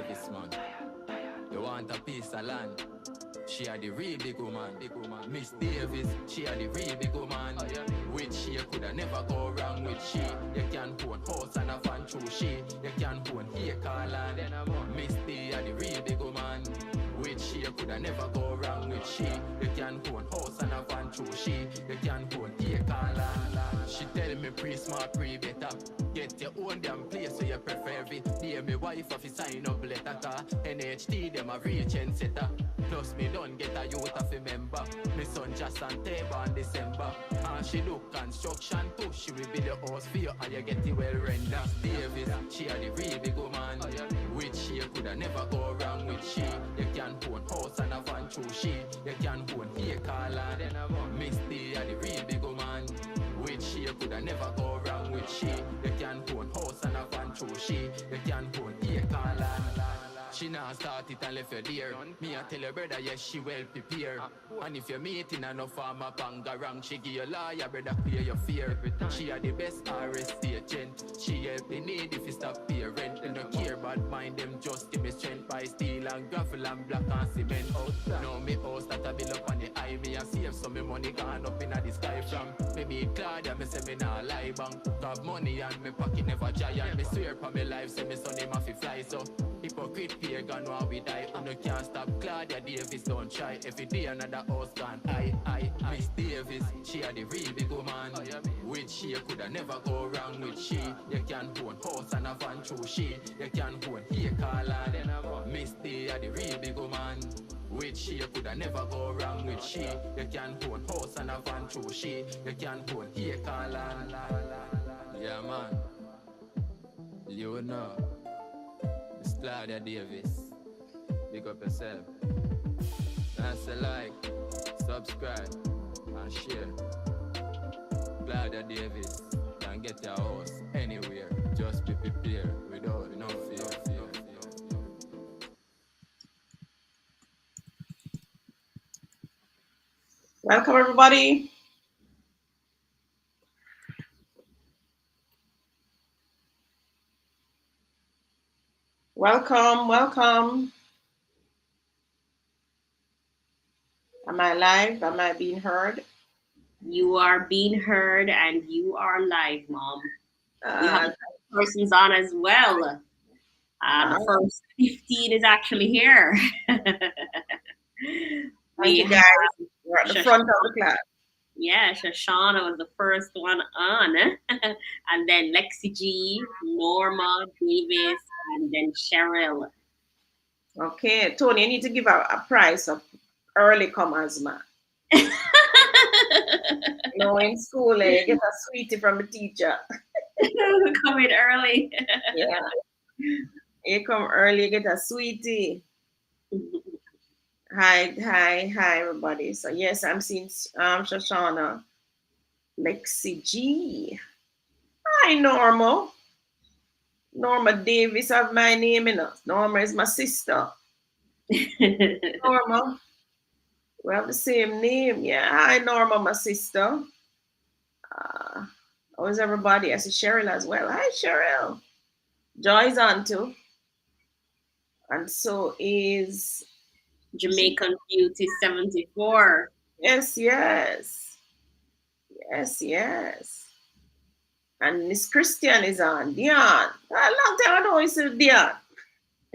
Davis, man. You want a piece of land? She had the real big woman. Miss Davis, she had the real big woman. With she, you coulda never go wrong with she. You can own house and a fan through she. You can own acre land. Miss D had the real big woman. With she, you coulda never go wrong with she. You can own house and a van through she. You can own acre land. She tell me pre-smart, pre-better. Get your own damn place so you prefer every day. My wife have to sign up letter car. NHT them a real trend setter. Plus me don't get a youth of a member. My son just on table in December. And she do construction too. She will be the house for you and you get it well rendered. Davis, she had the real big woman. With she you coulda never go wrong with she. You can own house and a van through she. You can own acre land. Miss D had the real big woman. With she you coulda never go wrong with she. You can own house and a van through she. You can own acre land. She now start it and left you there. Me I tell your brother, yes, she well prepared. And if you're meeting and no farmer panga wrong, she give you lawyer, brother, clear your fear. She had the best RST agent. She help the need if you stop pay rent. They don't care about mind them, just give me strength by steel and gravel and black and cement out. Now me house that I build up on the eye. Me I save some me money gone up in the sky from. Me meet Claudia, me say me nah lie bang. Got money and me pocket never giant. Me swear for me life, say me son him have to fly so. Hypocrite pagan while we die. And no can't stop Claudia Davis, don't try. Every day another house gone. I Miss Davis, she had the real big woman. With she you coulda never go wrong with she. You can own house and a van through she. You can own acre land. Miss D had the real big woman. With she you coulda never go wrong with she. You can own house and a van through she. You can own acre land. Yeah man, you know. Miss Claudia Davis, big up yourself. That's a like, subscribe, and share. Claudia Davis, can get your house anywhere. Just be prepared without no fear. Welcome, everybody. Welcome. Am I live? Am I being heard? You are being heard and you are live, Mom. We have persons on as well. The first 15 is actually here. Thank you guys. We're at the front of the class. Yeah, Shoshana was the first one on. And then Lexi G, Norma, Davis, and then Cheryl. Okay, Tony, you need to give a price of early comers, man. In school, you get a sweetie from the teacher. Come in early. Yeah. You come early, you get a sweetie. Hi, everybody. So yes, I'm seeing Shoshana, Lexi G. Hi, Norma. Norma Davis have my name in it. Norma is my sister. Norma. We have the same name. Yeah. Hi, Norma, my sister. How is everybody? I see Cheryl as well. Hi, Cheryl. Joy's on too. And so is Jamaican Beauty 74. Yes. And Miss Christian is on. Dion. A long time ago, you said Dion.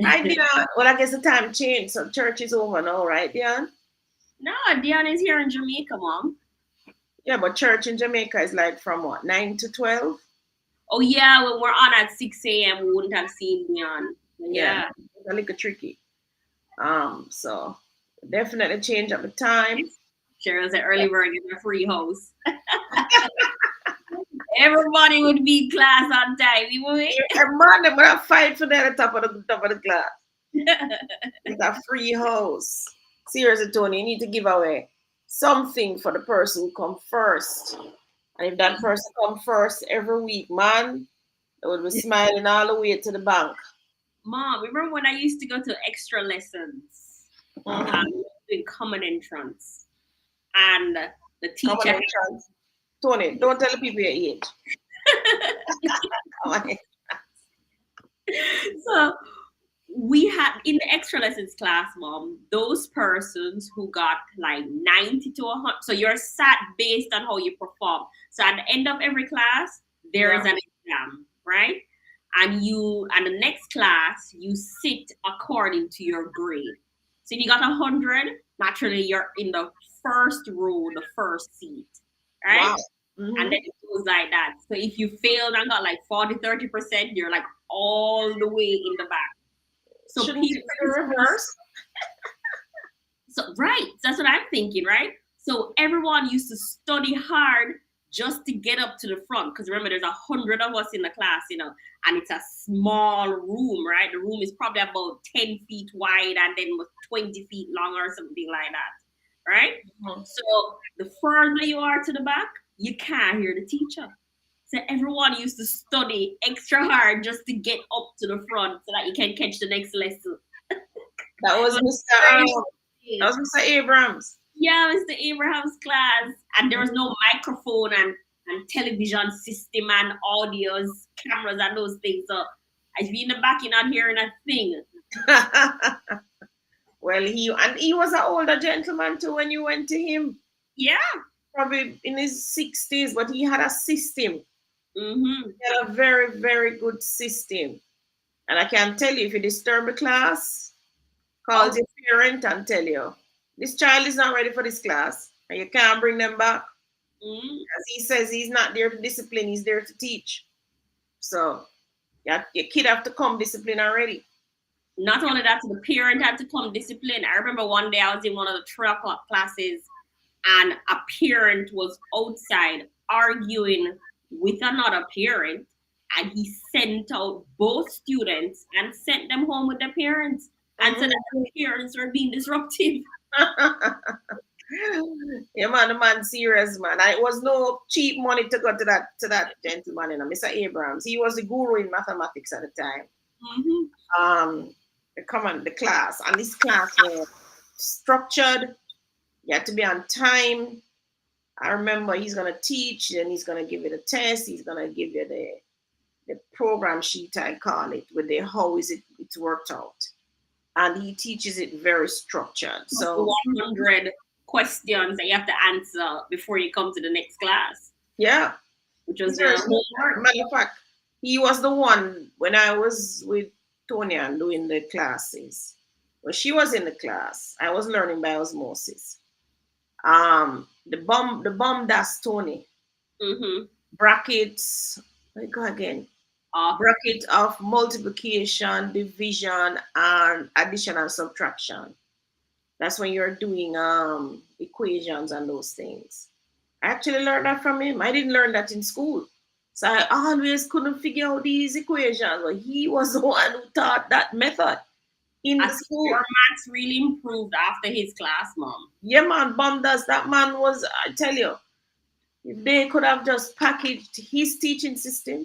Hi, Dion. Well, I guess the time changed, so church is over now, right, Dion? No, Dion is here in Jamaica, Mom. Yeah, but church in Jamaica is like from what, 9 to 12? Oh, yeah, when we're on at 6 a.m., we wouldn't have seen Dion. Yeah. It's a little tricky. So definitely change up the time. Cheryl's an early bird in a free house. Everybody would be in class on time. Man, they're gonna fight for that at the top of the class. It's a free house. Seriously, Tony, you need to give away something for the person who come first. And if that person come first every week, man, they would be smiling all the way to the bank. Mom, remember when I used to go to extra lessons in common entrance, and the teacher. Tony, don't tell the people your age. So we had in the extra lessons class, Mom, those persons who got like 90 to 100. So you're sat based on how you perform. So at the end of every class, there is an exam, right? And the next class, you sit according to your grade. So if you got 100, naturally you're in the first row, the first seat, right? Wow. Mm-hmm. And then it goes like that. So if you failed and got like 40, 30%, you're like all the way in the back. So shouldn't you be reverse? So right, that's what I'm thinking, right? So everyone used to study hard just to get up to the front, because remember, there's 100 of us in the class, and it's a small room, right? The room is probably about 10 feet wide and then 20 feet long or something like that, right? Mm-hmm. So the further you are to the back, you can't hear the teacher. So everyone used to study extra hard just to get up to the front so that you can catch the next lesson. That was Mr. Abrams. Yeah, Mr. Abrams' class. And there was no microphone and television system and audios, cameras and those things. So I'd be in the back, you're not hearing a thing. Well, he was an older gentleman too when you went to him. Yeah. Probably in his 60s, but he had a system. Mm-hmm. He had a very, very good system. And I can tell you, if you disturb the class, call your parent and tell you, this child is not ready for this class, and you can't bring them back. Mm-hmm. As he says, he's not there to discipline, he's there to teach. So your kid have to come discipline already. Not only that, the parent had to come discipline. I remember one day I was in one of the 3 o'clock classes, and a parent was outside arguing with another parent, and he sent out both students and sent them home with their parents, and said that the parents were being disruptive. Yeah, man, the man serious, man. And it was no cheap money to go to that gentleman, Mr. Abrams. He was the guru in mathematics at the time. Mm-hmm. The class, and this class was structured. You had to be on time. I remember he's gonna teach, and he's gonna give you the test. He's gonna give you the program sheet, I call it, with the how is it's worked out, and he teaches it very structured. So 100 questions that you have to answer before you come to the next class. Yeah, which was matter of fact, he was the one when I was with Tonya doing the classes. When she was in the class, I was learning by osmosis. The bomb that's Tony. Mm-hmm. Brackets. Let me go again. Bracket of multiplication, division, and addition and subtraction. That's when you're doing equations and those things. I actually learned that from him. I didn't learn that in school. So I always couldn't figure out these equations. But he was the one who taught that method in the school. Your maths really improved after his class, Mom. Yeah, man, that man was, I tell you, if they could have just packaged his teaching system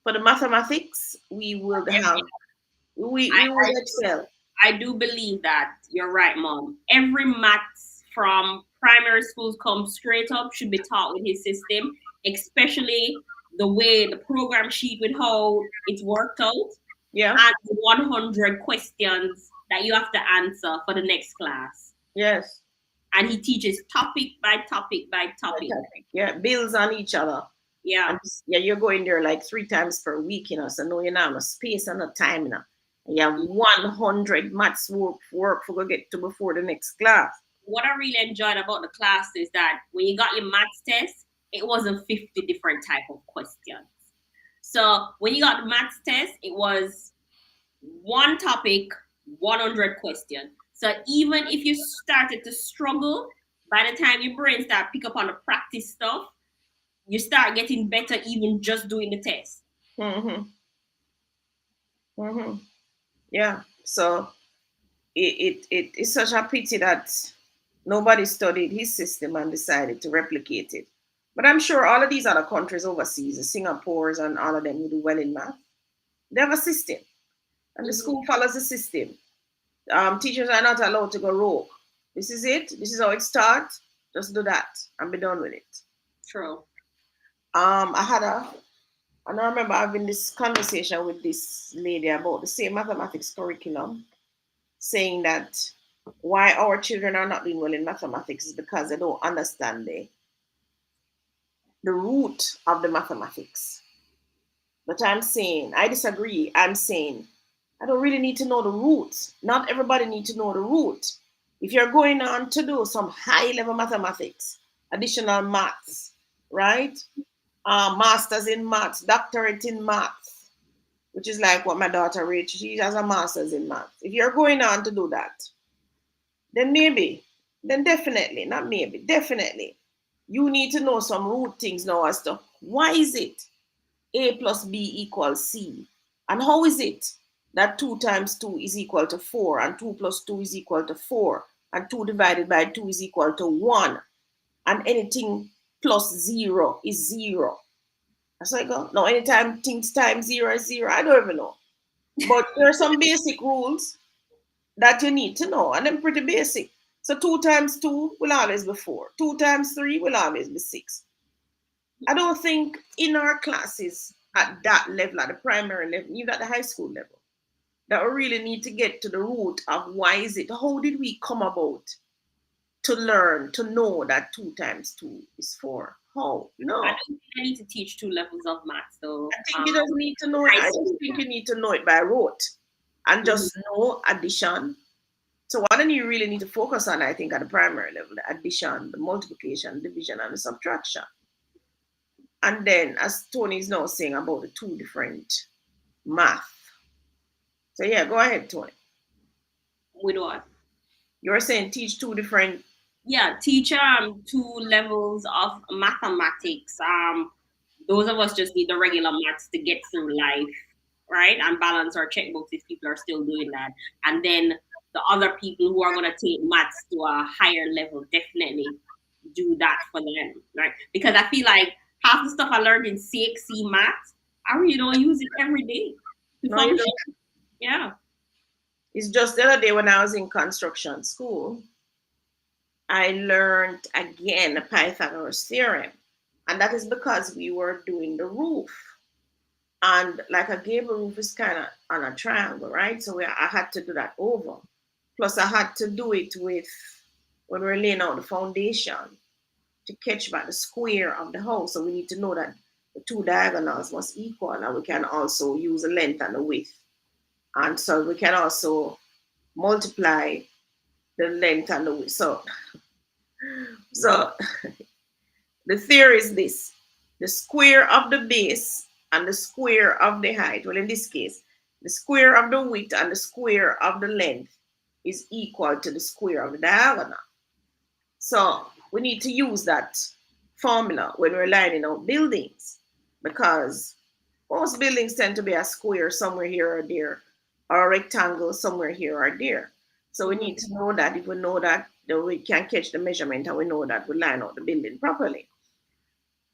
for the mathematics, we would excel. I do believe that. You're right, Mom. Every maths from primary schools come straight up should be taught with his system, especially the way the program sheet with how it's worked out. Yeah. And 100 questions that you have to answer for the next class. Yes. And he teaches topic by topic by topic. Yeah, builds on each other. Yeah. And you're going there like 3 times per week, so no, you have no space and no time, You have 100 maths work for get to before the next class. What I really enjoyed about the class is that when you got your maths test, it wasn't 50 different type of questions. So when you got the maths test, it was one topic, 100 questions. So even if you started to struggle, by the time your brain start pick up on the practice stuff, you start getting better even just doing the test. Mm-hmm. Mm-hmm. Yeah. So it's such a pity that nobody studied his system and decided to replicate it. But I'm sure all of these other countries overseas, the Singapores and all of them who do well in math, they have a system. And the school follows the system. Teachers are not allowed to go rogue. This is it. This is how it starts. Just do that and be done with it. True. I had And I remember having this conversation with this lady about the same mathematics curriculum, saying that why our children are not doing well in mathematics is because they don't understand the root of the mathematics. But I'm saying, I disagree. I'm saying, I don't really need to know the root. Not everybody needs to know the root. If you're going on to do some high level mathematics, additional maths, right? Masters in maths, doctorate in maths, which is like what my daughter reached. She has a master's in maths. If you're going on to do that, then maybe, then definitely, not maybe, definitely, you need to know some root things now as to why is it A plus B equals C? And how is it that 2 times 2 is equal to 4 and 2 plus 2 is equal to 4 and 2 divided by 2 is equal to 1 and anything plus 0 is 0? That's like, no, anytime things times 0 is 0, I don't even know. But there are some basic rules that you need to know, and they're pretty basic. So 2 times 2 will always be 4. 2 times 3 will always be 6. I don't think in our classes at that level, at the primary level, even at the high school level, that we really need to get to the root of why is it, how did we come about to learn, to know that 2 times 2 is 4? How? No. I don't think I need to teach 2 levels of maths, though. I think you don't need to know it. I just think you need to know it by rote and just know addition. So what do you really need to focus on, I think, at the primary level? The addition, the multiplication, division, and the subtraction. And then, as Tony is now saying about the 2 different math. So yeah, go ahead, Tony. With what? You're saying teach 2 different. Yeah, teach 2 levels of mathematics. Those of us just need the regular maths to get through life, right? And balance our checkbooks if people are still doing that. And then the other people who are going to take maths to a higher level definitely do that for them, right? Because I feel like half the stuff I learned in CXC maths, I really don't use it every day to function. Yeah. It's just the other day when I was in construction school, I learned again the Pythagoras theorem. And that is because we were doing the roof. And like a gable roof is kind of on a triangle, right? So I had to do that over. Plus I had to do it with, when we were laying out the foundation, to catch back the square of the house. So we need to know that the 2 diagonals must equal, and we can also use the length and the width. And so we can also multiply the length and the width. So the theory is this: the square of the base and the square of the height, well, in this case, the square of the width and the square of the length is equal to the square of the diagonal. So we need to use that formula when we're lining out buildings, because most buildings tend to be a square somewhere here or there, or a rectangle somewhere here or there. So we need to know that. If we know that, then we can catch the measurement and we know that we line out the building properly.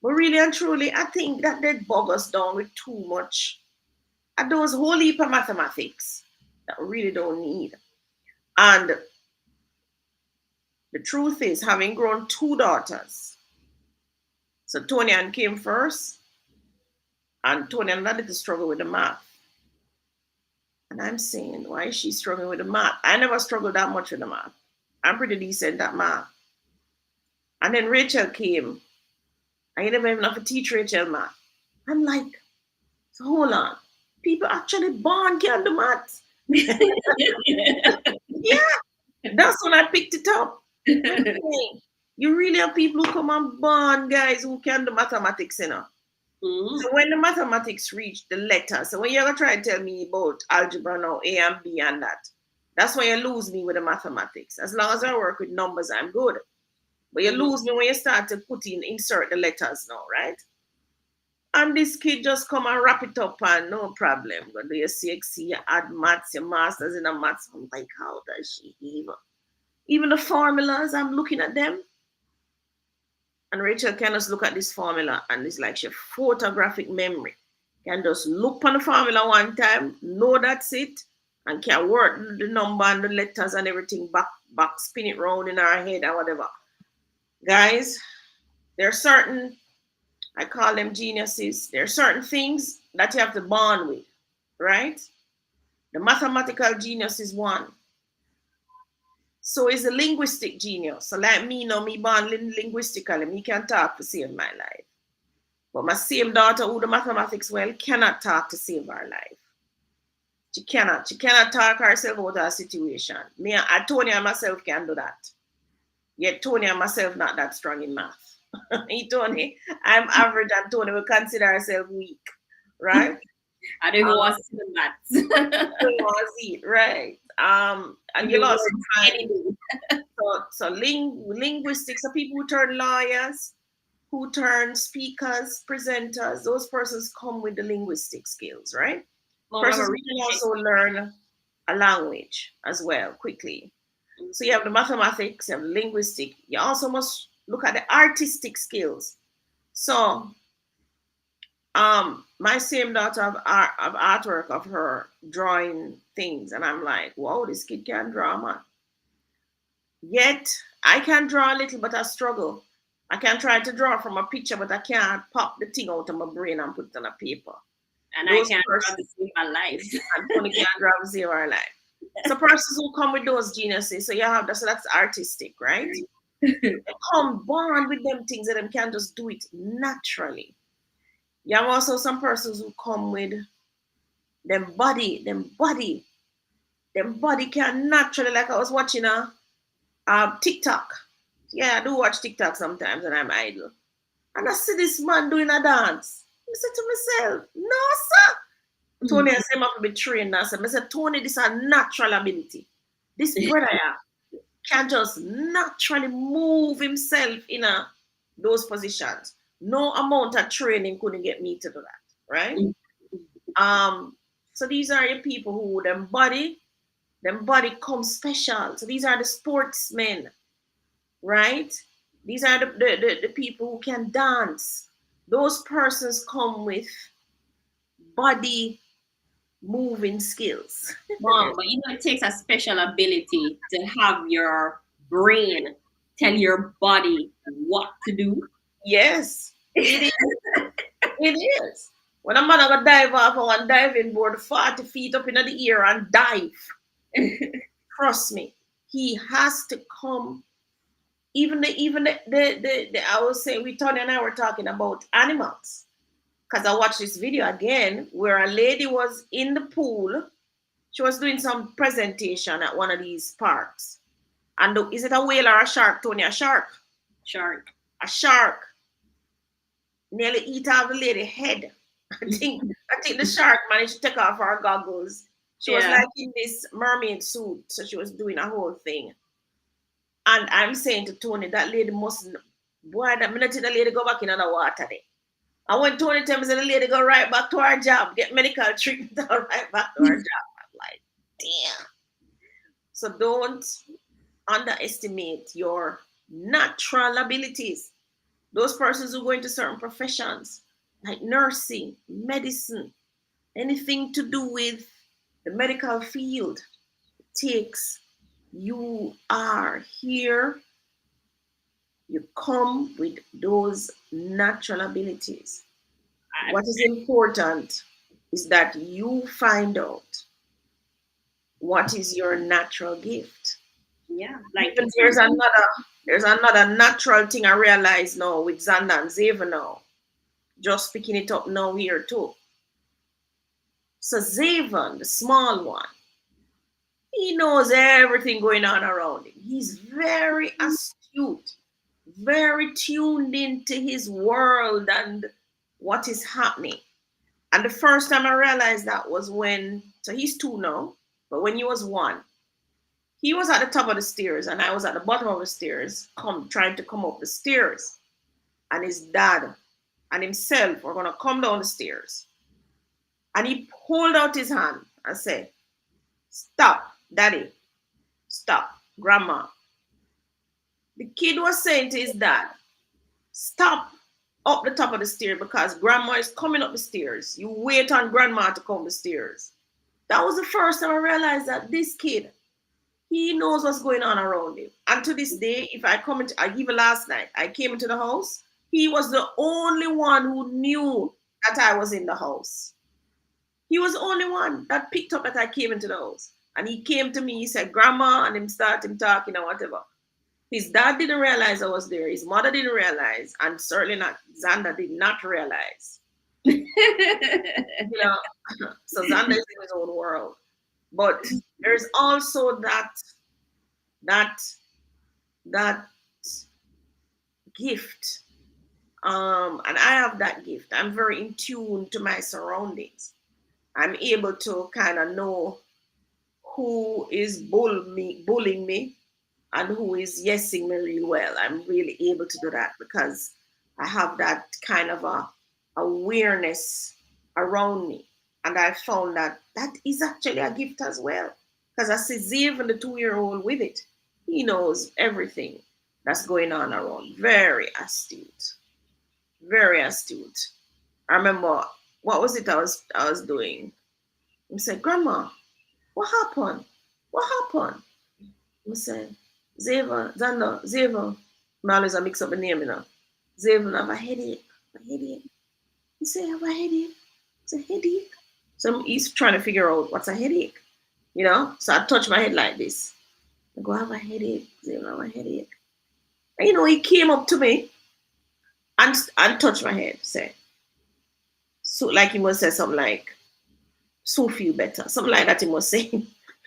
But really and truly, I think that they bog us down with too much of those whole heap of mathematics that we really don't need. And the truth is, having grown 2 daughters, so Tony Ann came first, and Tony Ann had to struggle with the math. And I'm saying, why is she struggling with the math? I never struggled that much with the math. I'm pretty decent at math. And then Rachel came. I never even have to teach Rachel math. I'm like, so hold on. People actually born can do math. Yeah, that's when I picked it up. You really have people who come and born guys who can do mathematics, you know. So when the mathematics reach the letters, so when you're gonna try to tell me about algebra now, A and B and that, that's when you lose me with the mathematics. As long as I work with numbers, I'm good. But you lose me when you start to insert the letters now, right? And this kid just come and wrap it up and no problem. Go do your CXC, you add maths, your masters in the maths. I'm like, how does she even the formulas, I'm looking at them. And Rachel can just look at this formula and it's like she photographic memory. Can just look on the formula one time, know that's it, and can work the number and the letters and everything back, spin it round in our head or whatever. Guys, there are certain I call them geniuses. There are certain things that you have to bond with, right? The mathematical genius is one. So is the linguistic genius. So like me, now me born linguistically, me can talk to save my life. But my same daughter who the mathematics well cannot talk to save her life. She cannot. She cannot talk herself out of a situation. Me and Tony and myself can do that. Yet Tony and myself not that strong in math. Tony, I'm average and Tony will consider herself weak, right? I don't even want to see that. Right. And you lost so linguistics, so people who turn lawyers, who turn speakers, presenters, those persons come with the linguistic skills, right? Persons can also learn a language as well quickly. So you have the mathematics, you have the linguistic. You also must look at the artistic skills. So my same daughter of artwork of her drawing things, and I'm like, wow, this kid can draw, man. Yet I can draw a little, but I struggle. I can try to draw from a picture, but I can't pop the thing out of my brain and put it on a paper. And those I can't draw to save my life. And Tony can't draw to save our life. So persons who come with those geniuses, so you have that, so that's artistic, right? They come born with them things that them can just do it naturally. You have also some persons who come with them body can naturally, like I was watching a TikTok. Yeah, I do watch TikTok sometimes when I'm idle. And I see this man doing a dance. I said to myself, no, sir. Tony has him up to be trained now. So I said, Tony, this is a natural ability. This brother can just naturally move himself in those positions. No amount of training couldn't get me to do that, right? So these are your people who them body comes special. So these are the sportsmen, right? These are the people who can dance. Those persons come with body moving skills. Mom, but it takes a special ability to have your brain tell your body what to do. Yes, it is. It is. When a man gonna dive off on a diving board 40 feet up in the air and dive, trust me, he has to come. Even the I was saying, Tony and I were talking about animals. Because I watched this video again where a lady was in the pool. She was doing some presentation at one of these parks. And is it a whale or a shark, Tony? A shark. Shark. A shark nearly eat out the lady's head. I think the shark managed to take off her goggles. She was like in this mermaid suit, so she was doing a whole thing. And I'm saying to Tony, that lady mustn't, boy, that minute the lady go back in the water there. And when Tony tells me the lady go right back to her job, get medical treatment, right back to her job. I'm like, damn. So don't underestimate your natural abilities. Those persons who go into certain professions, like nursing, medicine, anything to do with the medical field, takes you are here. You come with those natural abilities. What is important is that you find out what is your natural gift. Yeah, like there's another natural thing I realize now with Xander and Xavier now. Just picking it up now here too. So Xavier, the small one, he knows everything going on around him. He's very astute, very tuned into his world and what is happening. And the first time I realized that was when, so he's 2 now, but when he was 1, he was at the top of the stairs and I was at the bottom of the stairs, trying to come up the stairs. And his dad and himself were going to come down the stairs. And he pulled out his hand and said, "Stop, Daddy. Stop, Grandma." The kid was saying to his dad, "Stop up the top of the stairs because Grandma is coming up the stairs. You wait on Grandma to come the stairs." That was the first time I realized that this kid, he knows what's going on around him. And to this day, if I come into, even last night, I came into the house, He was the only one who knew that I was in the house. He was the only one that picked up that I came into the house. And he came to me, he said, Grandma, and him start him talking or whatever. His dad didn't realize I was there. His mother didn't realize. And certainly not, Xander did not realize. You know, so Xander is in his own world. But there's also that gift. And I have that gift. I'm very in tune to my surroundings. I'm able to kind of know who is bullying me and who is yesing me real well. I'm really able to do that because I have that kind of a awareness around me. And I found that that is actually a gift as well. Because I see Zeven, the 2-year-old, with it. He knows everything that's going on around. Very astute. Very astute. I remember, what was it I was doing? He said, Grandma, what happened? What happened? I said, Xander, Zeven. I always mix up the name, you know. Zeven, I have a headache. He said, I have a headache. It's a headache. So he's trying to figure out what's a headache, you know? So I touch my head like this. I go, I have a headache. Zeven, I have a headache. And, you know, he came up to me and touched my head, say. So like he must say something like, so feel better. Something like that he must say,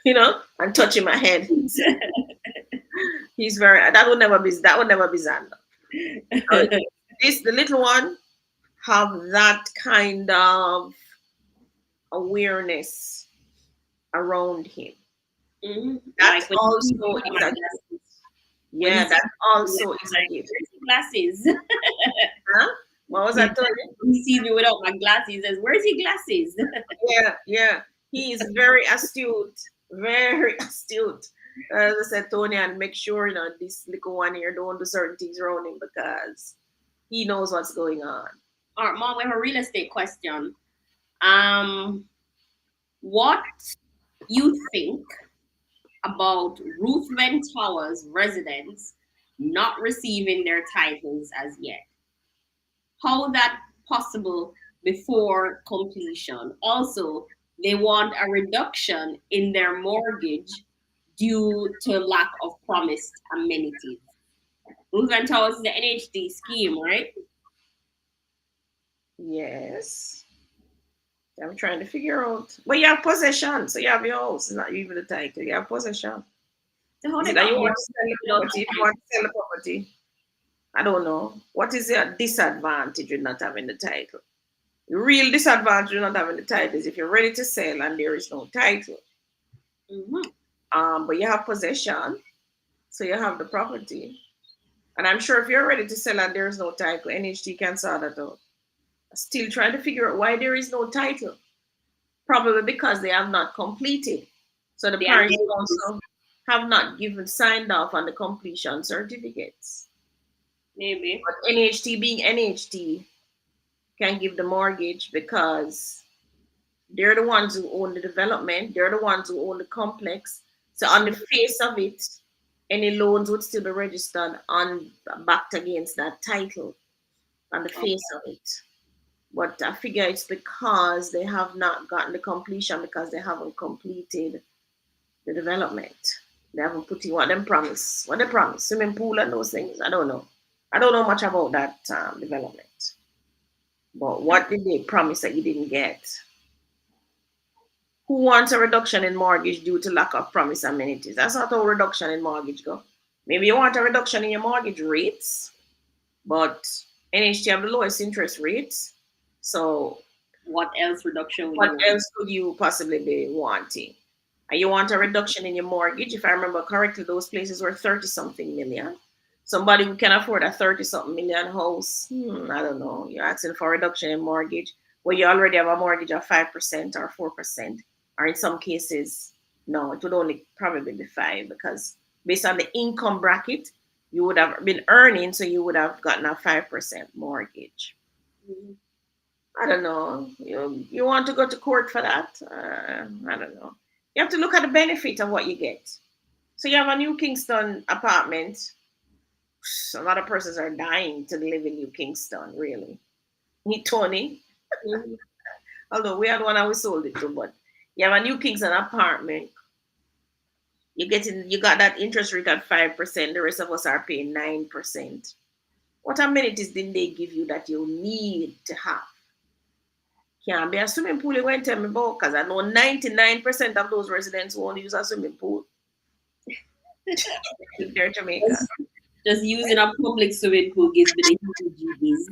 you know, and touching my head. He's very, that would never be Xander. The little one have that kind of awareness around him. Mm-hmm. That's like also is a gift. Yeah, that also is a gift. Glasses. Huh? What was I telling you? He sees me without my glasses. He says, "Where's your glasses?" Yeah. He is very astute. Very astute. As I said, Tony, and make sure, you know, this little one here don't do certain things around him because he knows what's going on. All right, Mom, we have a real estate question. What you think about Ruthven Towers residents not receiving their titles as yet? How that possible before completion? Also, they want a reduction in their mortgage due to lack of promised amenities. Ruthven Towers is the NHD scheme, right? Yes. I'm trying to figure out. Well, you have possession, so you have your house. It's not even the title. You have possession. So how Is they it that got you more want to sell the property? If you want to sell the property, I don't know. What is your disadvantage with not having the title? The real disadvantage with not having the title is if you're ready to sell and there is no title. But you have possession, so you have the property. And I'm sure if you're ready to sell and there is no title, NHT can sort that out. Still trying to figure out why there is no title. Probably because they have not completed. So the parents also have not signed off on the completion certificates. Maybe. But NHT being NHT can give the mortgage because they're the ones who own the development. They're the ones who own the complex. So on the face of it, any loans would still be registered on backed against that title on the face of it. But I figure it's because they have not gotten the completion because they haven't completed the development. They haven't put in what they promise. What they promise, swimming pool and those things. I don't know. I don't know much about that development. But what did they promise that you didn't get? Who wants a reduction in mortgage due to lack of promised amenities? That's not how reduction in mortgage go. Maybe you want a reduction in your mortgage rates, but NHT have the lowest interest rates. So what else reduction? What else could you possibly be wanting? And you want a reduction in your mortgage? If I remember correctly, those places were 30-something million. Somebody who can afford a 30-something million house, I don't know. You're asking for a reduction in mortgage where you already have a mortgage of 5% or 4%, or in some cases, no, it would only probably be 5 because based on the income bracket, you would have been earning, so you would have gotten a 5% mortgage. I don't know. You want to go to court for that? I don't know. You have to look at the benefit of what you get. So you have a New Kingston apartment, a lot of persons are dying to live in New Kingston, really. Me, Tony. Mm-hmm. Although we had one and we sold it too, but you have a New Kingston apartment. You got that interest rate at 5%. The rest of us are paying 9%. What amenities didn't they give you that you need to have? Can't be a swimming pool you going to tell me about, because I know 99% of those residents won't use a swimming pool. They're Jamaica. Just using a public swimming pool gives me the heebie-jeebies.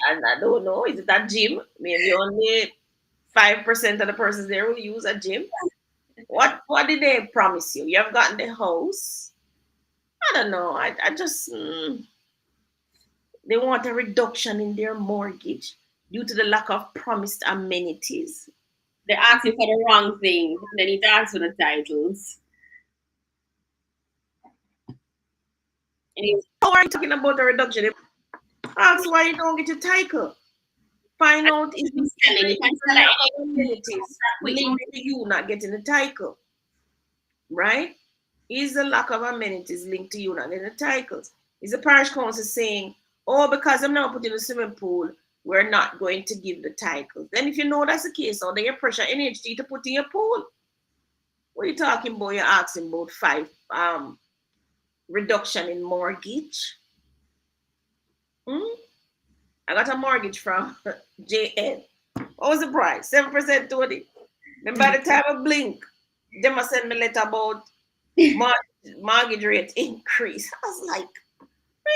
And I don't know, is it a gym? Maybe only 5% of the persons there will use a gym. What did they promise you? You have gotten the house. I don't know. I just they want a reduction in their mortgage due to the lack of promised amenities. They're asking for the wrong thing. They need to ask for the titles. How are you talking about a reduction? Ask why you don't get your title. Find out if it's amenities linked to you not getting the title. Right? Is the lack of amenities linked to you not getting the titles? Is the parish council saying, oh, because I'm not putting a swimming pool, we're not going to give the titles? Then if you know that's the case, or then you pressure NHD to put in your pool. What are you talking about? You're asking about 5 reduction in mortgage. I got a mortgage from JN. What was the price? 7% to it. Then by the time I blink, they must send me a letter about mortgage rate increase. I was like,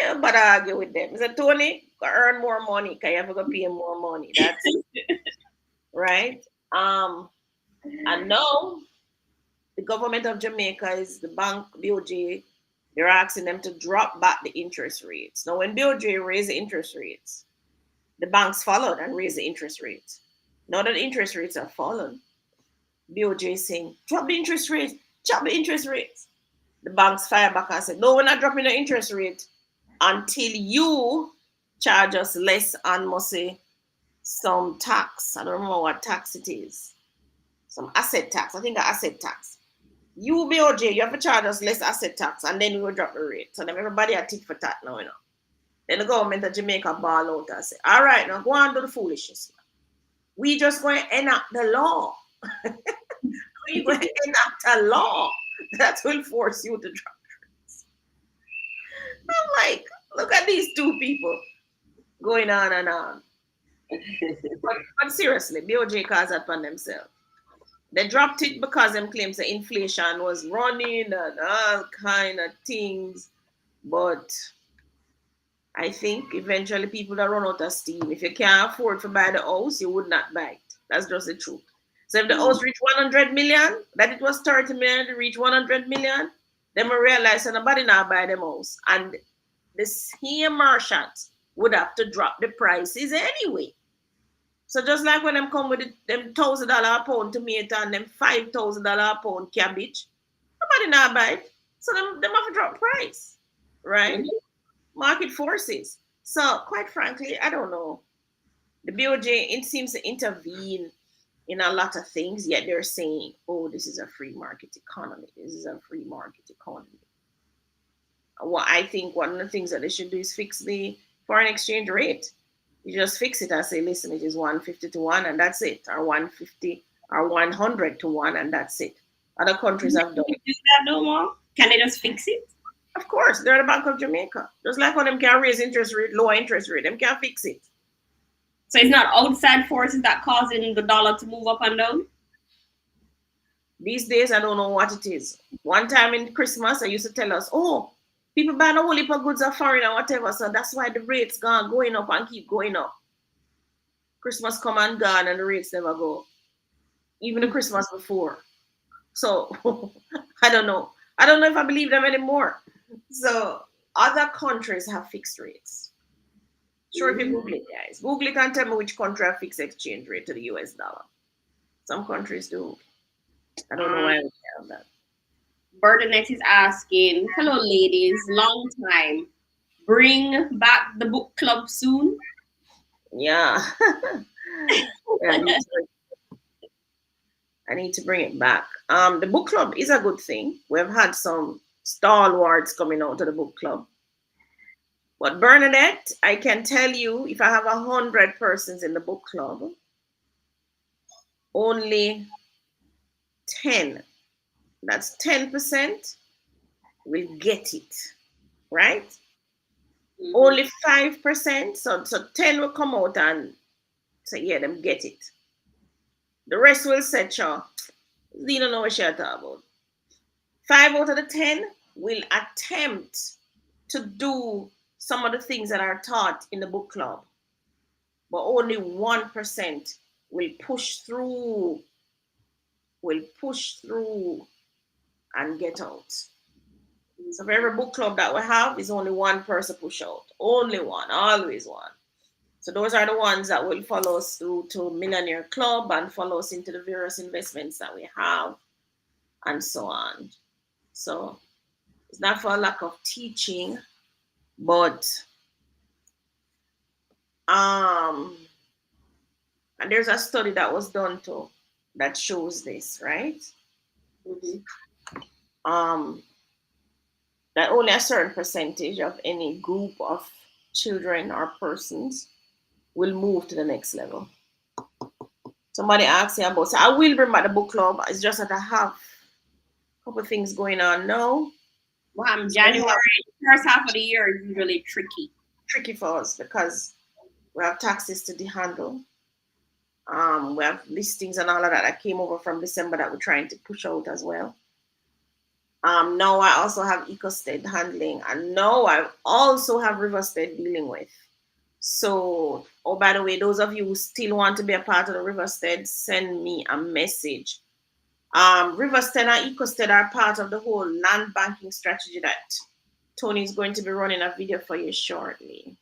yeah, but I argue with them. I said, Tony, go earn more money, because you have to pay more money. That's it. Right? And now the government of Jamaica is the bank, BOJ, they're asking them to drop back the interest rates. Now, when BOJ raised the interest rates, the banks followed and raised the interest rates. Now that interest rates are fallen, BOJ is saying, drop the interest rates, drop the interest rates. The banks fire back and said, no, we're not dropping the interest rate until you charge us less on, must say, some tax. I don't remember what tax it is. Some asset tax. I think an asset tax. You, BOJ, you have to charge us less asset tax, and then we will drop the rate. So then everybody are tit for tat now, Then the government of Jamaica ball out and say, all right, now go on do the foolishness. We just going to enact the law. We're going to enact a law that will force you to drop rates. I'm like, look at these two people going on and on. But seriously, BOJ caused that on themselves. They dropped it because them claims the inflation was running and all kind of things. But I think eventually people that run out of steam. If you can't afford to buy the house, you would not buy it. That's just the truth. So if the house reached 100 million, that it was 30 million to reach 100 million, then we realize that nobody now buy them house. And the same merchants would have to drop the prices anyway. So just like when them come with them $1,000 a pound tomato and them $5,000 a pound cabbage, nobody now buy it. So them have to drop price, right? Market forces. So quite frankly, I don't know. The BOJ, it seems to intervene in a lot of things, yet they're saying, oh, this is a free market economy. This is a free market economy. Well, I think one of the things that they should do is fix the foreign exchange rate. You just fix it and say, listen, it is 150 to 1 and that's it. Or 150 or 100 to 1 and that's it. Other countries have done it. Do that no more? Can they just fix it? Of course, they're the Bank of Jamaica. Just like when them can raise interest rate, lower interest rate, them can fix it. So it's not outside forces that causing the dollar to move up and down? These days, I don't know what it is. One time in Christmas, they used to tell us, oh, people buy a whole heap of goods are foreign or whatever, so that's why the rates going up and keep going up. Christmas come and gone and the rates never go. Even the Christmas before. So I don't know. I don't know if I believe them anymore. So other countries have fixed rates. Sure, if you Google it, guys. Google it and tell me which country have fixed exchange rate to the US dollar. Some countries do. I don't know why we have that. Bernadette is asking, hello ladies, long time. Bring back the book club soon? Yeah. I need to bring it back. The book club is a good thing. We've had some stalwarts coming out of the book club. But Bernadette, I can tell you, if I have 100 persons in the book club, only 10, that's 10%, will get it, right? Mm-hmm. Only 5%, so 10 will come out and say, yeah, them get it. The rest will say, sure, they don't know what you're talking about. 5 out of the 10 will attempt to do some of the things that are taught in the book club, but only 1% will push through and get out. So for every book club that we have is only one person push out. Only one, always one. So those are the ones that will follow us through to Millionaire Club and follow us into the various investments that we have and so on. So it's not for a lack of teaching, but and there's a study that was done too that shows this, right? Mm-hmm. That only a certain percentage of any group of children or persons will move to the next level. Somebody asked me about, so I will bring back the book club. It's just that I have a couple of things going on now. Well, January, first half of the year is usually tricky. Tricky for us because we have taxes to handle. We have listings and all of that came over from December that we're trying to push out as well. Now I also have EcoStead handling, and now I also have Riverstead dealing with. So, oh, by the way, those of you who still want to be a part of the Riverstead, send me a message. Riverstead and EcoStead are part of the whole land banking strategy that Tony is going to be running a video for you shortly.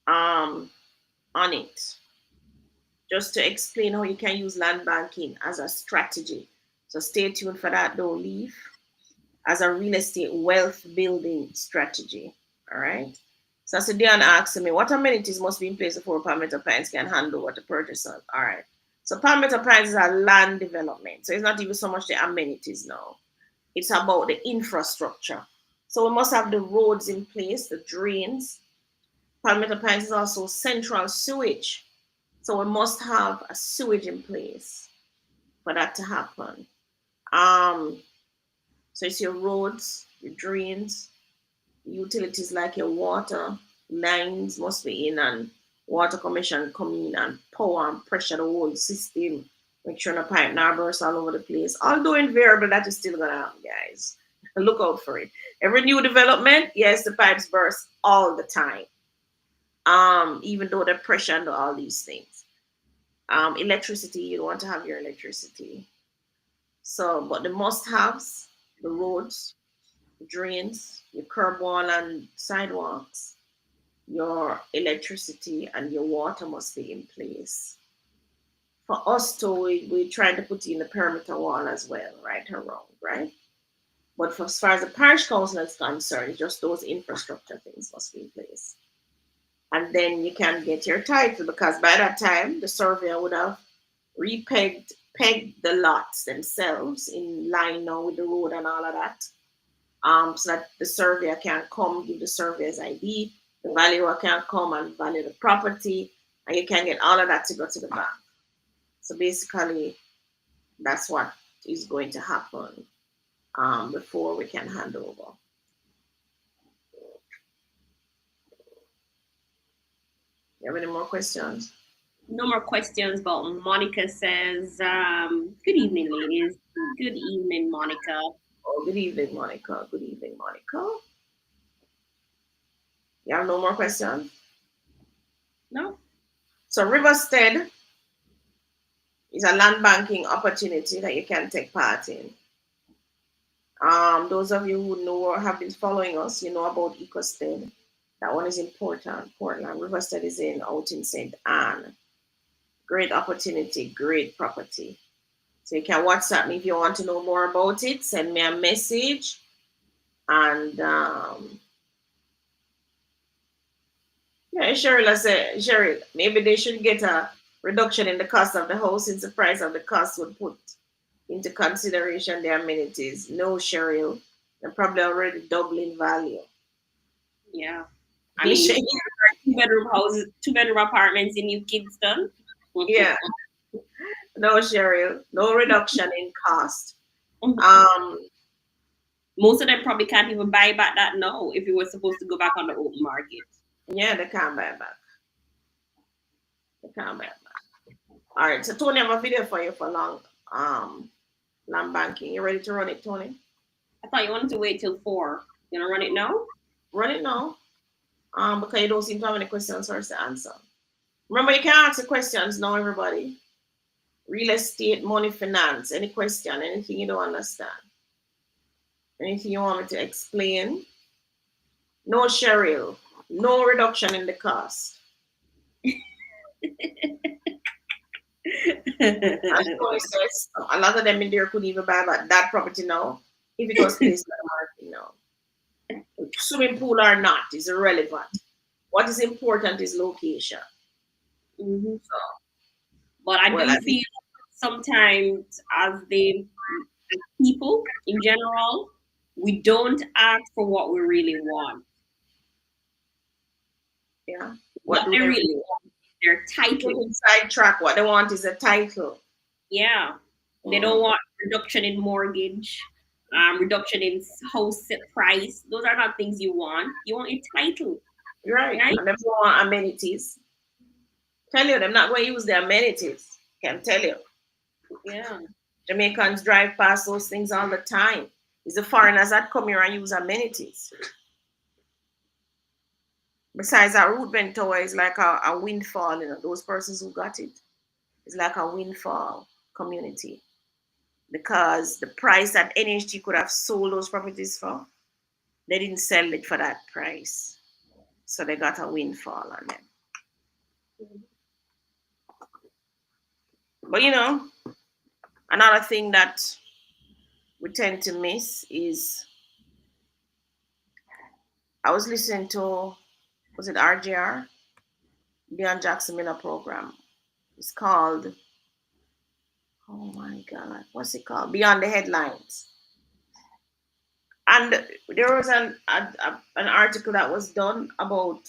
On it, just to explain how you can use land banking as a strategy. So stay tuned for that. Don't leave. As a real estate wealth building strategy. All right. So Dion asked me, what amenities must be in place before Palmetto Pines can hand over to purchaser? All right. So Palmetto Pines is a land development. So it's not even so much the amenities now. It's about the infrastructure. So we must have the roads in place, the drains. Palmetto Pines is also central sewage. So we must have a sewage in place for that to happen. So it's your roads, your drains, utilities like your water lines must be in, and water commission come in and power and pressure the whole system. Make sure the pipe not burst all over the place. Although invariable, that is still gonna happen, guys. Look out for it. Every new development, yes, the pipes burst all the time. Even though the pressure and all these things. Electricity, you don't want to have your electricity. So, but the must-haves, the roads, the drains, your curb wall and sidewalks, your electricity and your water must be in place. For us too, we're trying to put in the perimeter wall as well, right around, right? But as far as the parish council is concerned, just those infrastructure things must be in place. And then you can get your title, because by that time, the surveyor would have pegged the lots themselves in line now with the road and all of that. So that the surveyor can come, give the surveyor's ID, the valuer can come and value the property, and you can get all of that to go to the bank. So basically, that's what is going to happen before we can hand over. You have any more questions? No more questions, but Monica says, good evening, ladies. Good evening, Monica. Oh, good evening, Monica. Good evening, Monica. You have no more questions? No. So Riverstead is a land banking opportunity that you can take part in. Those of you who know or have been following us, you know about EcoStead. That one is important. Portland. Riverstead is out in St. Anne. Great opportunity, great property. So you can WhatsApp me if you want to know more about it. Send me a message. And Cheryl said, Cheryl, maybe they should get a reduction in the cost of the house since the price of the cost would put into consideration the amenities. No, Cheryl, They're probably already doubling value. Yeah. And it's shaking. 2-bedroom houses, 2-bedroom apartments in New Kingston. Yeah. No, Cheryl. No reduction in cost. Most of them probably can't even buy back that now if it was supposed to go back on the open market. Yeah, they can't buy back. They can't buy back. All right, so Tony, I have a video for you for land banking. You ready to run it, Tony? I thought you wanted to wait till 4. You gonna run it now? Run it now. Because you don't seem to have any questions for us to answer. Remember, you can ask the questions now, everybody. Real estate, money, finance. Any question, anything you don't understand. Anything you want me to explain? No, Cheryl. No reduction in the cost. As Tony says, a lot of them in there couldn't even buy that property now if it was placed on the market now. Swimming pool or not is irrelevant. What is important is location. Mm-hmm. But I do feel sometimes as the people in general, we don't ask for what we really want. Yeah. What they really want is their title. Sidetrack. What they want is a title. Yeah. They don't want reduction in mortgage, reduction in house price. Those are not things you want. You want a title. Right. And they want amenities. Tell you, they're not going to use the amenities. Can tell you. Yeah. Jamaicans drive past those things all the time. It's the foreigners that come here and use amenities. Besides, that root rent tower is like a windfall, you know, those persons who got it. It's like a windfall community. Because the price that NHT could have sold those properties for, they didn't sell it for that price. So they got a windfall on them. But you know, another thing that we tend to miss is I was listening to, was it RJR? Deion Jackson Miller program. It's called, oh my God, what's it called? Beyond the Headlines. And there was an article that was done about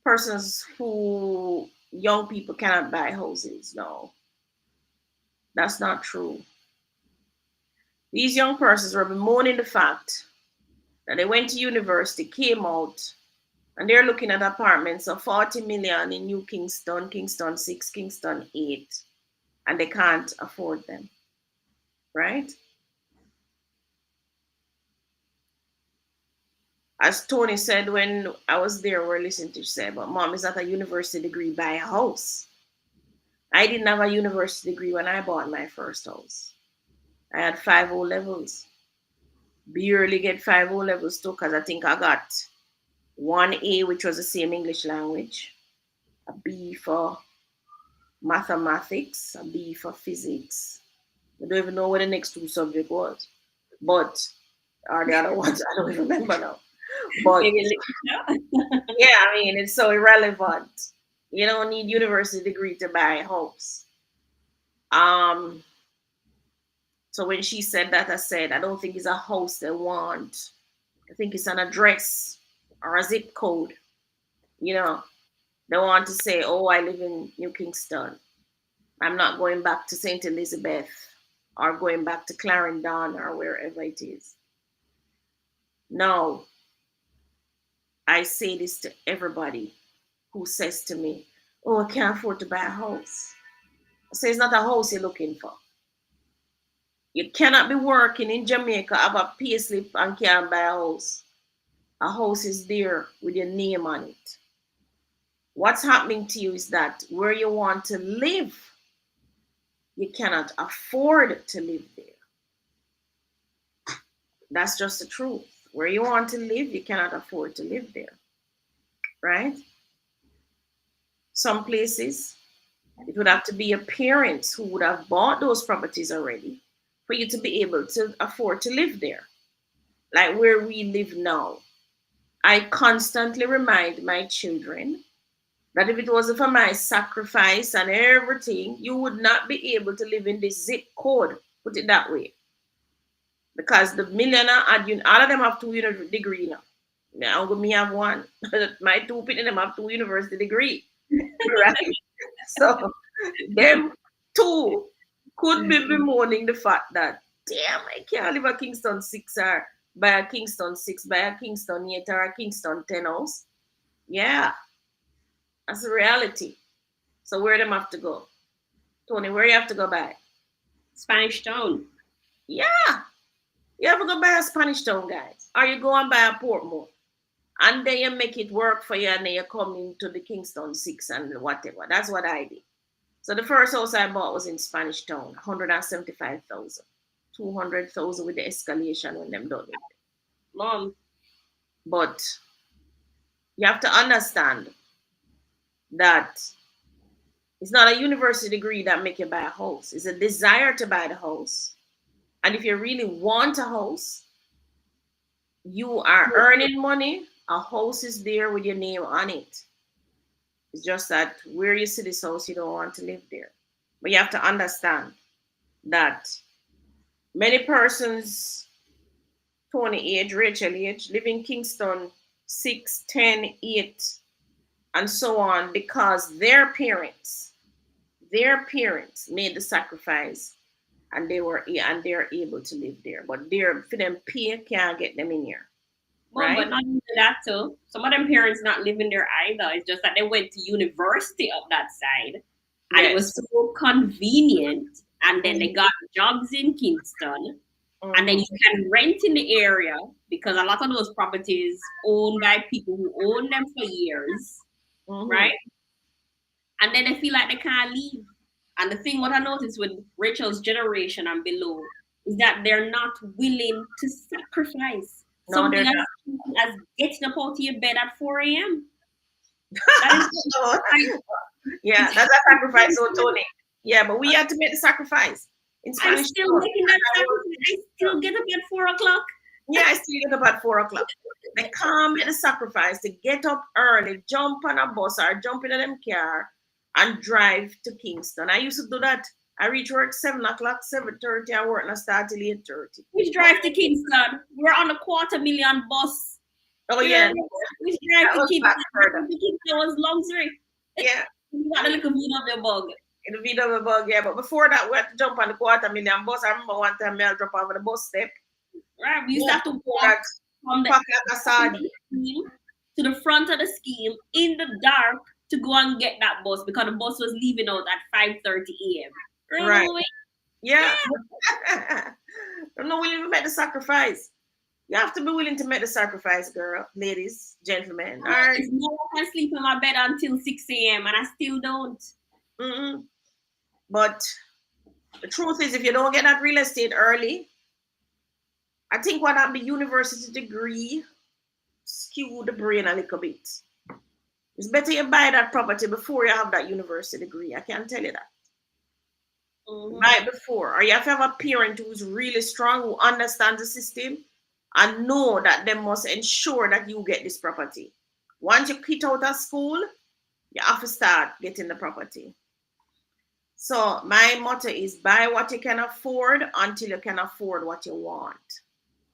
persons who, young people cannot buy houses. No, that's not true. These young persons were bemoaning the fact that they went to university, came out, and they're looking at apartments of 40 million in New Kingston, Kingston 6, Kingston 8, and they can't afford them, right? As Tony said when I was there, we're listening to say, but Mom, is not a university degree, buy a house. I didn't have a university degree when I bought my first house. I had 5 O levels. Barely get 5 O levels too, because I think I got 1A, which was the same English language, a B for mathematics, a B for physics. I don't even know what the next 2 subject was, but or the other ones, I don't even remember now. But yeah, I mean, it's so irrelevant. You don't need university degree to buy a house. So when she said that, I said, I don't think it's a house they want. I think it's an address or a zip code. You know, they want to say, oh, I live in New Kingston. I'm not going back to St. Elizabeth or going back to Clarendon or wherever it is. No, I say this to everybody who says to me, oh, I can't afford to buy a house. I say, it's not a house you're looking for. You cannot be working in Jamaica, have a pay slip and can't buy a house. A house is there with your name on it. What's happening to you is that where you want to live, you cannot afford to live there. That's just the truth. Where you want to live, you cannot afford to live there. Right? Some places, it would have to be your parents who would have bought those properties already for you to be able to afford to live there. Like where we live now. I constantly remind my children that if it wasn't for my sacrifice and everything, you would not be able to live in this zip code. Put it that way. Because the millionaire all of them have 2 university degree now. Now me have one. My two people them have 2 university degree. Right? So them two could be bemoaning the fact that damn, I can't live a Kingston 6 or buy a Kingston 6, buy a Kingston 8 or a Kingston 10 house. Yeah, that's a reality. So where them have to go? Tony, where you have to go by? Spanish Town. Yeah. You have to go buy a Spanish Town, guys. Or you go and buy a Portmore. And then you make it work for you and then you come into the Kingston 6 and whatever. That's what I did. So the first house I bought was in Spanish Town, 175,000. 200,000 with the escalation when them done it. Mom. But you have to understand that it's not a university degree that make you buy a house. It's a desire to buy the house. And if you really want a house, you are earning money, a house is there with your name on it. It's just that where you see this house, you don't want to live there. But you have to understand that many persons, Tony age, Rachel age, live in Kingston 6, 10, 8, and so on, because their parents made the sacrifice and they're able to live there. But for them pay can't get them in here. Well, right? But not even that too. Some of them parents not living there either. It's just that they went to university up that side. And Yes. it was so convenient. And then they got jobs in Kingston. And then you can rent in the area because a lot of those properties owned by people who own them for years. Right? And then they feel like they can't leave. And the thing what I noticed with Rachel's generation and below is that they're not willing to sacrifice something as getting up out of your bed at 4 a.m. Yeah, that's a sacrifice, so Tony. Yeah, but we had to make the sacrifice. I'm still making that sacrifice. I still get up at 4 o'clock. Yeah, I still get up at 4 o'clock. They can't make the sacrifice to get up early, jump on a bus or jump in a them car and drive to Kingston. I used to do that. I reach work 7 o'clock, 7:30. I work and I start till 8:30. Which drive to Kingston? We're on a 250,000 bus. Oh yeah. Which drive to Kingston? Kingston was luxury. Yeah. You got a little VW bug. In the VW bug, yeah. But before that, we had to jump on the 250,000 bus. I remember one time I drop off at the bus step. Right. We used to have to walk from the to the front of the scheme in the dark to go and get that bus because the bus was leaving out at 5:30 a.m. Right. Yeah. I'm not willing to make the sacrifice. You have to be willing to make the sacrifice, girl, ladies, gentlemen. All right. No one can sleep in my bed until 6 a.m. and I still don't. But the truth is, if you don't get that real estate early, I think what happened, the university degree skew the brain a little bit. It's better you buy that property before you have that university degree. I can tell you that. Buy it before. Or you have to have a parent who's really strong, who understands the system and know that they must ensure that you get this property. Once you quit out of school, you have to start getting the property. So my motto is buy what you can afford until you can afford what you want.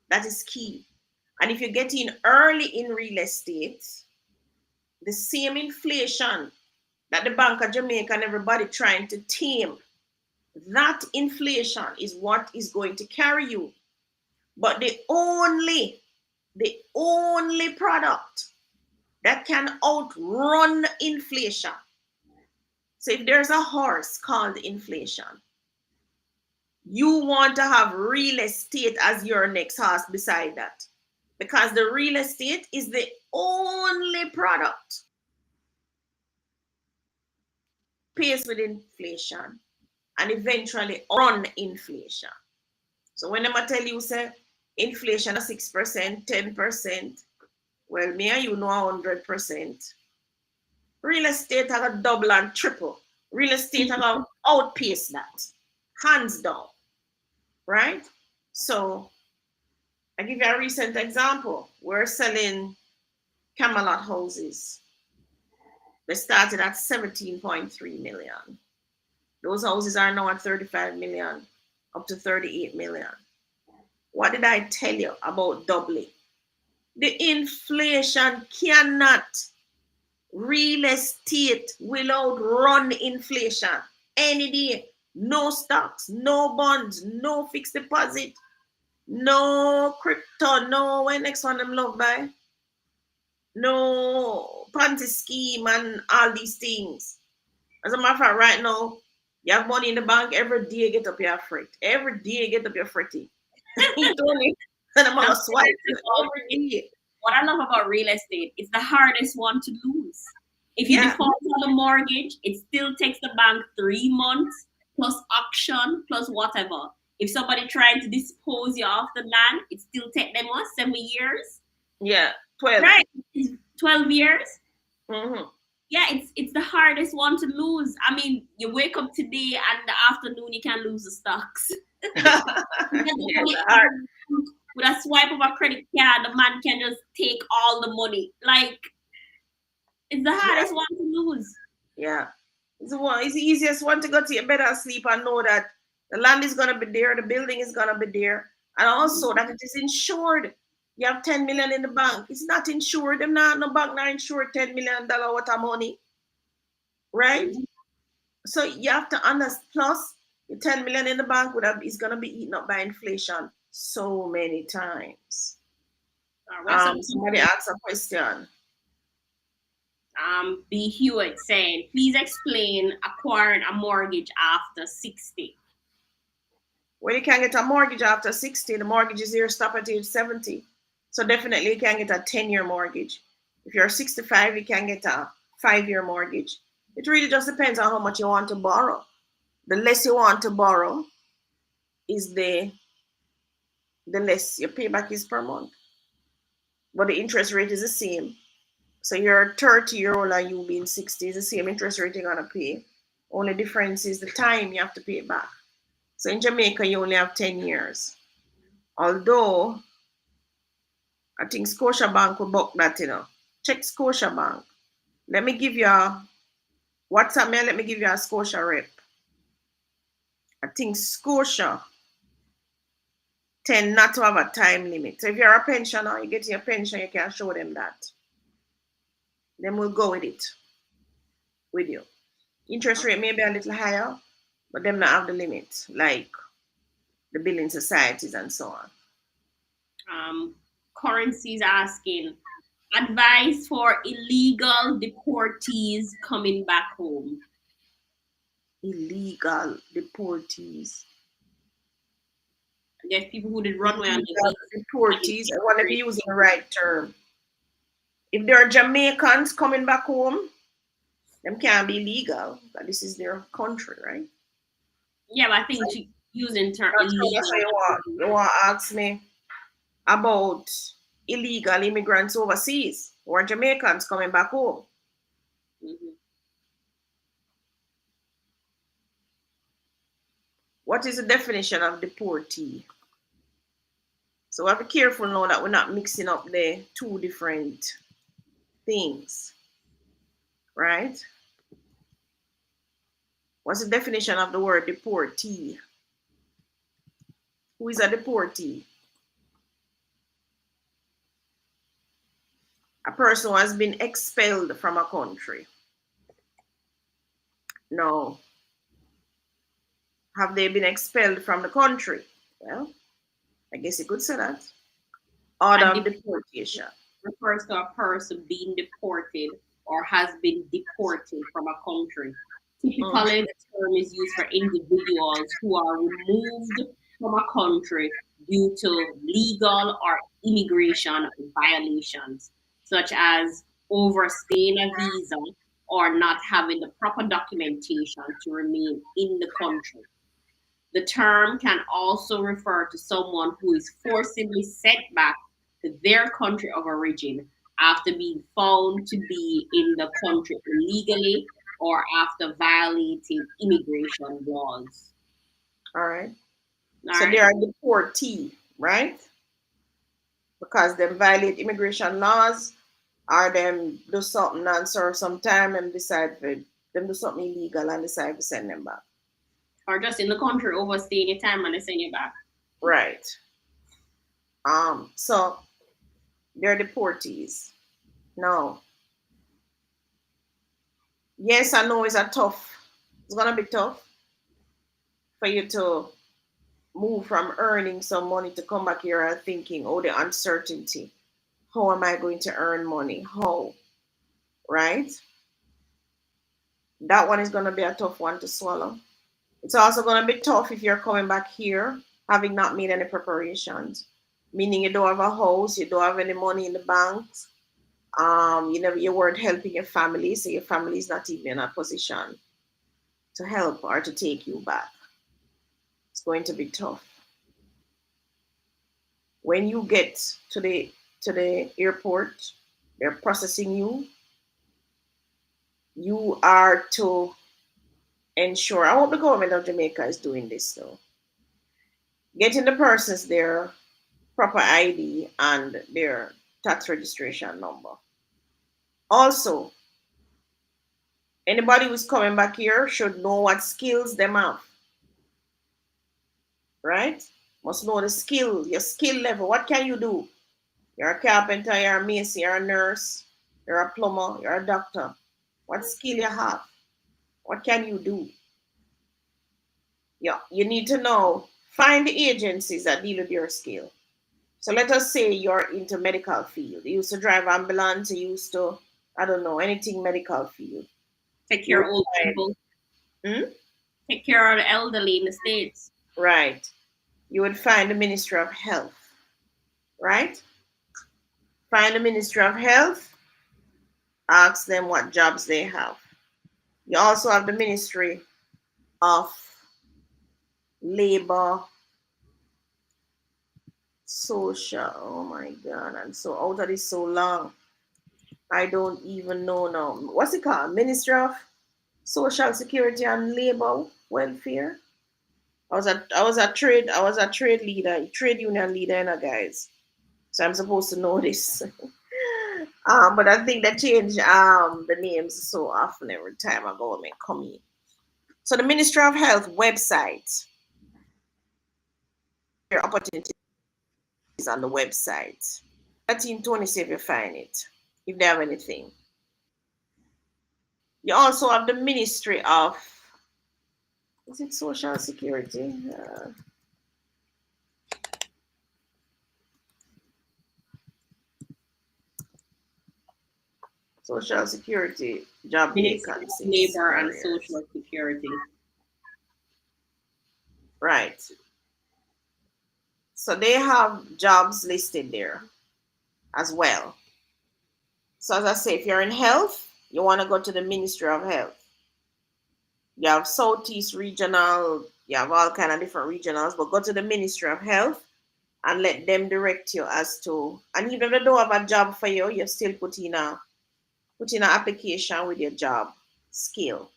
That is key. And if you get in early in real estate, the same inflation that the Bank of Jamaica and everybody trying to tame, that inflation is what is going to carry you. But the only product that can outrun inflation. So if there's a horse called inflation, you want to have real estate as your next horse beside that. Because the real estate is the only product pays with inflation and eventually run inflation. So when I tell you, say, inflation is 6%, 10%, well, me and you know 100%. Real estate have a double and triple. Real estate have a outpace that, hands down, right? So I give you a recent example. We're selling Camelot houses. They started at 17.3 million. Those houses are now at 35 million, up to 38 million. What did I tell you about doubling? The inflation cannot real estate will outrun inflation any day. No stocks, no bonds, no fixed deposit, no crypto, no when next one them love by, no Ponzi scheme and all these things. As a matter of fact, right now, you have money in the bank every day. You get up your freight. Every day you get up your freighty. You told me, and I'm gonna swipe every day. What I love about real estate, it's the hardest one to lose. If you Yeah. default on the mortgage, it still takes the bank 3 months plus auction plus whatever. If somebody trying to dispose you of the land, it still take them what, 7 years? Yeah, 12. Right. It's 12 years. Mm-hmm. Yeah, it's the hardest one to lose. I mean, you wake up today and the afternoon you can lose the stocks. Yeah, hard. With a swipe of a credit card, the man can just take all the money. Like, it's the hardest one to lose. Yeah. It's the easiest one to go to your bed and sleep and know that the land is gonna be there, the building is gonna be there, and also that it is insured. You have 10 million in the bank. It's not insured. Them not no bank not insured $10 million worth of money. Right? So you have to understand plus the 10 million in the bank is gonna be eaten up by inflation so many times. Somebody asked a question. B. Hewitt saying, please explain acquiring a mortgage after 60. Well, you can get a mortgage after 60. The mortgage is here stop at age 70. So definitely you can get a 10-year mortgage. If you're 65, you can get a 5-year mortgage. It really just depends on how much you want to borrow. The less you want to borrow is the less your payback is per month. But the interest rate is the same. So you're 30-year-old and you being 60 is the same interest rate you're gonna pay. Only difference is the time you have to pay it back. So in Jamaica, you only have 10 years. Although, I think Scotiabank will book that, Check Scotiabank. Let me give you a WhatsApp me, let me give you a Scotia rep. I think Scotia tend not to have a time limit. So if you're a pensioner, you get your pension, you can show them that. Then we'll go with it with you. Interest rate may be a little higher, but them not have the limit, like the building societies and so on. Currency's asking, advice for illegal deportees coming back home. Illegal deportees. There's people who did runway on the deportees. I want to be using the right term. If there are Jamaicans coming back home, them can't be legal, but this is their country, right? Yeah, but I think she using term illegal. That's what you want to ask me about illegal immigrants overseas or Jamaicans coming back home. Mm-hmm. What is the definition of deportee? So we have to be careful now that we're not mixing up the two different things, right? What's the definition of the word deportee? Who is a deportee? A person who has been expelled from a country. No. Have they been expelled from the country? Well, I guess you could say that. Order of deportation refers to a person being deported or has been deported from a country. Typically, the term is used for individuals who are removed from a country due to legal or immigration violations, such as overstaying a visa or not having the proper documentation to remain in the country. The term can also refer to someone who is forcibly sent back to their country of origin after being found to be in the country illegally or after violating immigration laws. All right. So they are deportee, right? Because they violate immigration laws or them do something and serve some time and decide for them do something illegal and decide to send them back. Or just in the country overstaying your time and they send you back. Right. So they're deportees. Now, yes, I know it's gonna be tough for you to move from earning some money to come back here and thinking, oh, the uncertainty. How am I going to earn money? How? Right? That one is gonna be a tough one to swallow. It's also gonna be tough if you're coming back here having not made any preparations. Meaning you don't have a house, you don't have any money in the banks, you weren't helping your family, so your family is not even in a position to help or to take you back. It's going to be tough. When you get to the airport, they're processing you. You are to ensure. I hope the government of Jamaica is doing this though. Getting the persons their proper ID and their tax registration number. Also, anybody who's coming back here should know what skills them have, right? Must know the skill, your skill level. What can you do? You're a carpenter, you're a mason, you're a nurse, you're a plumber, you're a doctor. What skill you have? What can you do? Yeah, you need to know. Find the agencies that deal with your skill. So let us say you're into medical field. You used to drive ambulance. You used to, I don't know, anything medical field. Take care of old people. Take care of the elderly in the States. Right. You would find the Ministry of Health. Right? Find the Ministry of Health. Ask them what jobs they have. You also have the Ministry of Labor, Social. Oh my God, I'm so out of this so long. I don't even know now. What's it called? Ministry of Social Security and Labor Welfare. I was a trade leader, trade union leader, guys. So I'm supposed to know this. But I think they change the names so often every time a government come in. So the Ministry of Health website, your opportunities on the website. 1320, see if you find it, if they have anything. You also have the Ministry of, is it Social Security? Social Security job vacancies. Labor and Social Security. Right. So they have jobs listed there as well. So as I say, if you're in health, you want to go to the Ministry of Health. You have Southeast Regional, you have all kind of different regionals, but go to the Ministry of Health and let them direct you as to, and even if they don't have a job for you, you still put in an application with your job skill.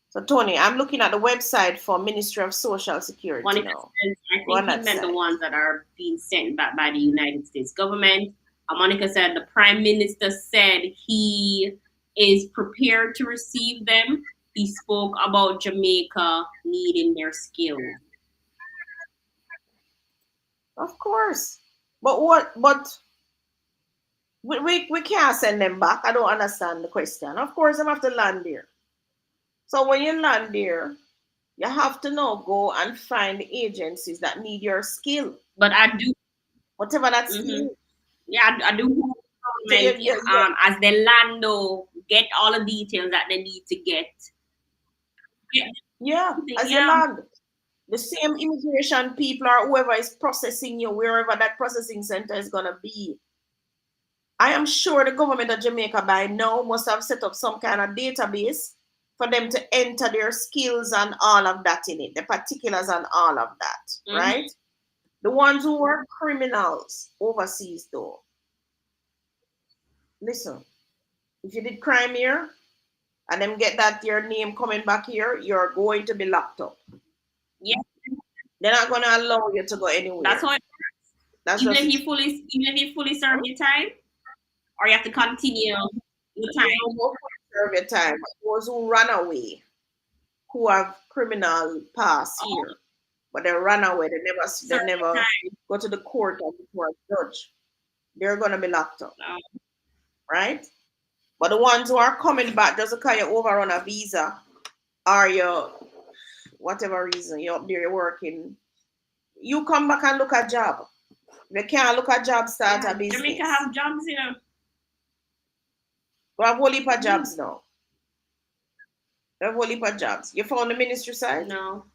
So Tony, I'm looking at the website for Ministry of Social Security now. I think he meant the ones that are being sent back by the United States government. Monica said the Prime Minister said he is prepared to receive them. He spoke about Jamaica needing their skills. Of course. But we can't send them back. I don't understand the question. Of course, they have to land there. So when you land there, you have to now go and find agencies that need your skill. But I do, whatever that skill. Yeah, I do. As they land, though, get all the details that they need to get. Yeah, as you land, the same immigration people or whoever is processing you, wherever that processing center is gonna be. I am sure the government of Jamaica by now must have set up some kind of database for them to enter their skills and all of that in it, the particulars and all of that, right? The ones who were criminals overseas, though. Listen, if you did crime here and them get that your name coming back here, you're going to be locked up. Yeah. They're not going to allow you to go anywhere. That's how it works. Even if you fully serve your time, or you have to continue your time. You don't serve your time. Those who run away, who have criminal past here, but they run away. They Certain never time. go to the court or before a judge. They're gonna be locked up, right? But the ones who are coming back just because you overrun a visa or you whatever reason you're up there you're working, you come back and look at job. If you can't look at job, start a business. Jamaica have jobs, you know. We have a whole heap of jobs now. We have a whole heap of jobs. You found the ministry side? No.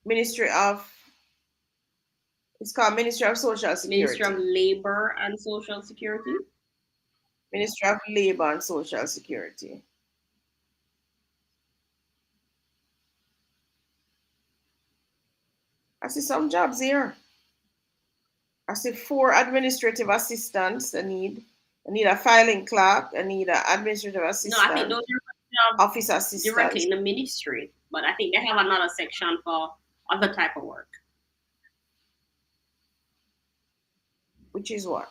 Ministry of It's called Ministry of Social Security. Ministry of Labor and Social Security. Ministry of Labor and Social Security. I see some jobs here. I see 4 administrative assistants. I need a filing clerk. I need an administrative assistant. No, I think those are jobs office assistant directly in the ministry, but I think they have another section for other type of work. Which is what?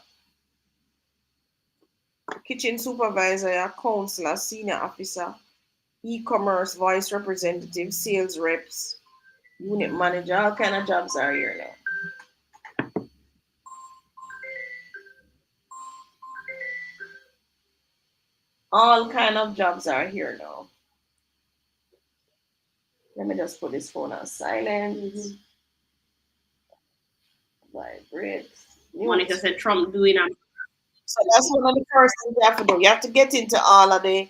Kitchen supervisor, counselor, senior officer, e-commerce, voice representative, sales reps, unit manager, all kind of jobs are here now. All kind of jobs are here now. Let me just put this phone on silent. Vibrate. Monica said Trump doing a. So that's one of the first things you have to do. You have to get into all of the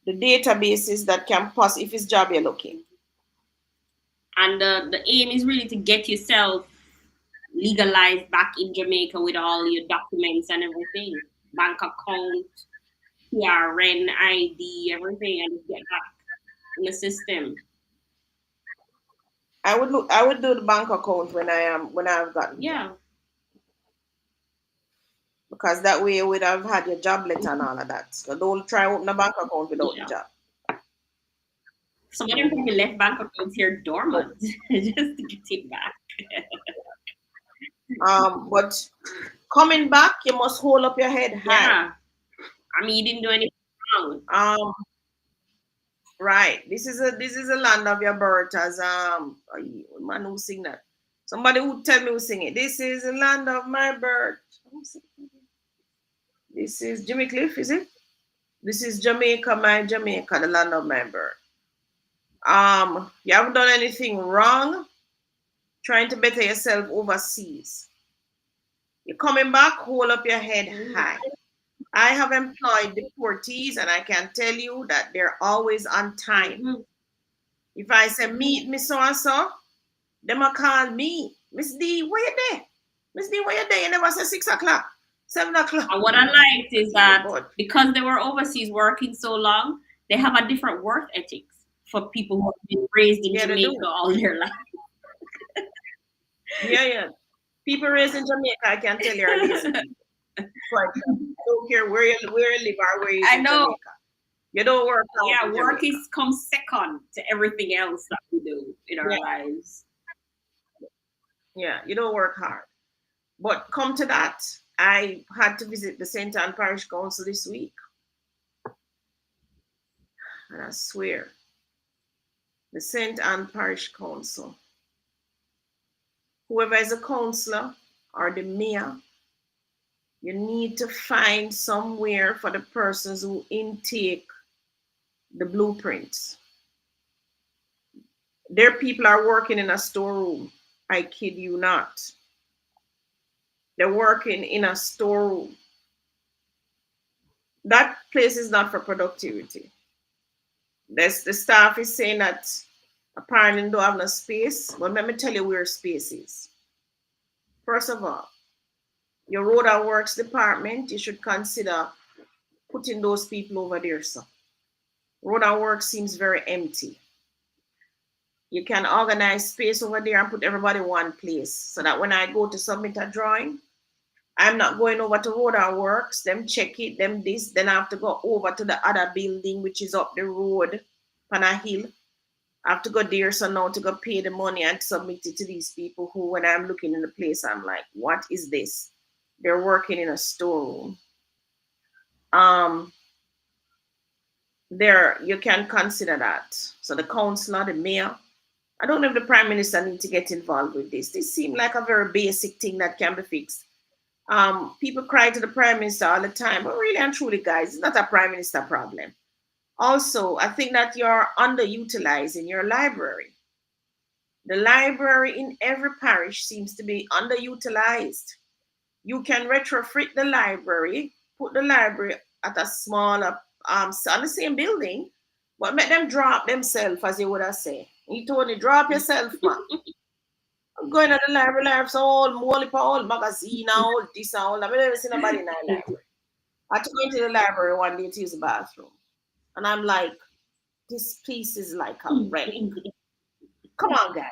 databases that can pass if it's job you're looking. And the aim is really to get yourself legalized back in Jamaica with all your documents and everything. Bank account, PRN, ID, everything, and get back in the system. I would do the bank account when I've gotten. Yeah. Because that way you would have had your job letter and all of that. So don't try to open a bank account without the job. Some of them probably left bank accounts here dormant just to get it back. But coming back, you must hold up your head high. Yeah. I mean, you didn't do anything wrong. Right. This is a land of your birth, as man who sing that. Somebody who tell me who sing it. This is the land of my birth. This is Jimmy Cliff, is it? This is Jamaica, my Jamaica, the land of my birth. You haven't done anything wrong trying to better yourself overseas. You're coming back, hold up your head high. I have employed deportees, and I can tell you that they're always on time. If I say meet me so and so, they might call me, Miss D, where you there? Miss D, where you there? You never say 6 o'clock, 7 o'clock. And what I liked is that because they were overseas working so long, they have a different work ethics for people who have been raised in Jamaica all their life. Yeah. People raised in Jamaica, I can tell you, are lazy. I don't care where you live or where you live in Jamaica. You don't work. Yeah, work comes second to everything else that we do in our lives. Yeah, you don't work hard. But come to that, I had to visit the St. Anne Parish Council this week. And I swear, the St. Anne Parish Council, whoever is a councillor or the mayor, you need to find somewhere for the persons who intake the blueprints. Their people are working in a storeroom. I kid you not. They're working in a storeroom. That place is not for productivity. The staff is saying that apparently they don't have no space. But let me tell you where space is. First of all, your road and works department, you should consider putting those people over there. So road and works seems very empty. You can organize space over there and put everybody in one place so that when I go to submit a drawing, I'm not going over to road and works, them check it, them this, then I have to go over to the other building, which is up the road on a hill. I have to go there, so now to go pay the money and submit it to these people who, when I'm looking in the place, I'm like, what is this? They're working in a storeroom. There, you can consider that. So the councillor, the mayor, I don't know if the Prime Minister needs to get involved with this. This seems like a very basic thing that can be fixed. People cry to the Prime Minister all the time, but really and truly, guys, it's not a Prime Minister problem. Also, I think that you're underutilizing your library. The library in every parish seems to be underutilized. You can retrofit the library, put the library at a smaller, on the same building, but make them drop themselves, as you would have said. You told me, drop yourself, man. I'm going to the library, so all magazine, all this, all that. I've never seen nobody in that library. I had to go into the library one day to use the bathroom. And I'm like, this piece is like a relic. Come on, guys.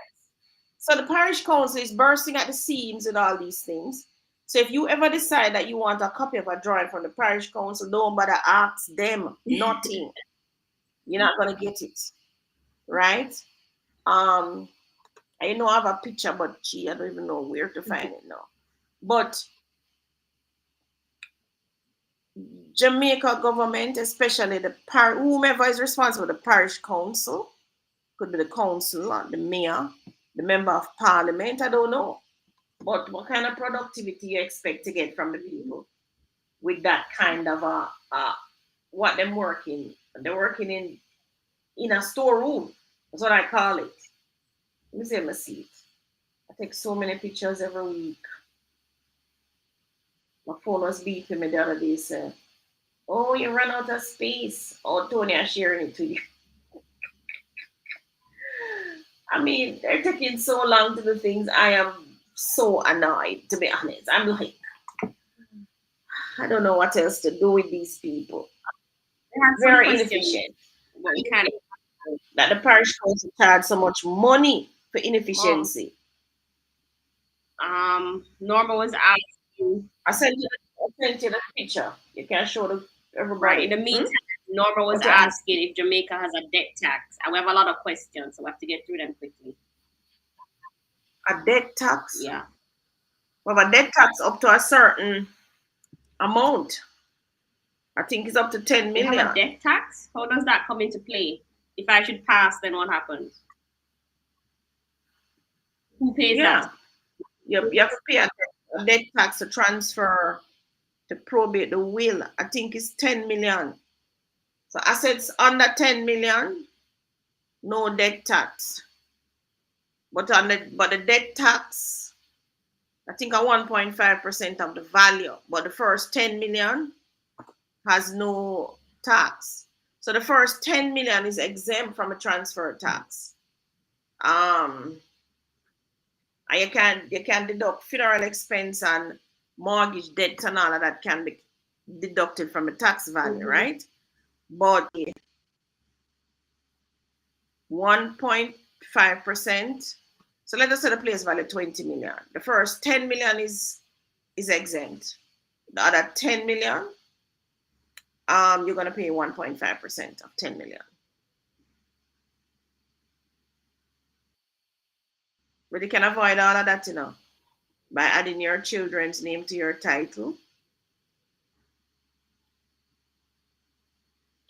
So the parish council is bursting at the seams and all these things. So if you ever decide that you want a copy of a drawing from the parish council, don't bother ask them nothing. You're not gonna get it, right? I know I have a picture, but gee, I don't even know where to find it now. But Jamaica government, especially the whomever is responsible, the parish council, could be the council or the mayor, the member of parliament, I don't know. But what kind of productivity you expect to get from the people with that kind of what they're working in a storeroom. That's what I call it. Let me see my seat. I take so many pictures every week. My phone was beeping me the other day, saying, "Oh, you ran out of space." Oh, Tony, I'm sharing it to you. I mean, they're taking so long to do things. I am so annoyed, to be honest. I'm like, I don't know what else to do with these people. Very inefficient. That the parish council charge so much money for inefficiency. Norma was asking. I sent you the picture. You can show the everybody. Right. In the meantime, Norma was asking if Jamaica has a debt tax. And we have a lot of questions, so we have to get through them quickly. A debt tax? Yeah. We have a debt tax up to a certain amount. I think it's up to 10 million. You have a debt tax? How does that come into play? If I should pass, then what happens? Who pays that? You have to pay a debt tax to transfer, to probate the will. I think it's 10 million. So assets under 10 million, no debt tax. But the debt tax, I think a 1.5% of the value. But the first 10 million has no tax. So the first 10 million is exempt from a transfer tax. And you can deduct funeral expense and mortgage debt and all of that can be deducted from the tax value, right? But 1.5%. So let us say the place value 20 million. The first 10 million is exempt. The other 10 million, you're going to pay 1.5% of 10 million. But you can avoid all of that, by adding your children's name to your title.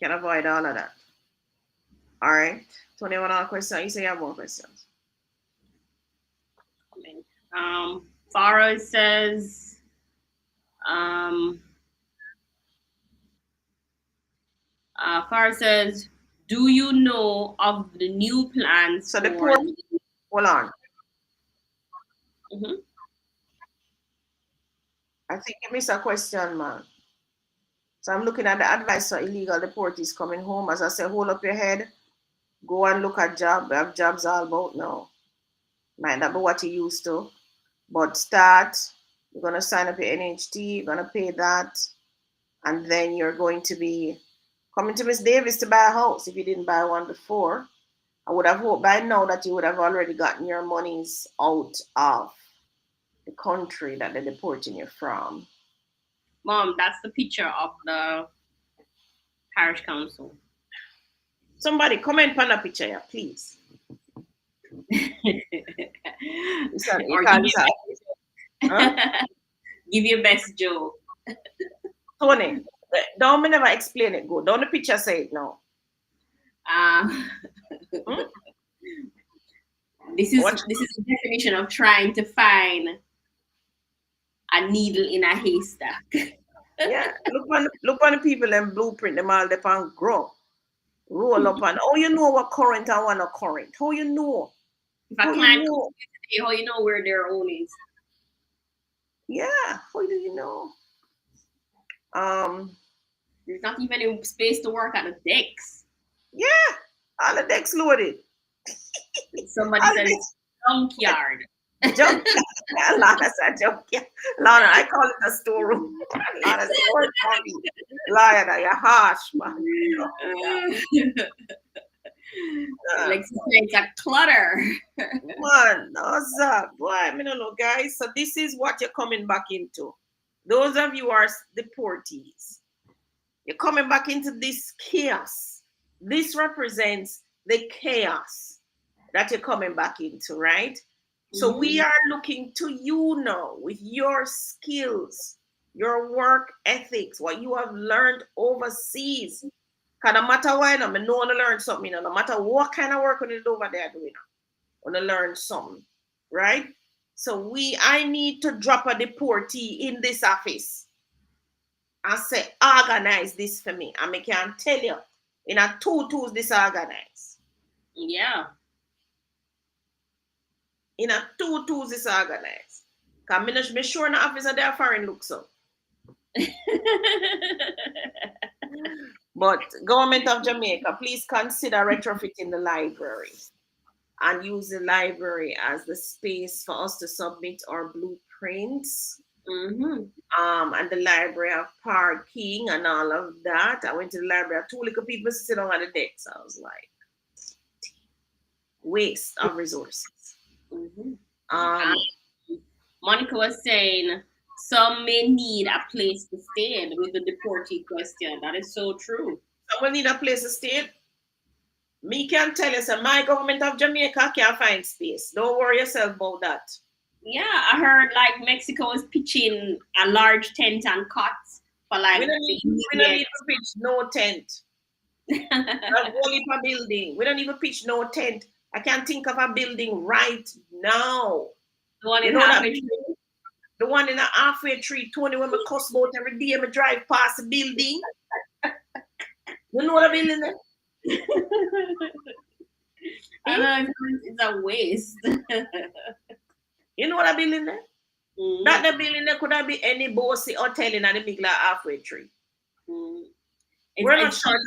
You can avoid all of that. All right. Tony, one other question. You say you have more questions. Farah says, do you know of the new plans? So hold on. I think you missed a question, man. So I'm looking at the advice for illegal deportees coming home. As I say, hold up your head. Go and look at jobs. We have jobs all about now. Might not be what you used to. But start. You're going to sign up your NHT. You're going to pay that. And then you're going to be coming to Miss Davis to buy a house if you didn't buy one before. I would have hoped by now that you would have already gotten your monies out of the country that they're deporting you from. Mom, that's the picture of the parish council. Somebody comment on the picture, yeah, please. Give your best joke. Tony, don't me never explain it good. Don't the picture say it now. This is the definition of trying to find a needle in a haystack. Yeah, look on the people and blueprint them all they can grow. Roll up and you know what current and what not current. How you know? If a client comes today, how you know where their own is? Yeah, how do you know? There's not even any space to work at the decks. Yeah, all the decks loaded. Somebody said it's junkyard. Junkyard. Lana said junkyard. Lana, I call it a storeroom. Lana said, "Word for me. Lana, you're harsh, man." Like it's a clutter. Man, what's up? Boy, I don't know, guys. So this is what you're coming back into. Those of you who are deportees, you're coming back into this chaos. This represents the chaos that you're coming back into, right? So we are looking to you now with your skills, your work ethics, what you have learned overseas. Because no matter what, I know to learn something. No matter what kind of work you do over there doing, I want to learn something, right? So I need to drop a deportee in this office and say, organize this for me. And I can tell you, in a 2 tools disorganized. Yeah. In a 2 tools disorganized. Because I'm sure in the office of their foreign looks up. But Government of Jamaica, please consider retrofitting the library and use the library as the space for us to submit our blueprints. And the library have parking and all of that. I went to the library, 2 little people sitting on the decks. I was like, waste of resources. Monica was saying some may need a place to stay with the deportee question. That is so true. Someone need a place to stay. Me can tell you, so my Government of Jamaica can't find space. Don't worry yourself about that. Yeah, I heard like Mexico is pitching a large tent and cots for like. We don't need to pitch no tent. Not only for building. We don't even pitch no tent. I can't think of a building right now. The one in halfway tree. The one in the halfway tree, Tony, when I cuss about every day, I drive past the building. You know what a building is? I know it's a waste. You know what a building is? That the building there could have been any bossy hotel in the big like halfway tree. We're not sure.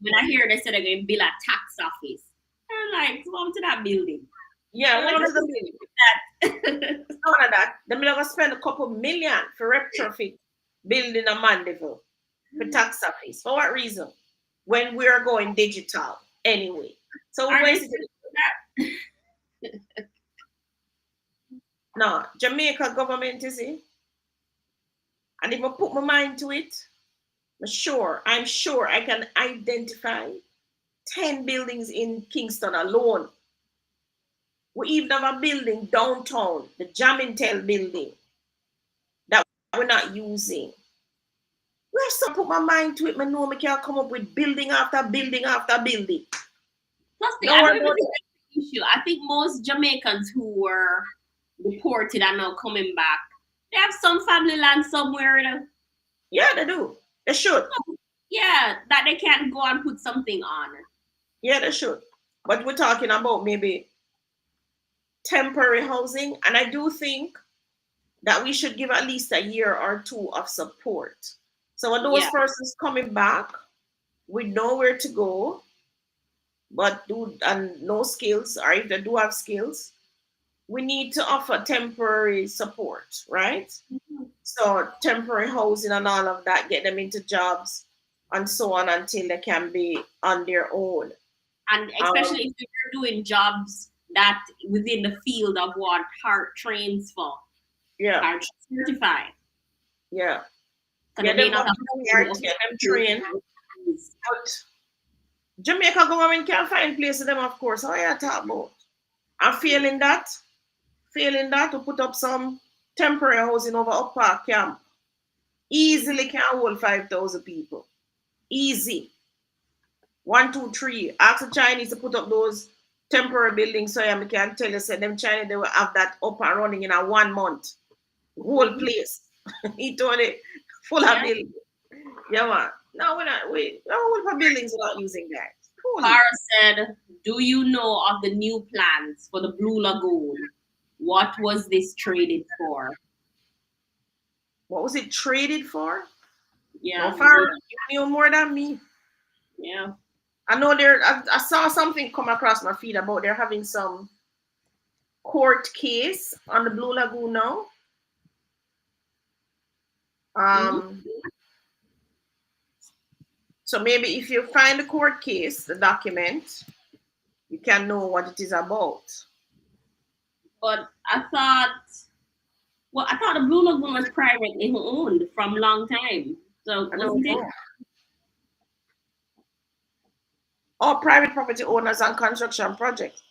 When I hear they said they're going to build a tax office, I'm like, welcome to that building. Yeah, welcome to the building. None of that. They're going to spend a couple million for retrofit building a Mandeville for tax office. For what reason? When we're going digital anyway. So no, Jamaica government is it. And if I put my mind to it, I'm sure I can identify 10 buildings in Kingston alone. We even have a building downtown, the Governmental building, that we're not using. Where some put my mind to it, I know I can come up with building after building after building. Plus, the issue. I think most Jamaicans who were deported are now coming back. They have some family land somewhere. Yeah, they do. They should. Yeah, that they can go and put something on. Yeah, they should. But we're talking about maybe temporary housing. And I do think that we should give at least a year or 2 of support. So when those persons coming back with nowhere to go, but no skills, or if they do have skills, we need to offer temporary support, right? So temporary housing and all of that, get them into jobs and so on until they can be on their own. And especially if you're doing jobs that within the field of what heart trains for. Yeah. Heart certified. Yeah. Yeah, them trained. But Jamaica government can't find place for them, of course. How you talk about? I'm feeling that to put up some temporary housing over Up Park Camp. Easily can hold 5,000 people. Easy. 1, 2, 3. Ask the Chinese to put up those temporary building, so I can tell you, say them China, they will have that up and running in a 1 month. Whole place. He told it full of buildings. Yeah, man. No, we're not. No, for buildings we're not using that. Cool. Cara said, "Do you know of the new plans for the Blue Lagoon? What was this traded for?" What was it traded for? Yeah. No, Farah, you knew more than me. Yeah. I know I saw something come across my feed about they're having some court case on the Blue Lagoon now. So maybe if you find the court case, the document, you can know what it is about. But I thought the Blue Lagoon was privately owned from a long time. So wasn't it? All private property owners and construction projects.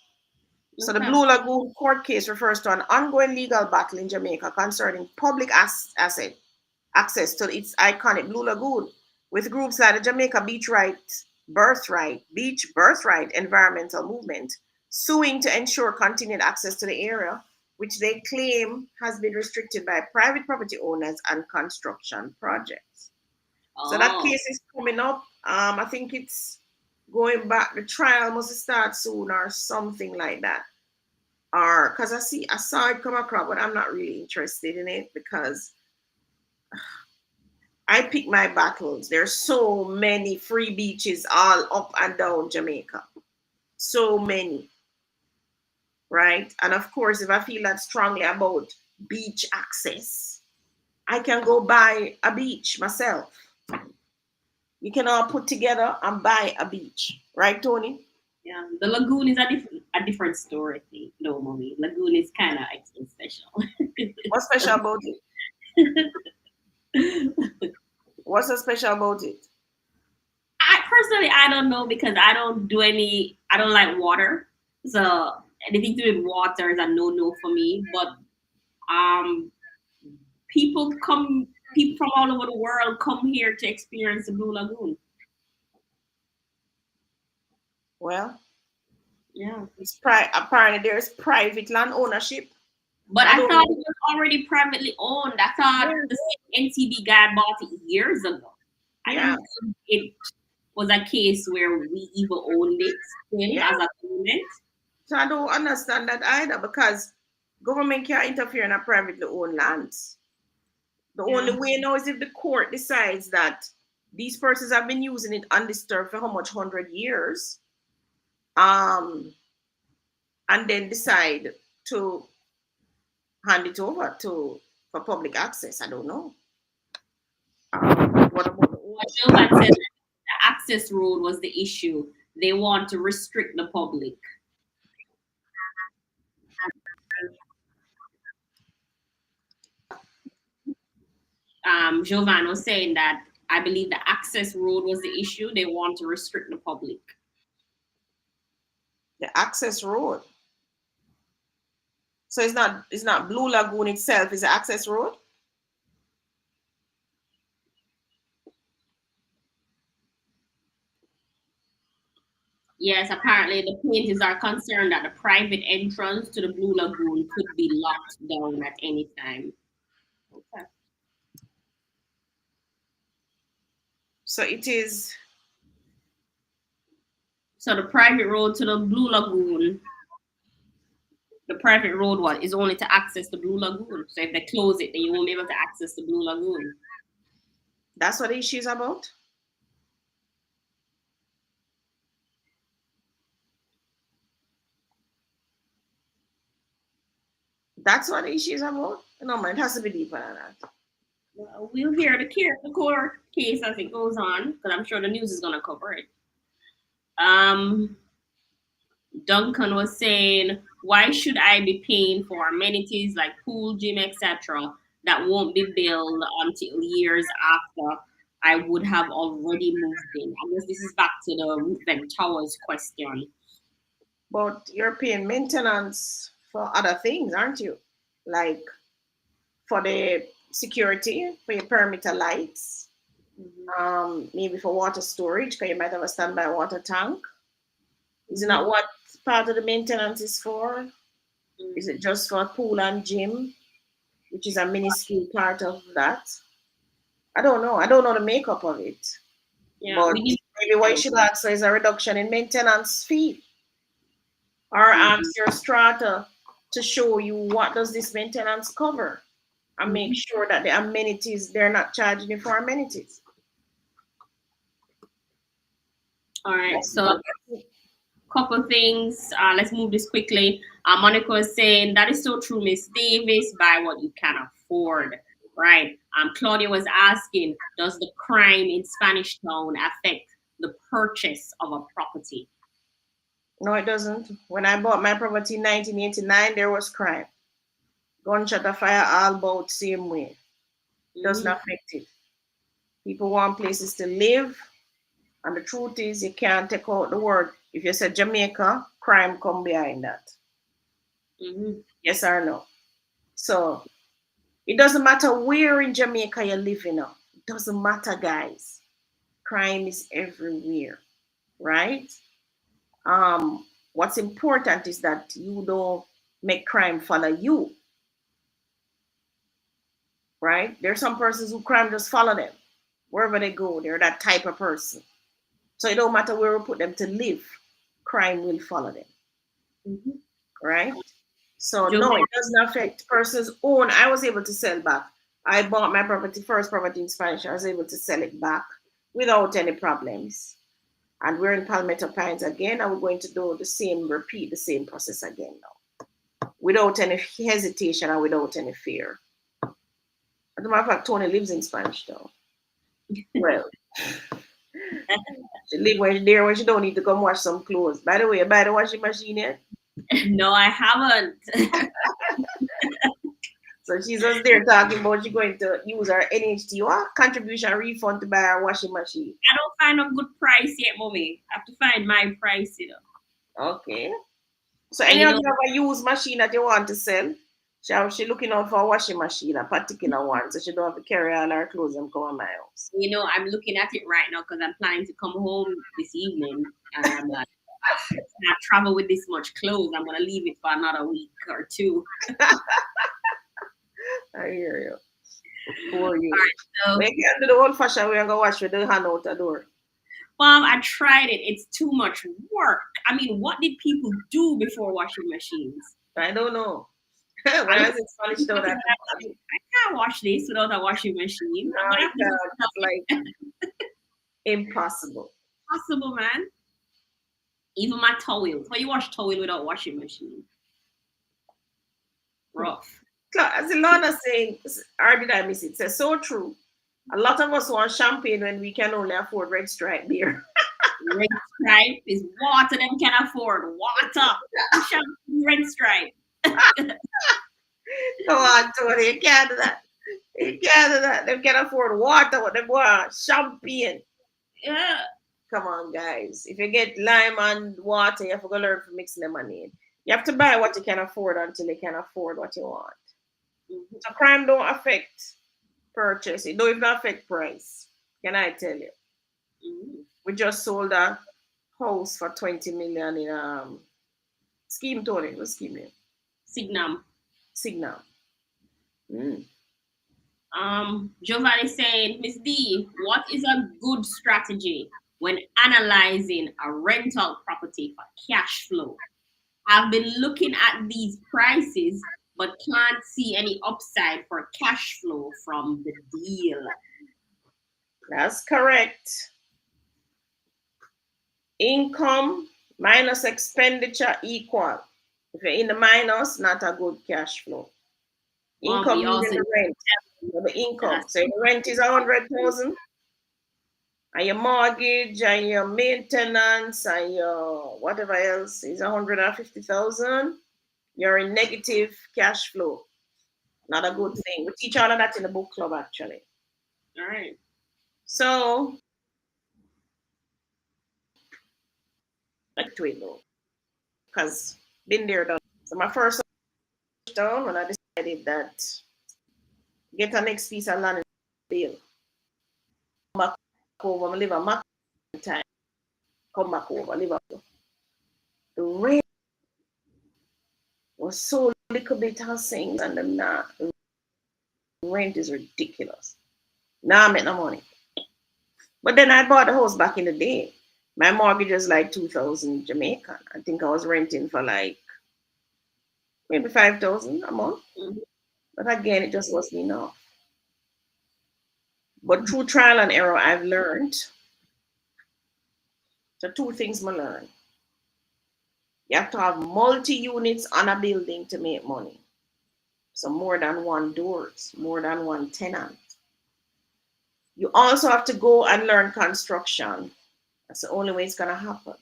So the Blue Lagoon court case refers to an ongoing legal battle in Jamaica concerning public access to its iconic Blue Lagoon, with groups like the Jamaica Beach Birthright Environmental Movement suing to ensure continued access to the area, which they claim has been restricted by private property owners and construction projects. So that case is coming up. I think it's going back. The trial must start soon or something like that. Or because I saw it come across, but I'm not really interested in it because I pick my battles. There's so many free beaches all up and down Jamaica. So many. Right? And of course, if I feel that strongly about beach access, I can go buy a beach myself. You can all put together and buy a beach. Right, Tony? Yeah. The Lagoon is a different story, no, mommy. Lagoon is kind of extra special. What's special about it? What's so special about it? I don't know because I don't like water. So anything to do with water is a no for me. But people from all over the world come here to experience the Blue Lagoon. Well, yeah, it's apparently there's private land ownership. But I thought it was already privately owned. I thought the NTB guy bought it years ago. I didn't think it was a case where we even owned it as a government. So I don't understand that either because government can't interfere in a privately owned lands. The only way now is if the court decides that these persons have been using it undisturbed for how much 100 years, and then decide to hand it over for public access. I don't know. What about Jovan said the access road was the issue. They want to restrict the public. Jovan was saying that I believe the access road was the issue. They want to restrict the public. The access road. So it's not Blue Lagoon itself, it's the access road? Yes, apparently the plaintiffs are concerned that the private entrance to the Blue Lagoon could be locked down at any time. Okay. So it is. So the private road to the Blue Lagoon, the private road is only to access the Blue Lagoon. So if they close it, then you won't be able to access the Blue Lagoon. That's what the issue is about? That's what the issue is about? No, man, it has to be deeper than that. Well, we'll hear the court case as it goes on, because I'm sure the news is going to cover it. Duncan was saying, why should I be paying for amenities like pool, gym, etc. that won't be billed until years after I would have already moved in? I guess this is back to the Ruthven Towers question. But you're paying maintenance for other things, aren't you? Like for the security, for your perimeter lights, maybe for water storage, because you might have a standby water tank. Isn't that what part of the maintenance is for? Is it just for pool and gym, which is a minuscule part of that? I don't know. I don't know the makeup of it. Yeah, but maybe what you should ask for is a reduction in maintenance fee. Or ask your strata to show you what does this maintenance cover and make sure that the amenities, they're not charging you for amenities. All right, so couple things. Let's move this quickly. Monica is saying that is so true, Miss Davis. Buy what you can afford, right? Claudia was asking, does the crime in Spanish Town affect the purchase of a property? No, it doesn't. When I bought my property in 1989, there was crime. Gunshot of fire all about same way. Doesn't affect it. People want places to live, and the truth is you can't take out the word. If you say Jamaica, crime come behind that. Yes or no? So it doesn't matter where in Jamaica you're living now. It doesn't matter, guys. Crime is everywhere, right? What's important is that you don't make crime follow you, right? There are some persons who crime just follow them. Wherever they go, they're that type of person. So it don't matter where we put them to live, crime will follow them, right? So no, it doesn't affect persons' own. I was able to sell back. I bought my property, first property in Spanish. I was able to sell it back without any problems. And we're in Palmetto Pines again, and we're going to do the same, repeat the same process again now, without any hesitation and without any fear. As a matter of fact, Tony lives in Spanish Town. Well, she lives there when she don't need to come wash some clothes. By the way, buy the washing machine yet? No, I haven't. So she's just there talking about she's going to use her NHT or contribution refund to buy her washing machine. I don't find a good price yet, mommy. I have to find my price, you know. Okay. So any of you have a used machine that you want to sell? She's looking out for a washing machine, a particular one, so she don't have to carry all her clothes and come to my house. You know, I'm looking at it right now because I'm planning to come home this evening, and I'm like, I can't travel with this much clothes. I'm gonna leave it for another week or two. I hear you. Poor you. All right, so we can do the old fashioned way and go wash with the hand out the door. Mom, I tried it. It's too much work. I mean, what did people do before washing machines? I don't know. When I was in Spanish Town, I can't wash this without a washing machine. It's like impossible. Possible, man. Even my towels. How you wash towel without washing machine? Rough. As Ilona saying, or did I miss it? It's so true. A lot of us want champagne when we can only afford Red Stripe beer. Red Stripe is water them can afford. Water. Champagne, Red Stripe. Come on, Tony. You can't do that. You can't do that. They can afford water. What they want? Champagne. Yeah. Come on, guys. If you get lime and water, you have to go learn from mixing lemonade. You have to buy what you can afford until you can afford what you want. So crime don't affect purchase. It don't even affect price. Can I tell you? We just sold a house for 20 million in scheme, Tony. What scheme name? Signum. Giovanni saying, Miss D, what is a good strategy when analyzing a rental property for cash flow? I've been looking at these prices, but can't see any upside for cash flow from the deal. That's correct. Income minus expenditure equal. If you're in the minus, not a good cash flow. Income is the rent. The income. So your rent is 100,000. And your mortgage and your maintenance and your whatever else is 150,000. You're in negative cash flow. Not a good thing. We teach all of that in the book club, actually. All right. So, like to it though, because been there done. So my first down when I decided that get a next piece of land deal. Come back over, live a time. Come back over, live up. The rent was so little bit of things and them not. Rent is ridiculous. Now I make no money. But then I bought a house back in the day. My mortgage was like 2,000 Jamaican. I think I was renting for like maybe 5,000 a month. But again, it just wasn't enough. But through trial and error, I've learned. So 2 things I learned. You have to have multi-units on a building to make money. So more than 1 doors, more than 1 tenant. You also have to go and learn construction. That's the only way it's gonna happen.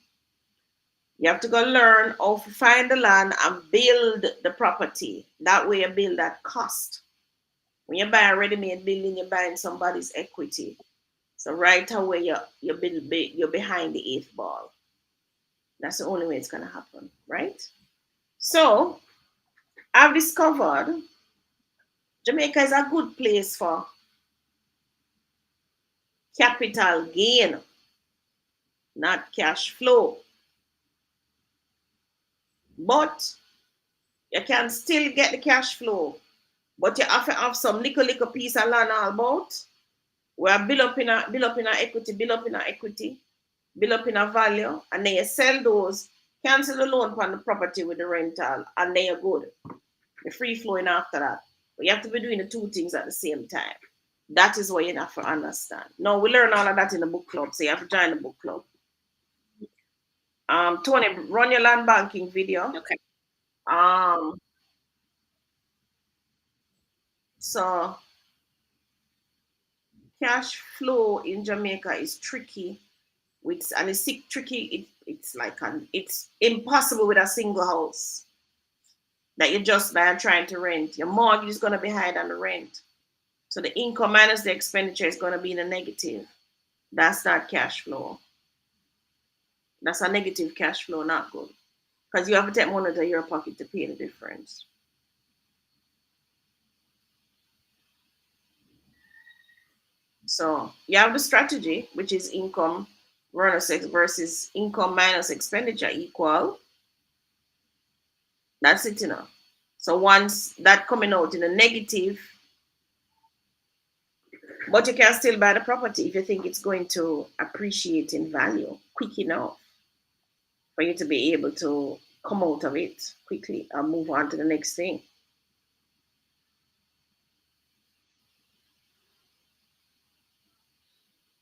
You have to go learn how to find the land and build the property. That way you build at cost. When you buy a ready-made building, you're buying somebody's equity. So right away you're behind the 8th ball. That's the only way it's gonna happen, right? So I've discovered Jamaica is a good place for capital gain, not cash flow. But you can still get the cash flow, but you have to have some little piece of land all about where build up in a equity, build up in a value, and then you sell those, cancel the loan on the property with the rental, and then you're good. You're free flowing after that. But you have to be doing the 2 things at the same time. That is what you have to understand. Now, we learn all of that in the book club, so you have to join the book club. Tony, run your land banking video. Okay. So cash flow in Jamaica is tricky. It's tricky. It's impossible with a single house that you just buy and trying to rent. Your mortgage is gonna be higher than the rent. So the income minus the expenditure is gonna be in a negative. That's not cash flow. That's a negative cash flow, not good. Because you have to take money out of your pocket to pay the difference. So you have the strategy, which is income versus income minus expenditure equal. That's it, you know. So once that coming out in a negative, but you can still buy the property if you think it's going to appreciate in value quick enough for you to be able to come out of it quickly and move on to the next thing.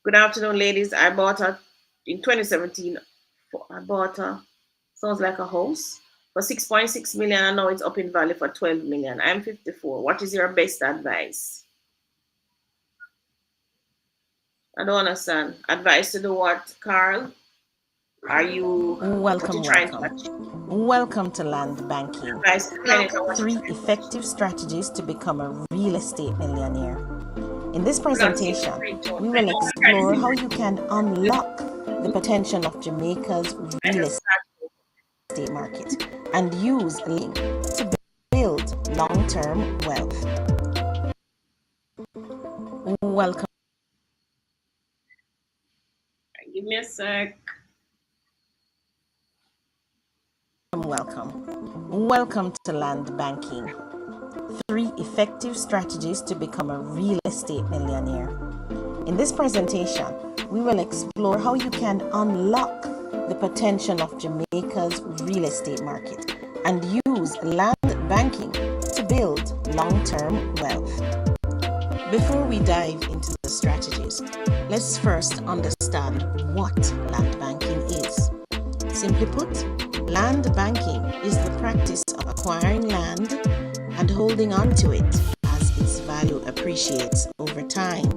Good afternoon, ladies. I bought in 2017. Sounds like a house for 6.6 million, and now it's up in value for 12 million. I'm 54. What is your best advice? I don't understand. Advice to do what, Carl? Are you welcome to Land Banking. 3 effective strategies to become a real estate millionaire. In this presentation, we will explore how you can unlock the potential of Jamaica's real estate market and use link to build long-term wealth. Welcome. Give me a sec. Welcome to Land Banking. 3 effective strategies to become a real estate millionaire. In this presentation, we will explore how you can unlock the potential of Jamaica's real estate market and use land banking to build long-term wealth. Before we dive into the strategies, let's first understand what land banking is. Simply put, land banking is the practice of acquiring land and holding on to it as its value appreciates over time.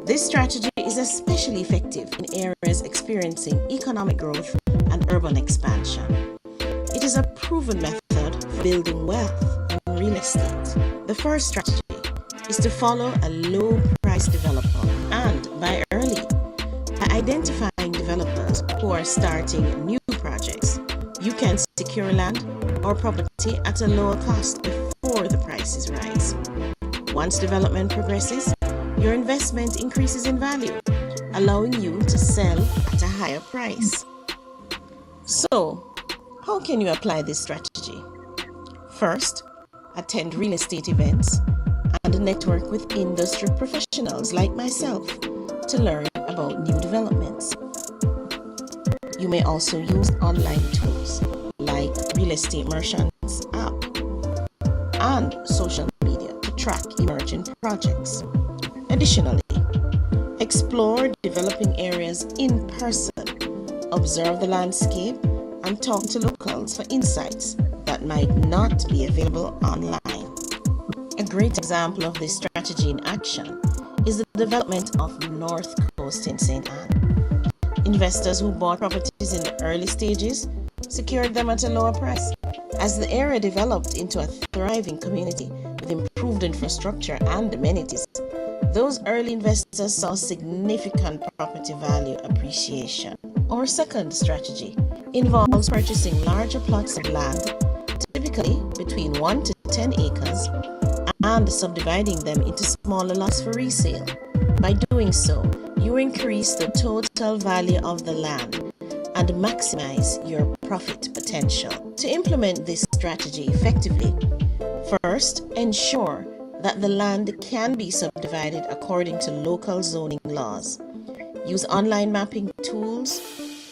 This strategy is especially effective in areas experiencing economic growth and urban expansion. It is a proven method for building wealth in real estate. The first strategy is to follow a low-price developer and buy early. By identifying developers who are starting new projects, you can secure land or property at a lower cost before the prices rise. Once development progresses, your investment increases in value, allowing you to sell at a higher price. So, how can you apply this strategy? First, attend real estate events and network with industry professionals like myself to learn about new developments. You may also use online tools like Real Estate Merchants app and social media to track emerging projects. Additionally, explore developing areas in person, observe the landscape, and talk to locals for insights that might not be available online. A great example of this strategy in action is the development of North Coast in St. Anne. Investors who bought properties in the early stages secured them at a lower price. As the area developed into a thriving community with improved infrastructure and amenities, those early investors saw significant property value appreciation. Our second strategy involves purchasing larger plots of land, typically between 1 to 10 acres, and subdividing them into smaller lots for resale. By doing so, you increase the total value of the land and maximize your profit potential. To implement this strategy effectively, first, ensure that the land can be subdivided according to local zoning laws. Use online mapping tools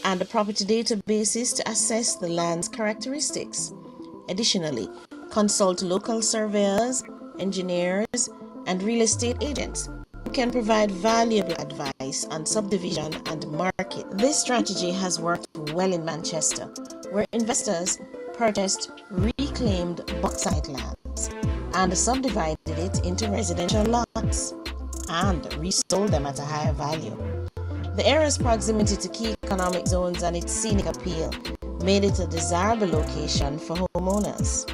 and the property databases to assess the land's characteristics. Additionally, consult local surveyors, engineers, and real estate agents who can provide valuable advice on subdivision and market. This strategy has worked well in Manchester, where investors purchased reclaimed bauxite lands and subdivided it into residential lots and resold them at a higher value. The area's proximity to key economic zones and its scenic appeal made it a desirable location for homeowners.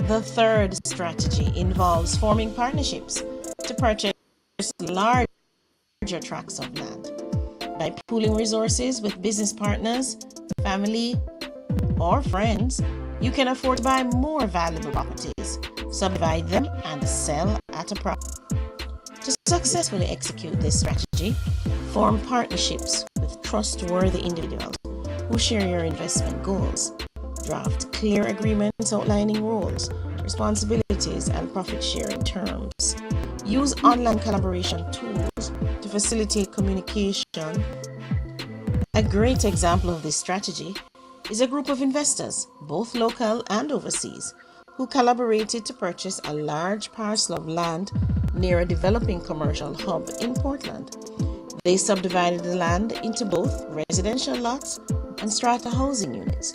The third strategy involves forming partnerships to purchase larger tracts of land. By pooling resources with business partners, family, or friends, you can afford to buy more valuable properties, subdivide them, and sell at a profit. To successfully execute this strategy, form partnerships with trustworthy individuals who share your investment goals. Draft clear agreements outlining roles, responsibilities, and profit-sharing terms. Use online collaboration tools to facilitate communication. A great example of this strategy is a group of investors, both local and overseas, who collaborated to purchase a large parcel of land near a developing commercial hub in Portland. They subdivided the land into both residential lots and strata housing units,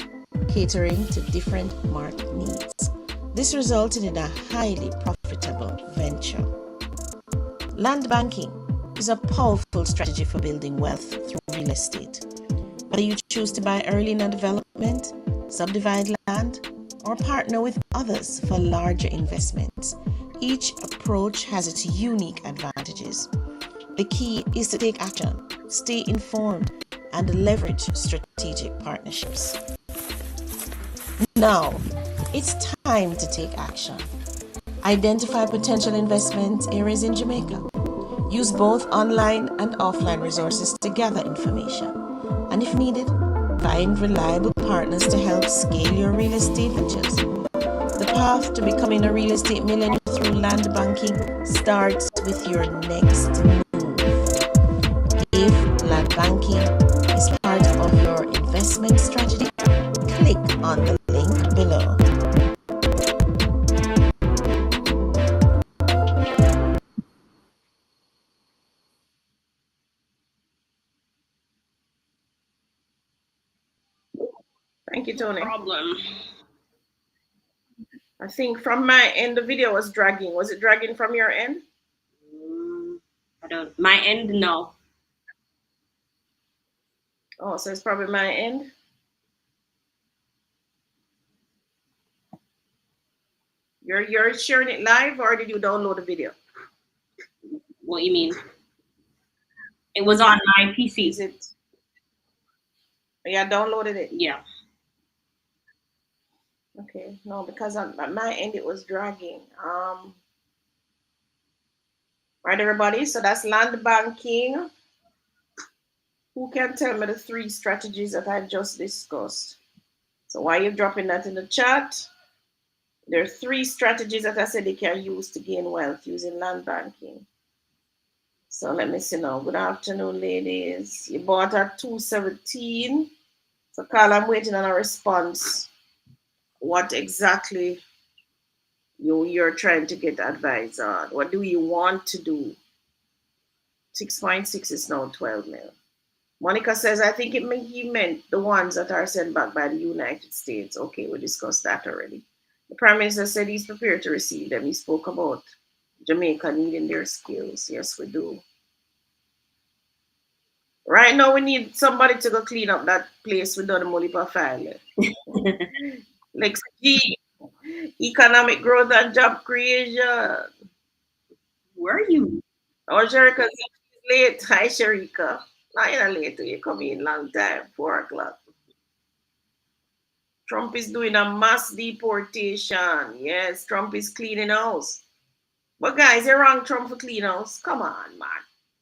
catering to different market needs. This resulted in a highly profitable venture. Land banking is a powerful strategy for building wealth through real estate. Whether you choose to buy early in a development, subdivide land, or partner with others for larger investments, each approach has its unique advantages. The key is to take action, stay informed, and leverage strategic partnerships. Now, it's time to take action. Identify potential investment areas in Jamaica. Use both online and offline resources to gather information. And if needed, find reliable partners to help scale your real estate ventures. The path to becoming a real estate millionaire through land banking starts with your next move. If land banking is part of your investment strategy, click on the link below. Thank you, Tony. Problem. I think from my end, the video was dragging. Was it dragging from your end? I don't. My end, no. Oh, so it's probably my end. You're sharing it live, or did you download the video? What you mean? It was on my PC. Is it? Yeah, downloaded it. Yeah. Okay, no, because at my end it was dragging. Right, everybody. So that's land banking. Who can tell me the 3 strategies that I've just discussed? So while you're dropping that in the chat, There are 3 strategies that I said they can use to gain wealth using land banking. So let me see now. Good afternoon, ladies. You bought at 217. So Carl, I'm waiting on a response. What exactly you're trying to get advice on? What do you want to do? 6.6 is now 12 mil. Monica says, I think he meant the ones that are sent back by the United States. Okay, we discussed that already. The Prime Minister said he's prepared to receive them. He spoke about Jamaica needing their skills. Yes, we do. Right now, we need somebody to go clean up that place we done the Molipa file. Lex G, economic growth and job creation. Where are you? Oh, Sharika, late. Hi, Sharika. Not in a late. You come in long time. 4 o'clock. Trump is doing a mass deportation. Yes, Trump is cleaning house. But guys, you're wrong, Trump for clean house. Come on, man.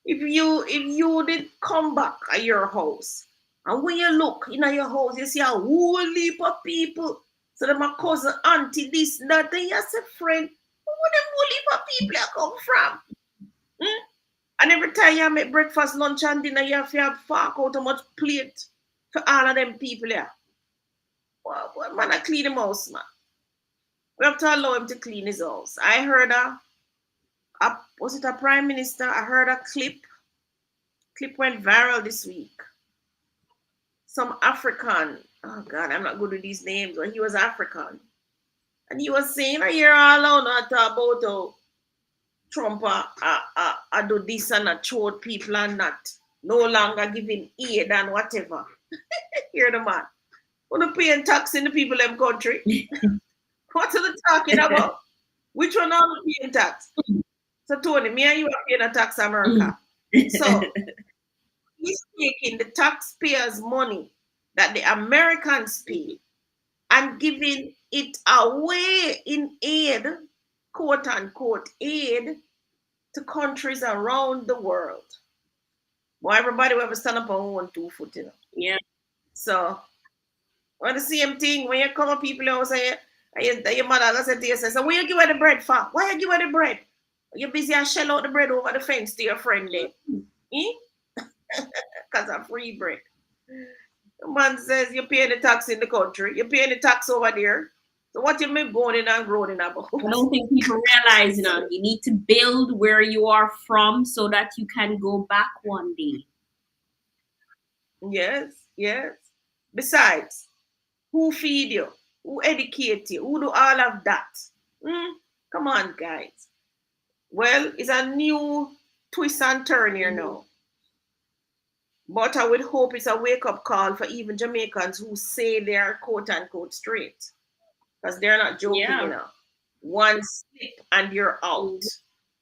If you did come back at your house, and when you look in your house, you see a whole heap of people. So them my cousin, auntie, this, that, and you say, friend, where them whole heap of people come from? Hmm? And every time you make breakfast, lunch, and dinner, you have to fork out how much plate for all of them people here. Well, man, I clean him house, man. We have to allow him to clean his house. I heard was it a prime minister? I heard a clip. Clip went viral this week. Some African, oh God, I'm not good with these names, but he was African. And he was saying, I hear all alone not about Trump I do this and that, short people and that. No longer giving aid and whatever. Hear the man. Wanna paying tax in the people in country? What are they talking about? Which one are we paying tax? So Tony, me and you are paying a tax America. So he's taking the taxpayers' money that the Americans pay and giving it away in aid, quote unquote aid, to countries around the world. Well, everybody will have to stand up on 1 2 foot, you know. Yeah. So, well, the same thing when you come up, people will say, your mother said to you, so when you give her the bread for? Why you give her the bread? You're busy and shell out the bread over the fence to your friend there. Because of free bread. The man says you're paying the tax in the country, you're paying the tax over there. So what you mean going in and growing about? I don't think people realize, you need to build where you are from so that you can go back one day. Yes, yes. Besides, who feed you? Who educate you? Who do all of that? Come on, guys. Well, it's a new twist and turn here now. But I would hope it's a wake-up call for even Jamaicans who say they're quote-unquote straight. Because they're not joking, you know. One slip and you're out.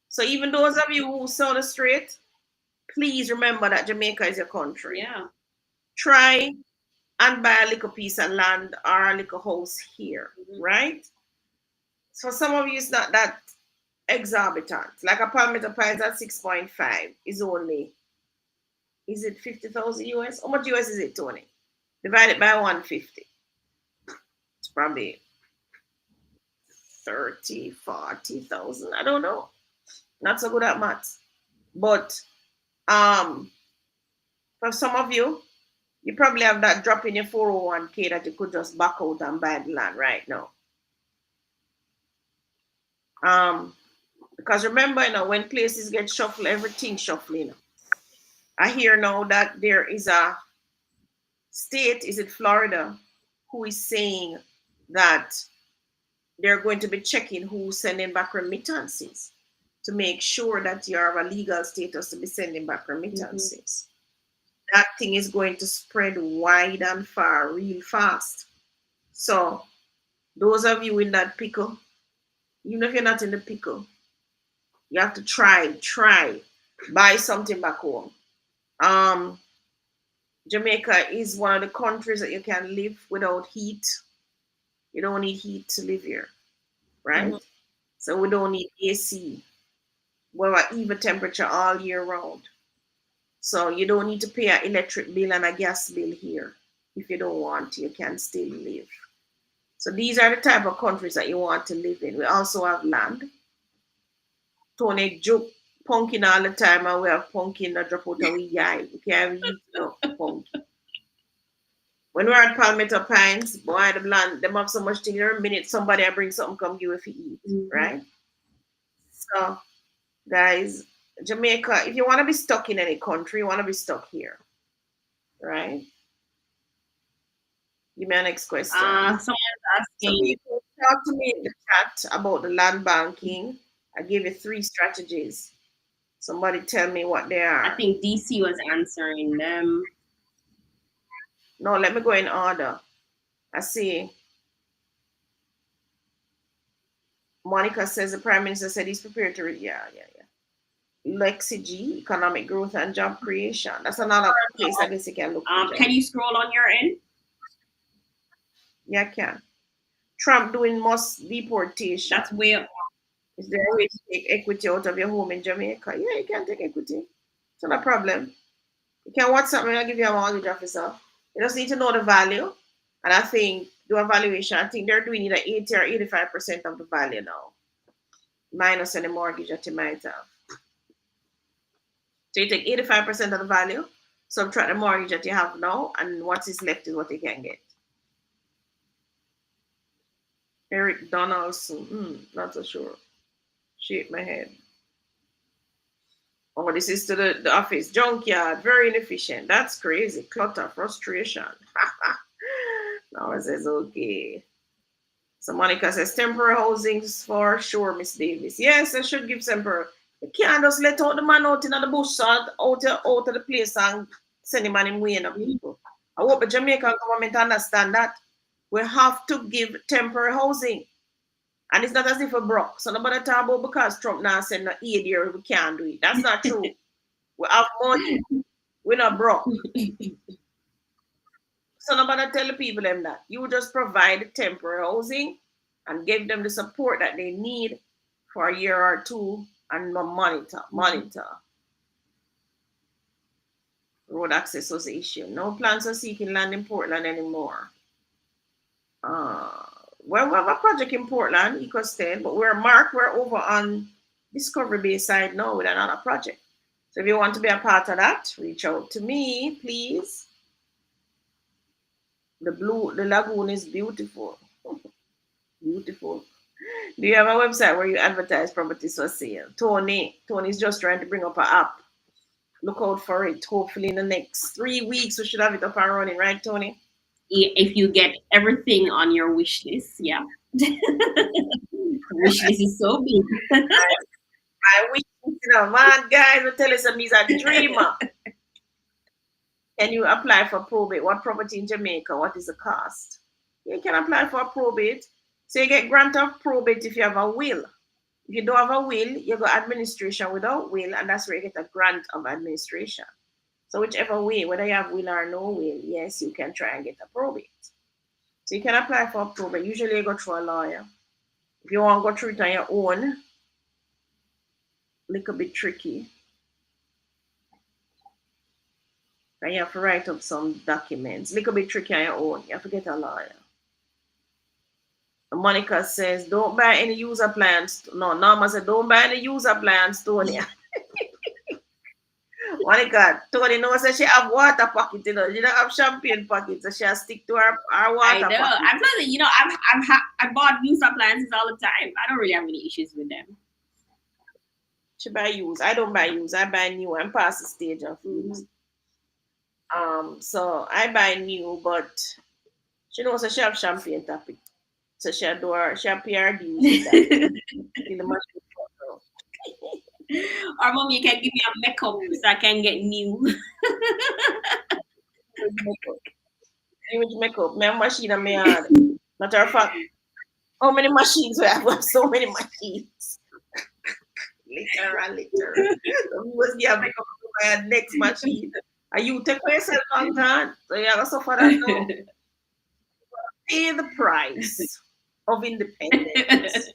So even those of you who sound straight, please remember that Jamaica is your country. Yeah. Try and buy a little piece of land or a little house here, right? So some of you, it's not that exorbitant. Like a permit of price at 6.5 is only, is it 50,000 US? How much US is it, Tony? Divided by 150. It's probably 30, 40,000. I don't know. Not so good at maths. But for some of you, you probably have that drop in your 401k that you could just back out and buy the land right now. Because remember, when places get shuffled, everything's shuffling. I hear now that there is a state, is it Florida, who is saying that they're going to be checking who's sending back remittances to make sure that you have a legal status to be sending back remittances. That thing is going to spread wide and far real fast. So those of you in that pickle, even if you're not in the pickle, you have to try, buy something back home. Jamaica is one of the countries that you can live without heat. You don't need heat to live here, right? So we don't need AC. We're at even temperature all year round. So you don't need to pay an electric bill and a gas bill here. If you don't want to, you can still live. So these are the type of countries that you want to live in. We also have land. Tony joke punking all the time, and we have punking that drop out of we eye. We can't eat no punk. When we're at Palmetto Pines, boy, the land, them have so much thing every minute somebody I bring something come give if you eat, right? So guys, Jamaica, if you want to be stuck in any country, you want to be stuck here, right? Give me a next question. Someone's So asking. people talk to me in the chat about the land banking. I gave you 3 strategies. Somebody tell me what they are. I think DC was answering them. No, let me go in order. I see. Monica says the Prime Minister said he's prepared to. Yeah. Lexi G, economic growth and job creation. That's another place I guess you can look. Can you scroll on your end? Yeah, I can. Trump doing mass deportation. That's way up. Is there a way to take equity out of your home in Jamaica? Yeah, you can take equity. It's not a problem. You can WhatsApp me, I'll give you a mortgage officer. You just need to know the value. And I think, do a valuation. I think they're doing either 80 or 85% of the value now, minus any mortgage that you might have. So you take 85% of the value, subtract the mortgage that you have now, and what is left is what you can get. Eric Donaldson, not so sure. Shake my head. Oh, this is to the office. Junkyard, very inefficient. That's crazy. Clutter, frustration. Now it says, okay. So Monica says, temporary housings for sure, Miss Davis. Yes, I should give temporary. You can't just let out the man out in the bush, so out of the place and send him on him way of people. I hope the Jamaican government understand that. We have to give temporary housing. And it's not as if we're broke. So nobody talk about because Trump now send an aid here, we can't do it. That's not true. We have money. We're not broke. So nobody tell the people them that. You just provide temporary housing and give them the support that they need for a year or two and monitor. Road access was the issue. No plans of seeking land in Portland anymore. Well, we have a project in Portland, EcoState, but we're over on Discovery Bay side now with another project. So if you want to be a part of that, reach out to me, please. The Lagoon is beautiful. Beautiful. Do you have a website where you advertise properties for sale? Tony's just trying to bring up an app. Look out for it. Hopefully in the next 3 weeks, we should have it up and running, right, Tony? If you get everything on your wish list, yeah. Wish list is so big. I wish, man, guys, will tell us that he's a dreamer. Can you apply for probate? What property in Jamaica? What is the cost? You can apply for a probate. So you get grant of probate if you have a will. If you don't have a will, you go administration without will, and that's where you get a grant of administration. So whichever way, whether you have will or no will, yes, you can try and get a probate. So you can apply for a probate. Usually you go through a lawyer. If you want to go through it on your own, a little bit tricky. And you have to write up some documents. A little bit tricky on your own. You have to get a lawyer. And Monica says, don't buy any user plans. No, Norma said, don't buy any user plans, Tony. Monica, Tony knows that she have water pocket, you know. She don't have champagne pocket, so she has to stick to her water pocket. I'm telling you, I bought user appliances all the time. I don't really have any issues with them. She buy used. I don't buy used. I buy new. I'm past the stage of used. So I buy new, but she knows that she have champagne topic. So she have PRD with that. Or mom, you can give me a makeup so I can get new. Makeup. My machine and my hand. Matter of fact, how many machines we have? We have so many machines. Literally. We must get makeup to my next machine. And you take yourself on time. So you have to suffer that now. Pay the price of independence.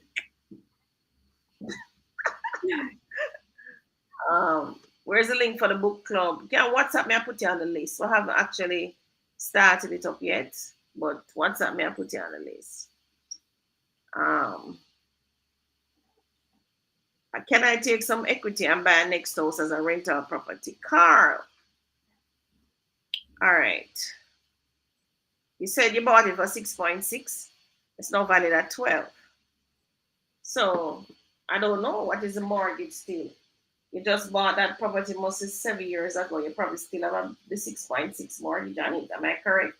Where's the link for the book club? You can WhatsApp me, I put you on the list. So I haven't actually started it up yet, but WhatsApp me, I put you on the list. Can I take some equity and buy a next house as a rental property? Carl. All right. You said you bought it for 6.6. It's now valued at 12. So I don't know what is the mortgage still. You just bought that property mostly 7 years ago. You probably still have the 6.6 mortgage on it. Am I correct?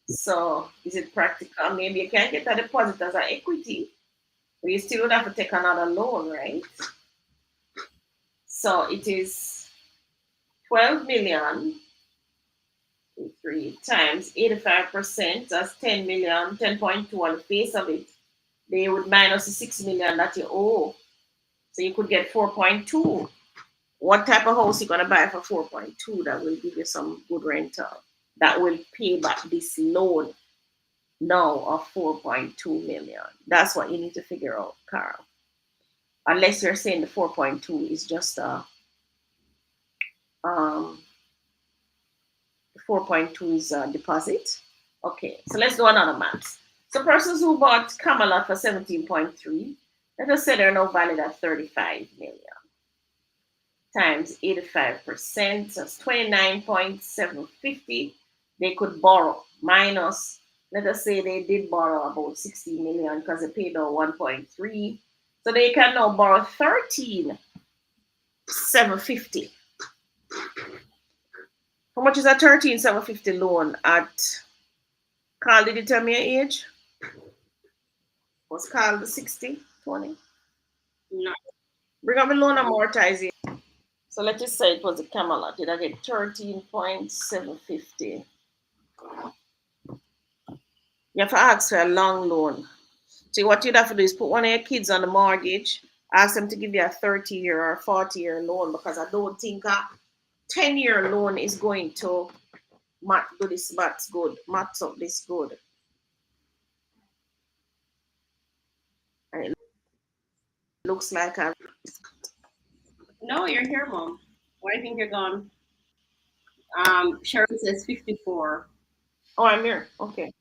So is it practical? Maybe you can get a deposit as an equity, but you still would have to take another loan, right? So it is 12 million 3 times 85%, that's 10 million, 10.2 on the face of it. They would minus the 6 million that you owe. So you could get 4.2. What type of house you gonna buy for 4.2 that will give you some good rental? That will pay back this loan now of 4.2 million. That's what you need to figure out, Carl. Unless you're saying the 4.2 is just a 4.2 is a deposit. Okay, so let's do another math. So persons who bought Camelot for 17.3, let us say they're now valued at 35 million. Times 85%, that's 29.750. They could borrow minus, let us say they did borrow about 60 million because they paid out 1.3. So they can now borrow 13,750. How much is a 13,750 loan at, Carl, did you tell me your age? Was Carl the 60, 20? No. Bring up the loan amortization. So let's just say it was a Camelot. Did I get 13.750? You have to ask for a long loan. See, what you'd have to do is put one of your kids on the mortgage, ask them to give you a 30-year or 40-year loan, because I don't think a 10-year loan is going to do this maths good, maths up this good. And it looks like a... No, you're here, Mom. Why do you think you're gone? Sharon says 54. Oh, I'm here. Okay.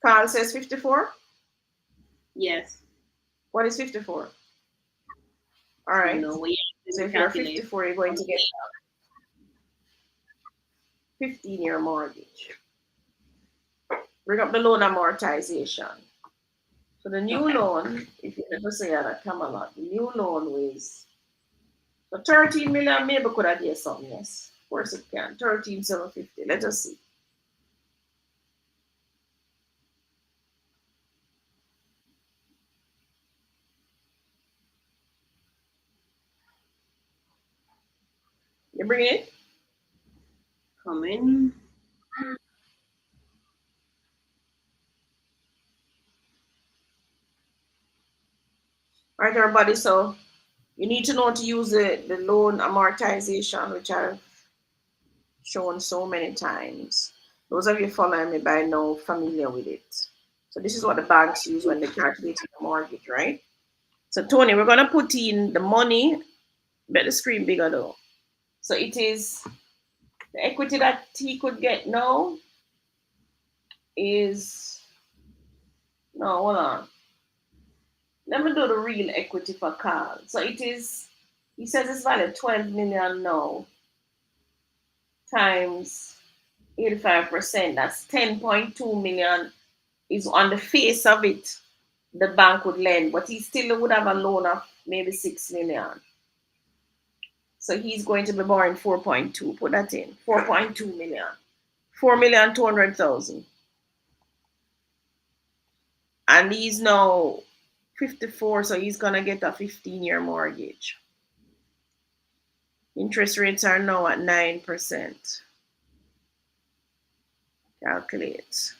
Carl says 54. Yes. What is 54? All right. No, well, so if you're 54, you're going to get a 15-year mortgage. Bring up the loan amortization. So the new loan, if you ever say that Camelot, the new loan is, so 13 million maybe could have get something, yes. Of course it can. 13,750. Let us see. You bring it? Come in. All right, everybody. So you need to know to use the loan amortization, which I've shown so many times. Those of you following me by now familiar with it. So this is what the banks use when they calculate the mortgage, right? So Tony, we're gonna put in the money, bet the screen bigger though. So it is the equity that he could get now is, no, hold on. Let me do the real equity for Carl. So it is, he says it's valued 12 million now times 85%. That's 10.2 million is on the face of it. The bank would lend, but he still would have a loan of maybe 6 million. So he's going to be borrowing 4.2. Put that in. 4.2 million. 4,200,000. And he's now 54, so he's gonna get a 15-year mortgage. Interest rates are now at 9%. Calculate.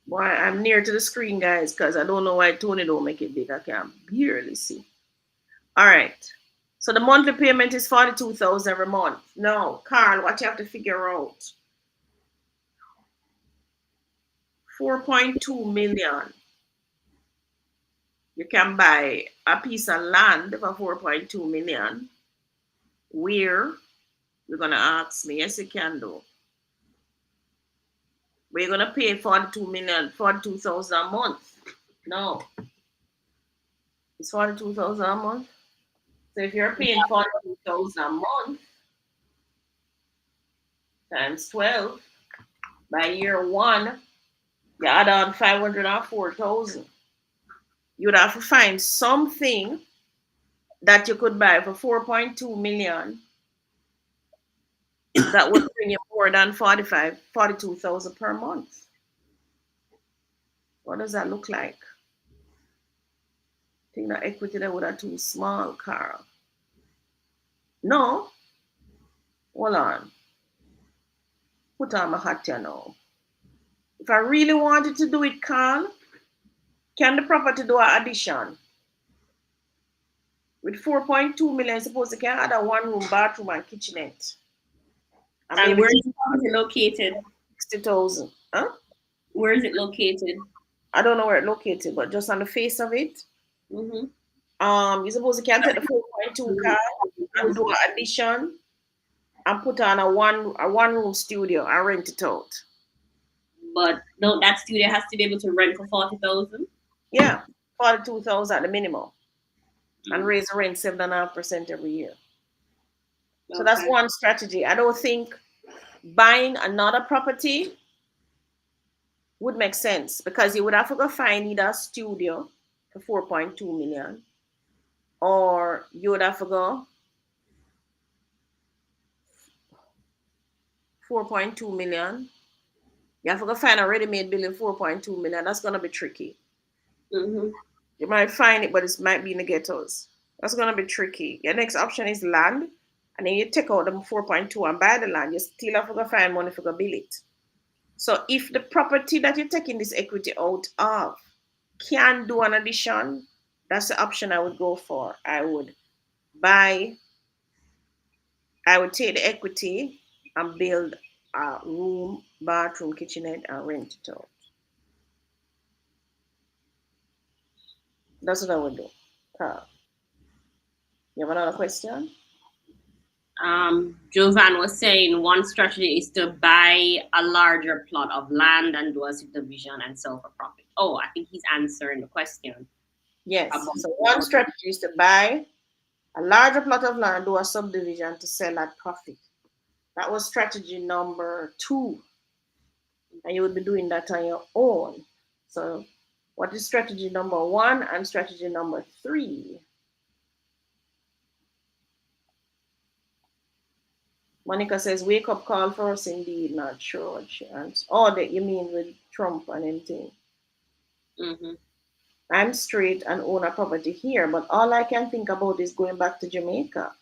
Boy, I'm near to the screen, guys, because I don't know why Tony don't make it big. I can barely see. All right. So the monthly payment is 42,000 every month. Now, Carl, what you have to figure out? 4.2 million. You can buy a piece of land for 4.2 million. Where You're gonna ask me, yes, you can do. But you're gonna pay 42,000 a month. No. It's 42,000 a month. So if you're paying 42,000 a month times 12, by year one, you add on 504,000. You'd have to find something that you could buy for 4.2 million that would bring you more than 42,000 per month. What does that look like? I think the equity that would have too small, Carl. No. Hold on. Put on my hat here now. If I really wanted to do it, Carl, can the property do an addition? With 4.2 million, suppose you can add a one-room, bathroom, and kitchenette. And where is the property located? 60,000. Huh? Where is it located? I don't know where it's located, but just on the face of it. Mm-hmm. You suppose you can take the 4.2 car and do an addition and put on a one-room studio and rent it out. But no, that studio has to be able to rent for 40,000. Yeah, 42,000 at the minimum, and raise the rent 7.5% every year. So that's one strategy. I don't think buying another property would make sense because you would have to go find either a studio for 4.2 million, or you would have to go 4.2 million. You have to go find a ready-made building 4.2 million. That's gonna be tricky. Mm-hmm. You might find it, but it might be in the ghettos. That's gonna be tricky. Your next option is land, and then you take out the 4.2 and buy the land. You still have to go find money for go build it. So if the property that you're taking this equity out of can do an addition, that's the option I would go for. I would take the equity and build a room, bathroom, kitchenette, and rent it out. That's what I would do. Carl, you have another question? Jovan was saying one strategy is to buy a larger plot of land and do a subdivision and sell for profit. Oh, I think he's answering the question. Yes. So one strategy is to buy a larger plot of land, do a subdivision to sell at profit. That was strategy number 2. And you would be doing that on your own. So what is strategy number 1 and strategy number 3? Monica says, wake up call for us indeed, not sure what she answers. Oh, that you mean with Trump and anything. Mm-hmm. I'm straight and own a property here, but all I can think about is going back to Jamaica.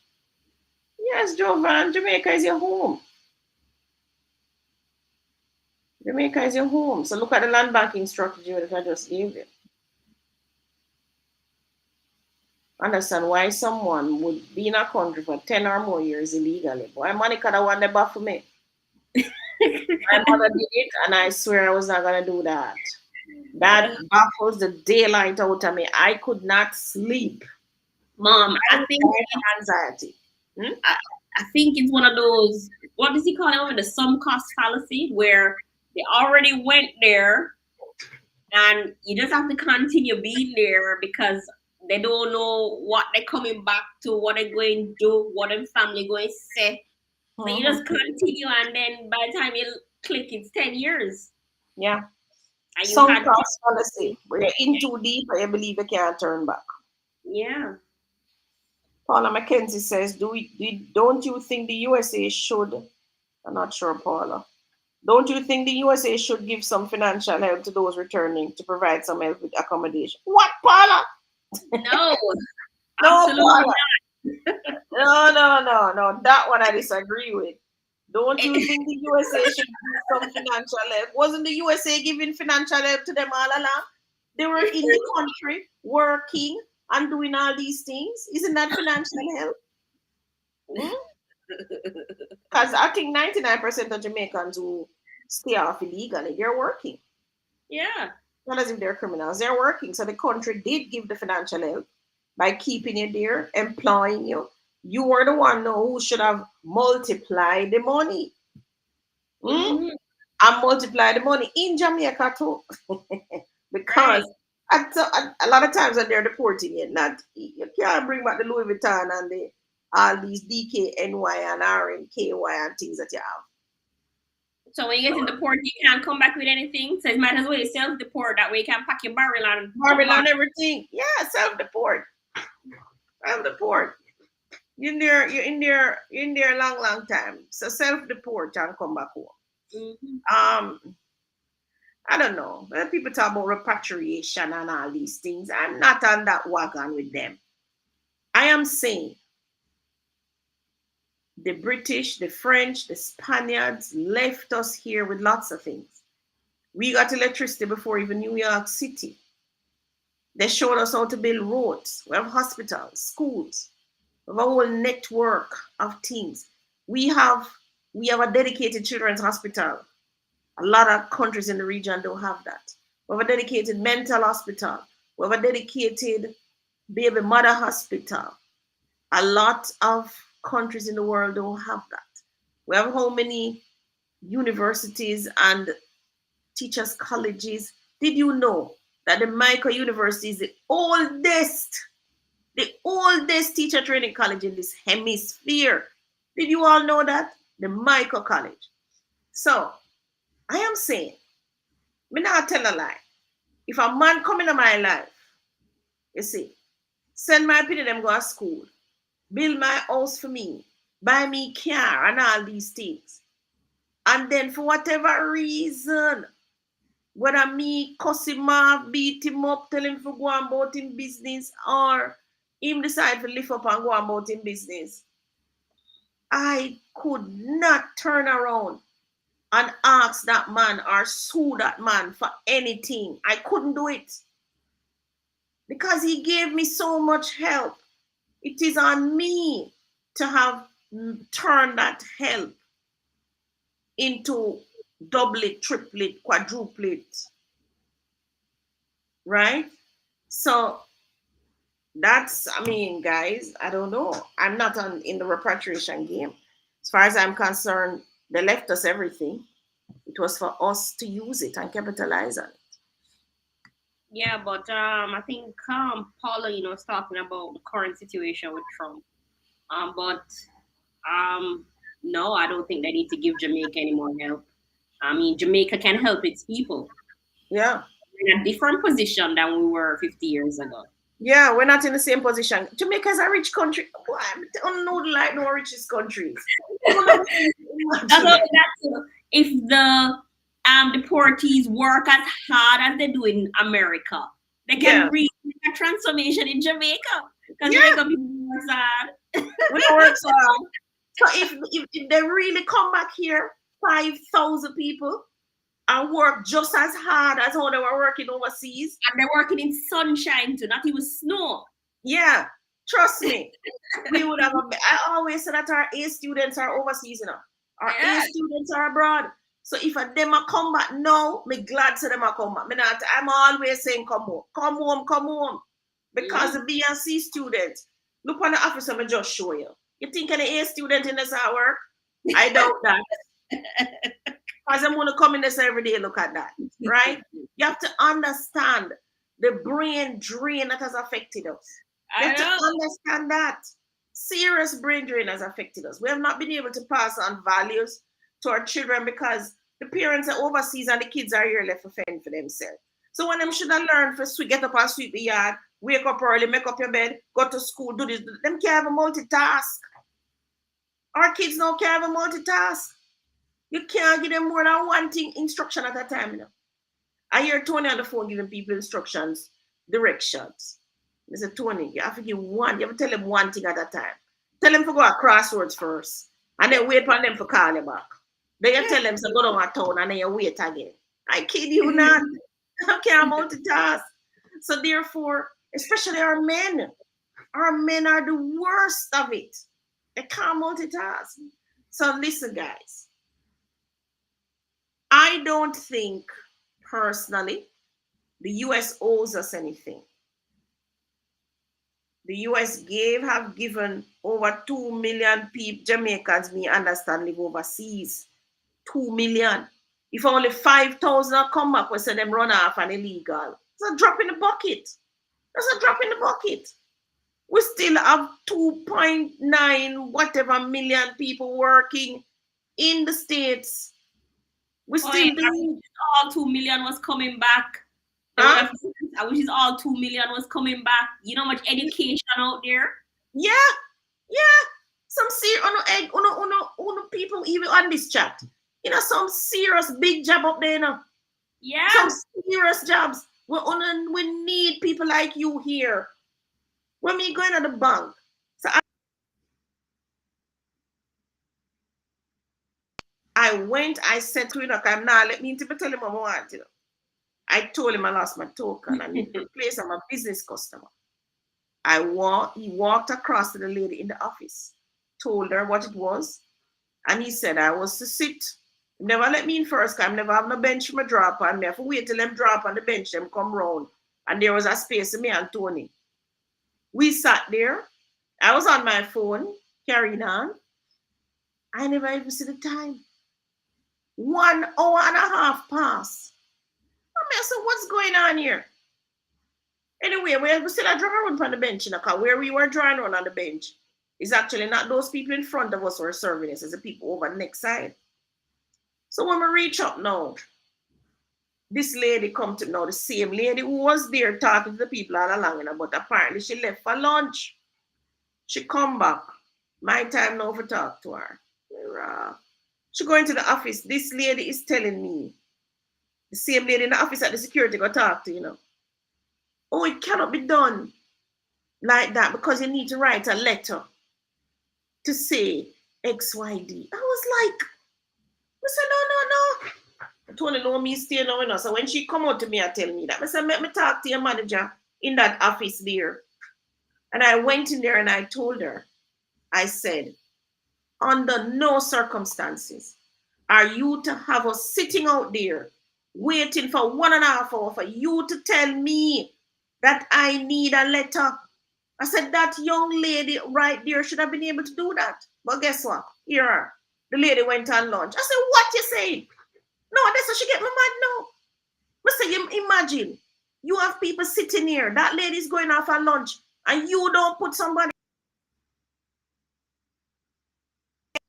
Yes, Jovan, Jamaica is your home. Jamaica is your home. So look at the land banking strategy that I just gave you. Understand why someone would be in a country for 10 or more years illegally. Why Monica the one that baffled me? My mother did it, and I swear I was not going to do that. That baffles the daylight out of me. I could not sleep. Mom, I think anxiety. I think it's one of those, what does he call it? The sum cost fallacy, where they already went there and you just have to continue being there because they don't know what they're coming back to, what they're going to do, what their family going to say. So you just continue, and then by the time you click, it's 10 years. Yeah. And Some cost fallacy, where you're in too deep and you believe you can't turn back. Yeah. Paula McKenzie says, don't you think the USA should, I'm not sure, Paula, don't you think the USA should give some financial help to those returning to provide some help with accommodation? What, Paula? No. No, Paula. No. That one I disagree with. Don't you think the USA should give some financial help? Wasn't the USA giving financial help to them all along? They were in the country working and doing all these things. Isn't that financial help? Because I think 99% of Jamaicans who stay off illegally, they're working. Yeah. Not as if they're criminals. They're working. So the country did give the financial help by keeping you there, employing you, You were the one who should have multiplied the money. Mm-hmm. And multiply the money in Jamaica too. Because Right. a lot of times when they're deporting it, not you can't bring back the Louis Vuitton and the all these DKNY and RNKY and things that you have. So when you get in the port, you can't come back with anything. So it might as well self-deport. That way you can pack your barrel and Marble and everything. Yeah, self-deport. Self-deport. You're in there a long time. So self-deport and come back home. Mm-hmm. I don't know. When people talk about repatriation and all these things, I'm not on that wagon with them. I am saying the British, the French, the Spaniards left us here with lots of things. We got electricity before even New York City. They showed us how to build roads. We have hospitals, schools. We have a whole network of things. We have a dedicated children's hospital. A lot of countries in the region don't have that. We have a dedicated mental hospital. We have a dedicated baby mother hospital. A lot of countries in the world don't have that. We have how many universities and teachers' colleges? Did you know that the Micro University is the oldest teacher training college in this hemisphere? Did you all know that? The Micro College. So I am saying, me not tell a lie. If a man come into my life, you see, send my penny them go to school, build my house for me, buy me car and all these things. And then for whatever reason, whether me cuss him off, beat him up, tell him to go on about him business, or him decide to lift up and go on about him business, I could not turn around and ask that man or sue that man for anything. I couldn't do it. Because he gave me so much help. It is on me to have turned that help into doublet, triplet, quadruplet. Right? So that's, I mean, guys, I don't know. I'm not in the repatriation game. As far as I'm concerned, they left us everything. It was for us to use it and capitalize on it. Yeah, but I think Paula, was talking about the current situation with Trump. But no, I don't think they need to give Jamaica any more help. I mean, Jamaica can help its people. Yeah. We're in a different position than we were 50 years ago. Yeah, we're not in the same position. Jamaica is a rich country. Why? I don't know like no richest countries. If the deportees work as hard as they do in America, they can reach a transformation in Jamaica. Because Jamaica people work hard. We don't work so hard. So if they really come back here, 5,000 people, and work just as hard as how they were working overseas. And they're working in sunshine too, not even snow. Yeah, trust me. We would have I always say that our A students are overseas, Our A students are abroad. So if them a come back now, me glad to them a come back. I'm always saying come home. Come home, come home. Because the B and C students, look on the office I just show you. You think any A student in this work? I doubt that. Because I'm going to come in this every day, look at that, right? You have to understand the brain drain that has affected us. You have to understand that. Serious brain drain has affected us. We have not been able to pass on values to our children because the parents are overseas and the kids are here left to fend for themselves. So when them should have learned to get up and sweep the yard, wake up early, make up your bed, go to school, do this, them can't have a multitask. Our kids now can't have a multitask. You can't give them more than one thing instruction at a time, I hear Tony on the phone giving people instructions, directions. They say, Tony, you have to give one, you have to tell them one thing at a time. Tell them to go at crossroads first, and then wait for them to call you back. Then you tell them to go down a town, and then you wait again. I kid you not. I can't multitask. So therefore, especially our men are the worst of it. They can't multitask. So listen, guys. I don't think, personally, the US owes us anything. The US have given over 2 million people, Jamaicans, me understand, live overseas. 2 million. If only 5,000 come back, we say them run off and illegal. It's a drop in the bucket. That's a drop in the bucket. We still have 2.9 whatever million people working in the States. We still do. All 2 million was coming back. I wish all 2 million was coming back. You know how much education out there? Yeah. Some serious people even on this chat. You know, some serious big job up there, you know. Yeah. Some serious jobs. We need people like you here. When we going to the bank, so I said to him, I'm not let me tell him what I want, you know. I told him I lost my token and need to replace I'm a business customer. He walked across to the lady in the office, told her what it was, and he said I was to sit. Never let me in first, because I never have no bench for my drop, and I have to wait till them drop on the bench, them come round. And there was a space for me and Tony. We sat there. I was on my phone, carrying on. I never even see the time. 1 hour and a half passed. I said, what's going on here? Anyway, we still are drawing around on the bench, you know, because where we were drawing around on the bench is actually not those people in front of us who are serving us, it's the people over the next side. So when we reach up now, this lady come to now, the same lady who was there talking to the people all along, you know, but apparently she left for lunch. She come back. My time now for talk to her. She go into the office. This lady is telling me, the same lady in the office at the security go talk to, you know. Oh, it cannot be done like that because you need to write a letter to say XYD. I was like, I said, no. I told her, no, me stay now, you know. So when she come out to me and tell me that, I said, let me talk to your manager in that office there. And I went in there and I told her, I said, under no circumstances are you to have us sitting out there waiting for 1.5 hours for you to tell me that I need a letter. I said, that young lady right there should have been able to do that. But guess what? Here, the lady went on lunch. I said, what you saying? No, that's how she get my mad now. I said, you imagine, you have people sitting here. That lady's going off on lunch and you don't put somebody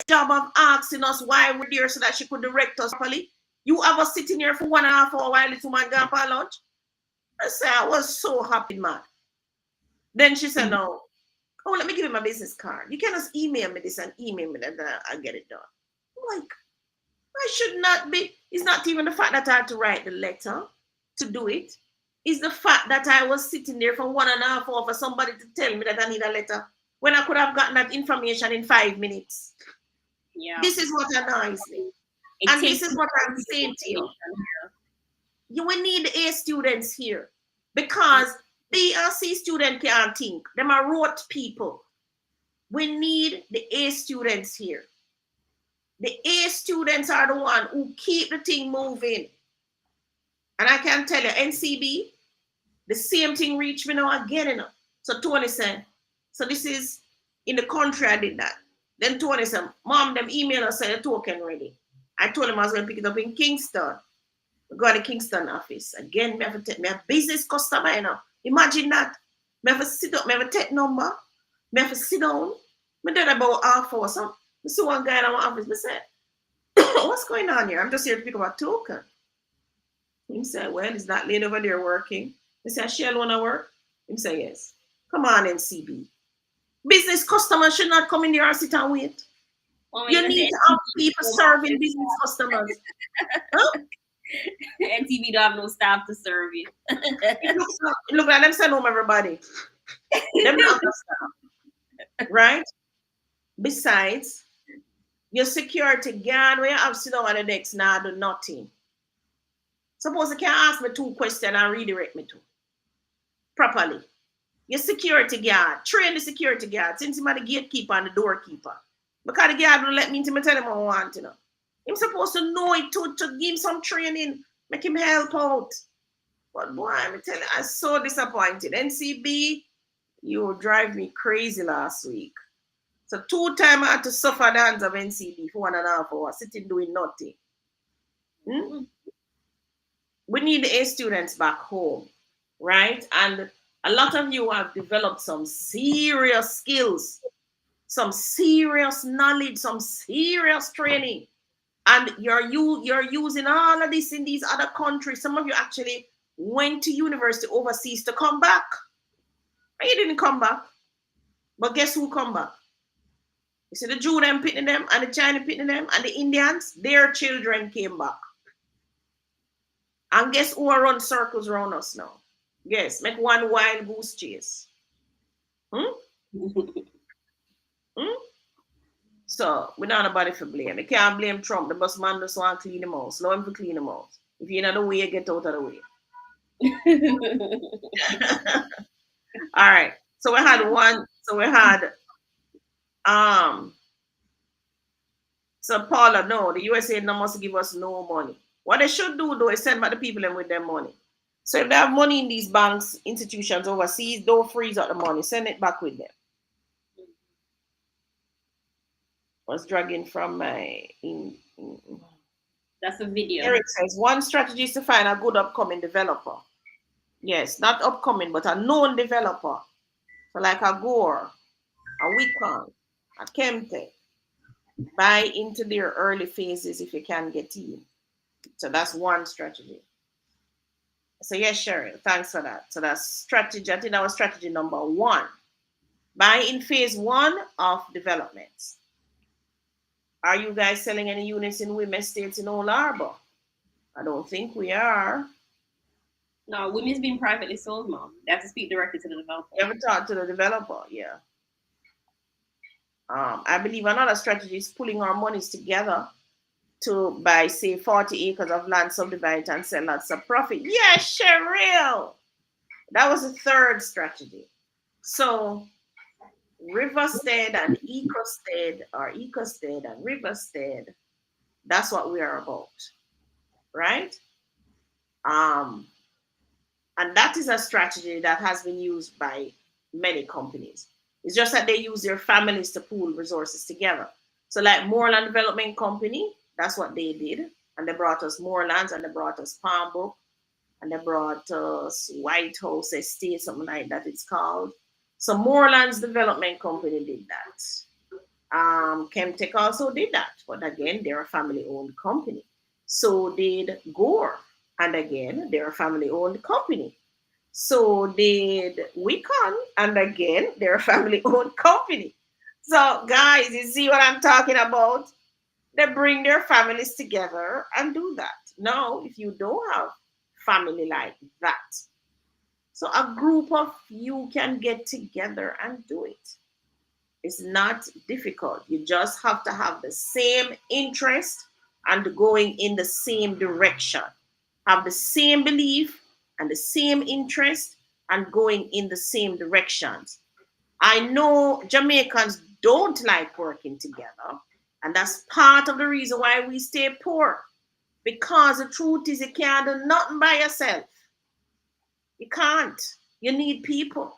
job of asking us why we're there so that she could direct us properly. You have us sitting here for 1.5 hours while this woman gone for lunch. I said, I was so happy, man. Then she said, no. Oh, let me give you my business card. You can just email me this and email me that I'll get it done. I'm like, I should not be. It's not even the fact that I had to write the letter to do it. It's the fact that I was sitting there for 1.5 hours for somebody to tell me that I need a letter when I could have gotten that information in 5 minutes. Yeah. This is what annoys me. And this is what I'm saying to you. You will need the A students here because B and C students can't think. Them are rote people. We need the A students here. The A students are the one who keep the thing moving. And I can tell you, NCB, the same thing reached me now again. You know? So Tony said, so this is in the country I did that. Then Tony said, Mom, them email us said the token ready. I told him I was going to pick it up in Kingston. We got the Kingston office. Again, me have to take me a business customer, you know. Imagine that. Me have to sit up, me have a take number. Me have to sit down. Me did about half hour. So I see one guy in our office. Me said, what's going on here? I'm just here to pick up a token. He said, well, is that lady over there working? I said, she alone to work? He said, yes. Come on, NCB. Business customers should not come in there and sit and wait. Well, you need to have people serving business customers. Huh? NTV don't have no staff to serve you. Look like them send home everybody. Them not the staff. Right? Besides, your security guard where you have sit down on the decks now do nothing. Suppose you can ask me 2 questions and redirect me to properly. Your security guard, train the security guard, since him the gatekeeper and the doorkeeper. Because the guard will let me tell him what I want, you know. I'm supposed to know it to give him some training, make him help out. But boy, I'm telling you, I'm so disappointed. NCB, You drive me crazy last week. So 2 times I had to suffer the hands of NCB for 1.5 hours, sitting doing nothing. We need the A students back home, right? And a lot of you have developed some serious skills, some serious knowledge, some serious training. And you're using all of this in these other countries. Some of you actually went to university overseas to come back. And you didn't come back. But guess who come back? You see the Jew them pitting them and the Chinese pitting them and the Indians, their children came back. And guess who are run circles around us now? Yes, make one wild goose chase. So we don't have nobody for blame. You can't blame Trump. The bus man just want to clean the house. Allow him to clean the house. If you're in the way, get out of the way. All right. So we had one. So Paula, no, the USA no must give us no money. What they should do though is send back the people in with their money. So if they have money in these banks, institutions overseas, don't freeze out the money. Send it back with them. I was dragging from my That's a video. Eric says one strategy is to find a good upcoming developer. Yes, not upcoming, but a known developer. So like a Gore, a Wicon, a Chemtech. Buy into their early phases if you can get in. So that's one strategy. So yes, Cheryl, thanks for that. So that's strategy. I think that was strategy number 1. Buy in phase 1 of development. Are you guys selling any units in women's estates in Old Harbor? I don't think we are. No, women's being privately sold, Mom. They have to speak directly to the developer. You ever talk to the developer? Yeah. I believe another strategy is pulling our monies together to buy, say, 40 acres of land, subdivide and sell lots of profit. Yes, Cheryl. That was the 3rd strategy. So Riverstead and Ecosted, or Ecosted and Riverstead, that's what we are about, right? And that is a strategy that has been used by many companies. It's just that they use their families to pool resources together. So like Moreland Development Company, that's what they did. And they brought us Morelands, and they brought us Palm Brook, and they brought us White House Estate, something like that it's called. So Morelands Development Company did that. Chemtech also did that. But again, they're a family-owned company. So did Gore. And again, they're a family-owned company. So did Wicon, and again, they're a family-owned company. So guys, you see what I'm talking about? They bring their families together and do that. Now, if you don't have family like that, so a group of you can get together and do it. It's not difficult. You just have to have the same interest and going in the same direction. Have the same belief and the same interest and going in the same directions. I know Jamaicans don't like working together, and that's part of the reason why we stay poor. Because the truth is you can't do nothing by yourself. You can't. You need people,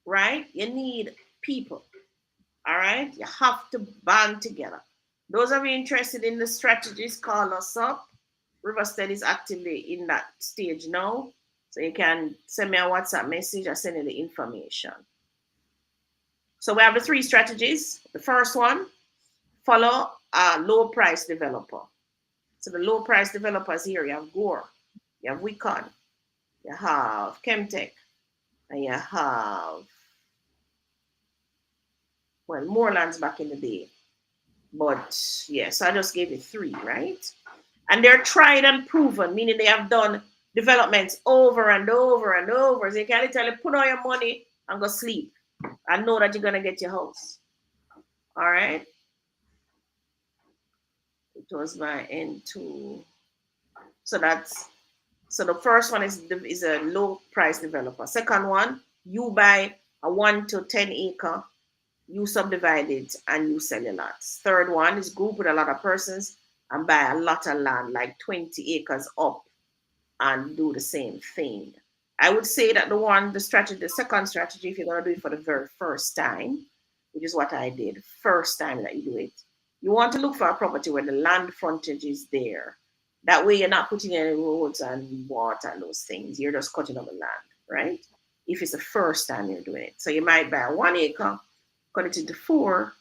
right? You need people, all right? You have to band together. Those of you interested in the strategies, call us up. Riverstead is actively in that stage now. So you can send me a WhatsApp message or send you the information. So we have the 3 strategies. The first one, follow a low price developer. So the low price developers here, you have Gore, you have Wicon, you have Chemtech, and you have, well, Morelands back in the day. But yes, I just gave you 3, right? And they're tried and proven, meaning they have done developments over and over and over. So you can't tell you, put all your money and go sleep and know that you're going to get your house. All right. It was my N2. So the first one is a low price developer. Second one, you buy a 1 to 10 acre, you subdivide it and you sell your lots. Third one is group with a lot of persons and buy a lot of land, like 20 acres up, and do the same thing. I would say that the second strategy, if you're going to do it for the very first time, which is what I did, first time that you do it, you want to look for a property where the land frontage is there. That way you're not putting any roads and water and those things. You're just cutting up the land, right? If it's the first time you're doing it. So you might buy 1 acre, cut it into 4,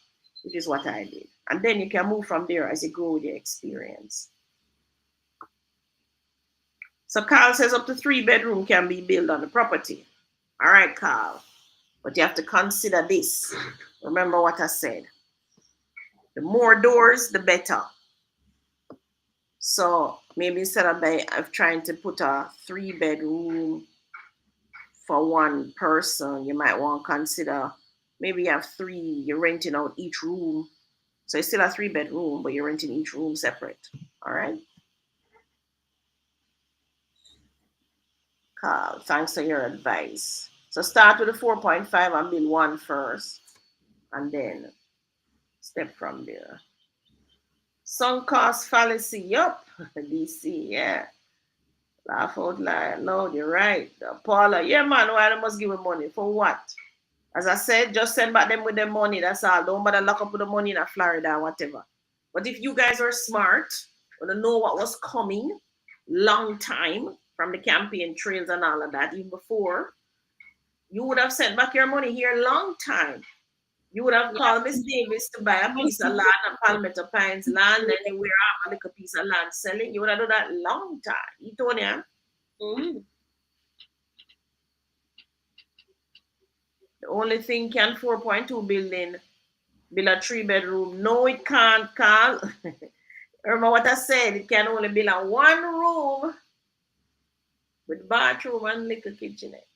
which is what I did. And then you can move from there as you go with your experience. So Carl says up to 3-bedroom can be built on the property. All right, Carl. But you have to consider this. Remember what I said. The more doors, the better. So maybe instead of trying to put a 3-bedroom for one person, you might want to consider maybe you have 3, you're renting out each room. So it's still a 3-bedroom, but you're renting each room separate. All right. Carl, thanks for your advice. So start with a 4.5 and build one first, and then step from there. Sunk cost fallacy, yup. DC, yeah. Laugh out loud, you're right. Paula, yeah, man, why they must give me money? For what? As I said, just send back them with their money, that's all. Don't bother lock up with the money in Florida or whatever. But if you guys are smart, want to know what was coming long time from the campaign trails and all of that, even before, you would have sent back your money here long time. You would have called Miss Davis to buy a piece of land at Palmetto Pines land, anywhere a little piece of land selling. You would have done that long time. You told him. Mm-hmm. The only thing can 4.2 building build a 3-bedroom. No, it can't, Carl. Remember what I said? It can only build a 1 room with bathroom and little kitchenette.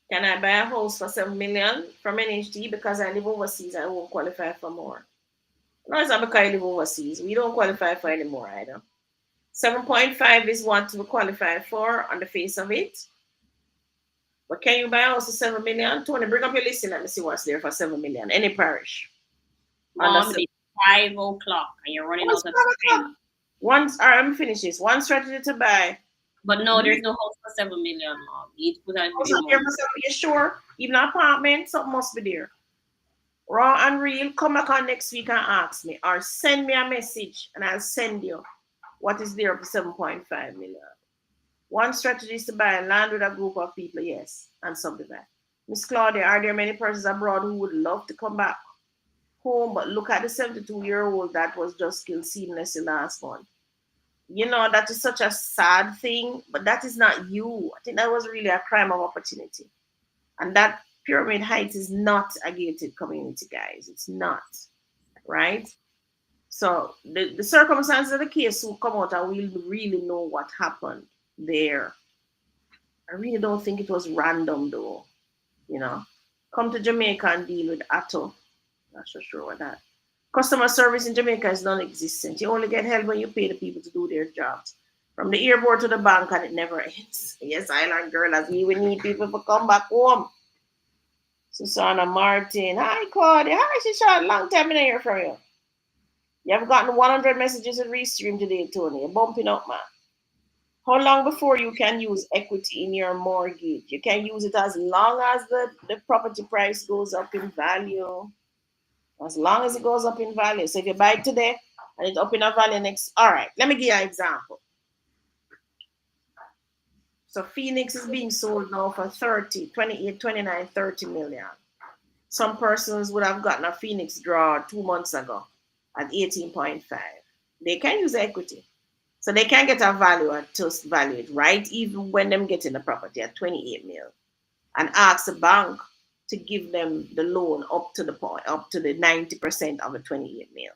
Can I buy a house for 7 million from NHD because I live overseas? I won't qualify for more. No, it's not because I live overseas. We don't qualify for any more either. 7.5 is what we qualify for on the face of it. But can you buy a house for 7 million? Tony, bring up your list and let me see what's there for 7 million. Any parish. Mom, it's 5 o'clock and you're running out of time. All right, let me finish this. One strategy to buy. But no, there's no house for 7 million, Mom. You need to put out you sure? Even an apartment, something must be there. Raw and real, come back on next week and ask me. Or send me a message and I'll send you what is there for 7.5 million. One strategy is to buy land with a group of people, yes, and subdivide. Miss Claudia, are there many persons abroad who would love to come back home, but look at the 72-year-old that was just killed seamlessly last month? You know, that is such a sad thing, but that is not you. I think that was really a crime of opportunity. And that Pyramid Heights is not a gated community, guys. It's not, right? So the circumstances of the case will come out and we'll really know what happened there. I really don't think it was random though, you know. Come to Jamaica and deal with Atto. Not so sure what that. Customer service in Jamaica is non-existent. You only get help when you pay the people to do their jobs. From the airport to the bank and it never ends. Yes, Island girl, as we will need people to come back home. Susanna Martin. Hi, Claudia. Hi, Shisha. Long time in hear from you. You have gotten 100 messages in Restream today, Tony. You're bumping up, man. How long before you can use equity in your mortgage? You can use it as long as the property price goes up in value. As long as it goes up in value. So if you buy it today and it's up in a value next. All right, let me give you an example. So Phoenix is being sold now for 30, 28, 29, 30 million. Some persons would have gotten a Phoenix draw 2 months ago at 18.5. They can use equity. So they can get a value at just value it, right? Even when them getting the property at 28 mil. And ask the bank to give them the loan up to the 90% of the 28 mil.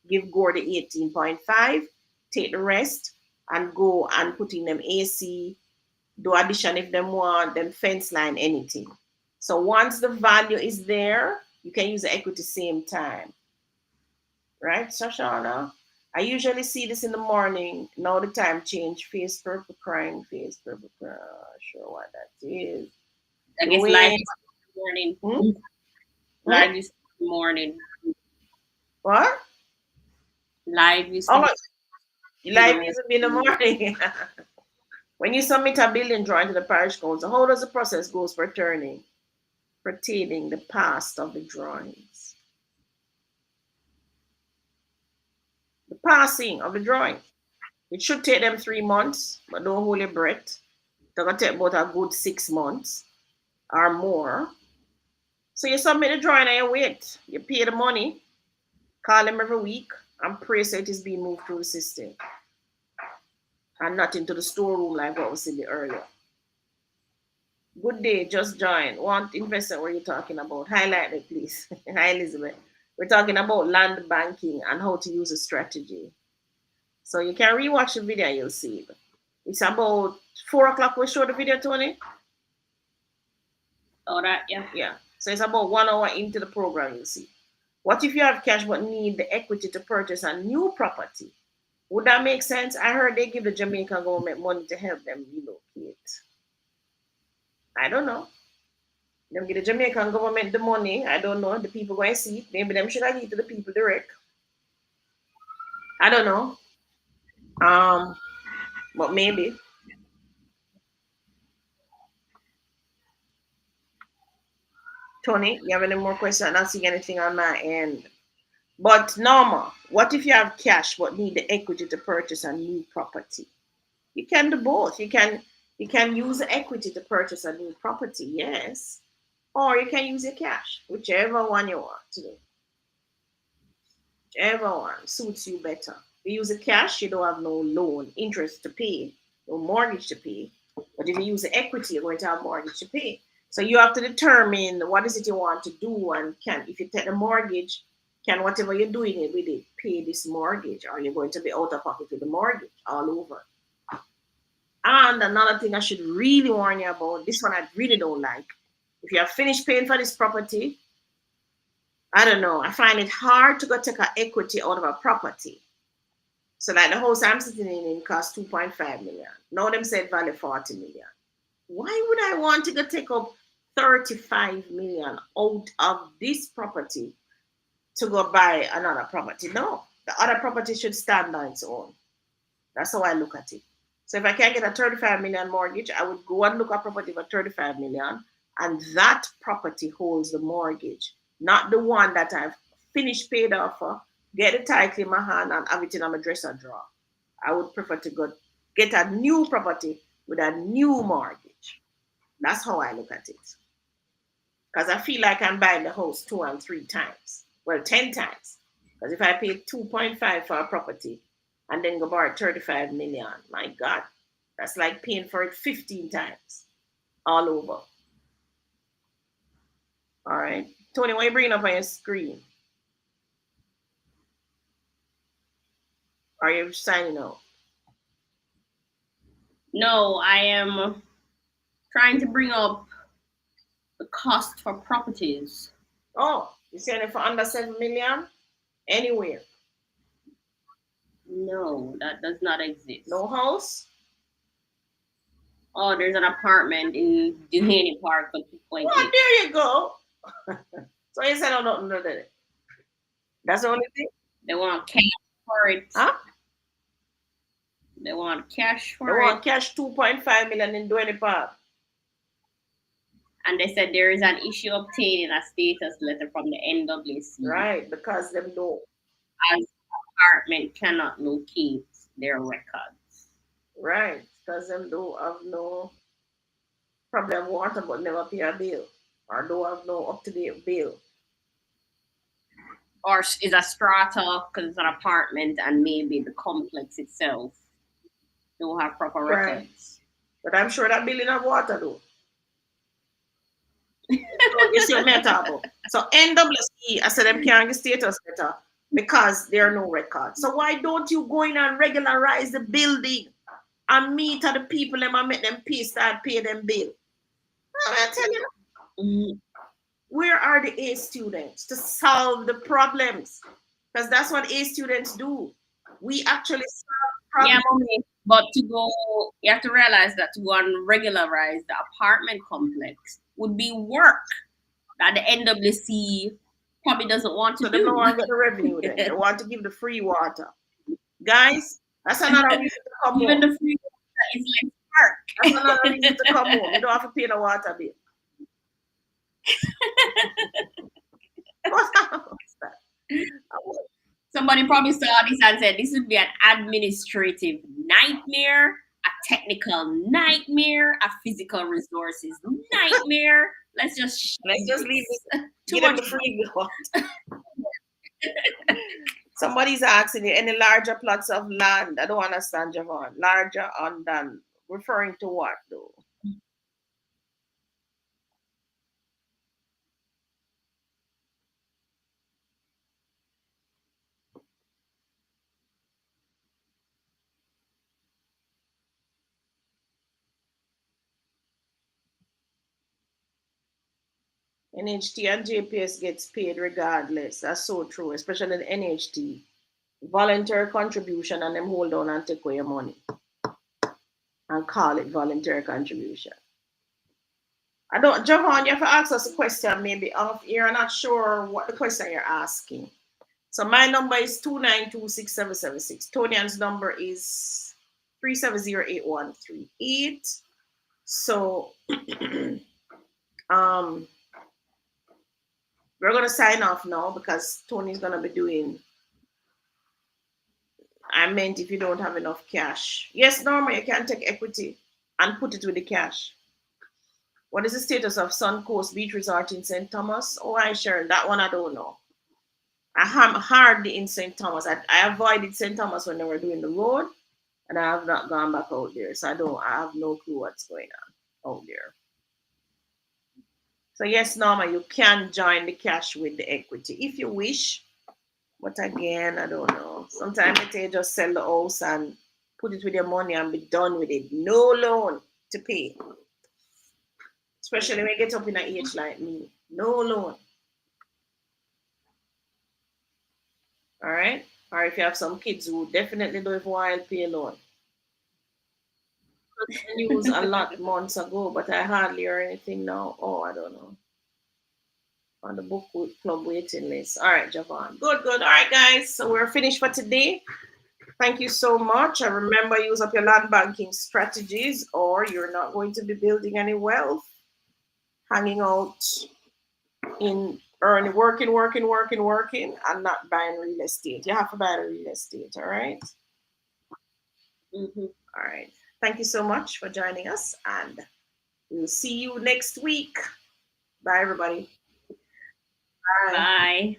Give Gore the 18.5, take the rest, and go and put in them AC, do addition if them want, them fence line, anything. So once the value is there, you can use the equity same time. Right, Shoshana? I usually see this in the morning. Now the time change. Face purple crying, face purple crying. Sure what that is. I guess live is in the morning. Live is in the morning. What? Live is Life isn't in the morning. When you submit a building drawing to the parish council, how does the process goes pertaining the past of the drawings? The passing of the drawing. It should take them 3 months, but don't hold your breath. It's gonna take about a good 6 months or more. So you submit the drawing and you wait. You pay the money, call them every week, and pray so it is being moved through the system. And not into the storeroom like what was said earlier. Good day, just join. What investor were you talking about? Highlight it, please. Hi, Elizabeth. We're talking about land banking and how to use a strategy. So you can rewatch the video, you'll see it. It's about 4 o'clock we show the video, Tony. All right, yeah. Yeah. So it's about 1 hour into the program, you'll see. What if you have cash but need the equity to purchase a new property? Would that make sense? I heard they give the Jamaican government money to help them relocate. I don't know. Them give the Jamaican government the money. I don't know. The people going to see it. Maybe them should have give to the people direct. I don't know. But maybe. Tony, you have any more questions? I'm not seeing anything on my end. But Norma, what if you have cash but need the equity to purchase a new property? You can do both. You can use the equity to purchase a new property, yes. Or you can use your cash, whichever one you want to do. Whichever one suits you better. If you use the cash, you don't have no loan, interest to pay, no mortgage to pay. But if you use the equity, you're going to have mortgage to pay. So you have to determine what is it you want to do, and if you take the mortgage, can whatever you're doing it with it pay this mortgage, or you're going to be out of pocket with the mortgage all over. And another thing I should really warn you about, this one I really don't like. If you have finished paying for this property, I don't know, I find it hard to go take an equity out of a property. So like the house I'm sitting in cost 2.5 million. Now them said value 40 million. Why would I want to go take up 35 million out of this property to go buy another property? No, the other property should stand on its own. That's how I look at it. So if I can't get a 35 million mortgage, I would go and look at property for 35 million, and that property holds the mortgage, not the one that I've finished paid off for, get the title in my hand and have it in my dresser drawer. I would prefer to go get a new property with a new mortgage. That's how I look at it. Because I feel like I'm buying the house 2 and 3 times. Well, 10 times. Because if I pay 2.5 for a property and then go borrow 35 million, my God, that's like paying for it 15 times all over. All right. Tony, what are you bringing up on your screen? Are you signing out? No, I am trying to bring up the cost for properties. Oh, you saying it for under 7 million? Anywhere? No, that does not exist. No house? Oh, there's an apartment in Duhaney Park for 2.8. Well, there you go. So you said nothing to it. That's the only thing? They want cash for it. Huh? They want cash for They it. want cash 2.5 million in Duhaney Park. And they said there is an issue obtaining a status letter from the NWC. Right, because them don't. As apartment cannot locate their records. Right, because them don't have no problem water but never pay a bill. Or don't have no up-to-date bill. Or is a strata because it's an apartment and maybe the complex itself don't have proper records. But I'm sure that building have water though. You see what I'm talking about? So NWC, I said them can't get status letter because there are no records. So why don't you go in and regularize the building and meet the people and make them pay them bill? I tell you. Mm-hmm. Where are the A students to solve the problems? Because that's what A students do. We actually solve problems. Yeah, mommy. But you have to realize that to go and regularize the apartment complex would be work that the NWC probably doesn't want to do. So they don't want to get the revenue then. They want to give the free water. Guys, That's another reason to come Even home. the free water is less work. That's another reason to come home. You don't have to pay the water bill. What's that? Somebody probably saw this and said this would be an administrative nightmare, a technical nightmare, a physical resources nightmare. Let's just leave it. Too Give them much the free water. Somebody's asking you any larger plots of land. I don't understand, Javon. Larger than referring to what though? NHT and JPS gets paid regardless. That's so true, especially the NHT. Voluntary contribution and them hold on and take away your money and call it voluntary contribution. I don't, Javon, you have to ask us a question maybe off. You're not sure what the question you're asking. So my number is 2926776. Tonian's number is 3708138. So we're gonna sign off now because Tony's gonna be doing. I meant if you don't have enough cash. Yes, Norma, you can take equity and put it with the cash. What is the status of Suncoast Beach Resort in St. Thomas? Oh, I Sharon, that one I don't know. I am hardly in St. Thomas. I avoided St. Thomas when they were doing the road, and I have not gone back out there. So I have no clue what's going on out there. So yes, Norma, you can join the cash with the equity if you wish. But again, I don't know. Sometimes they just sell the house and put it with your money and be done with it. No loan to pay. Especially when you get up in an age like me. No loan. All right? Or if you have some kids who definitely don't want to pay a loan. I used a lot months ago, but I hardly hear anything now. Oh, I don't know. On the book club waiting list. All right, Javon. Good. All right, guys. So we're finished for today. Thank you so much. And remember, use up your land banking strategies, or you're not going to be building any wealth, hanging out in working, and not buying real estate. You have to buy the real estate. All right. Mm-hmm. All right. Thank you so much for joining us, and we'll see you next week. Bye, everybody. Bye.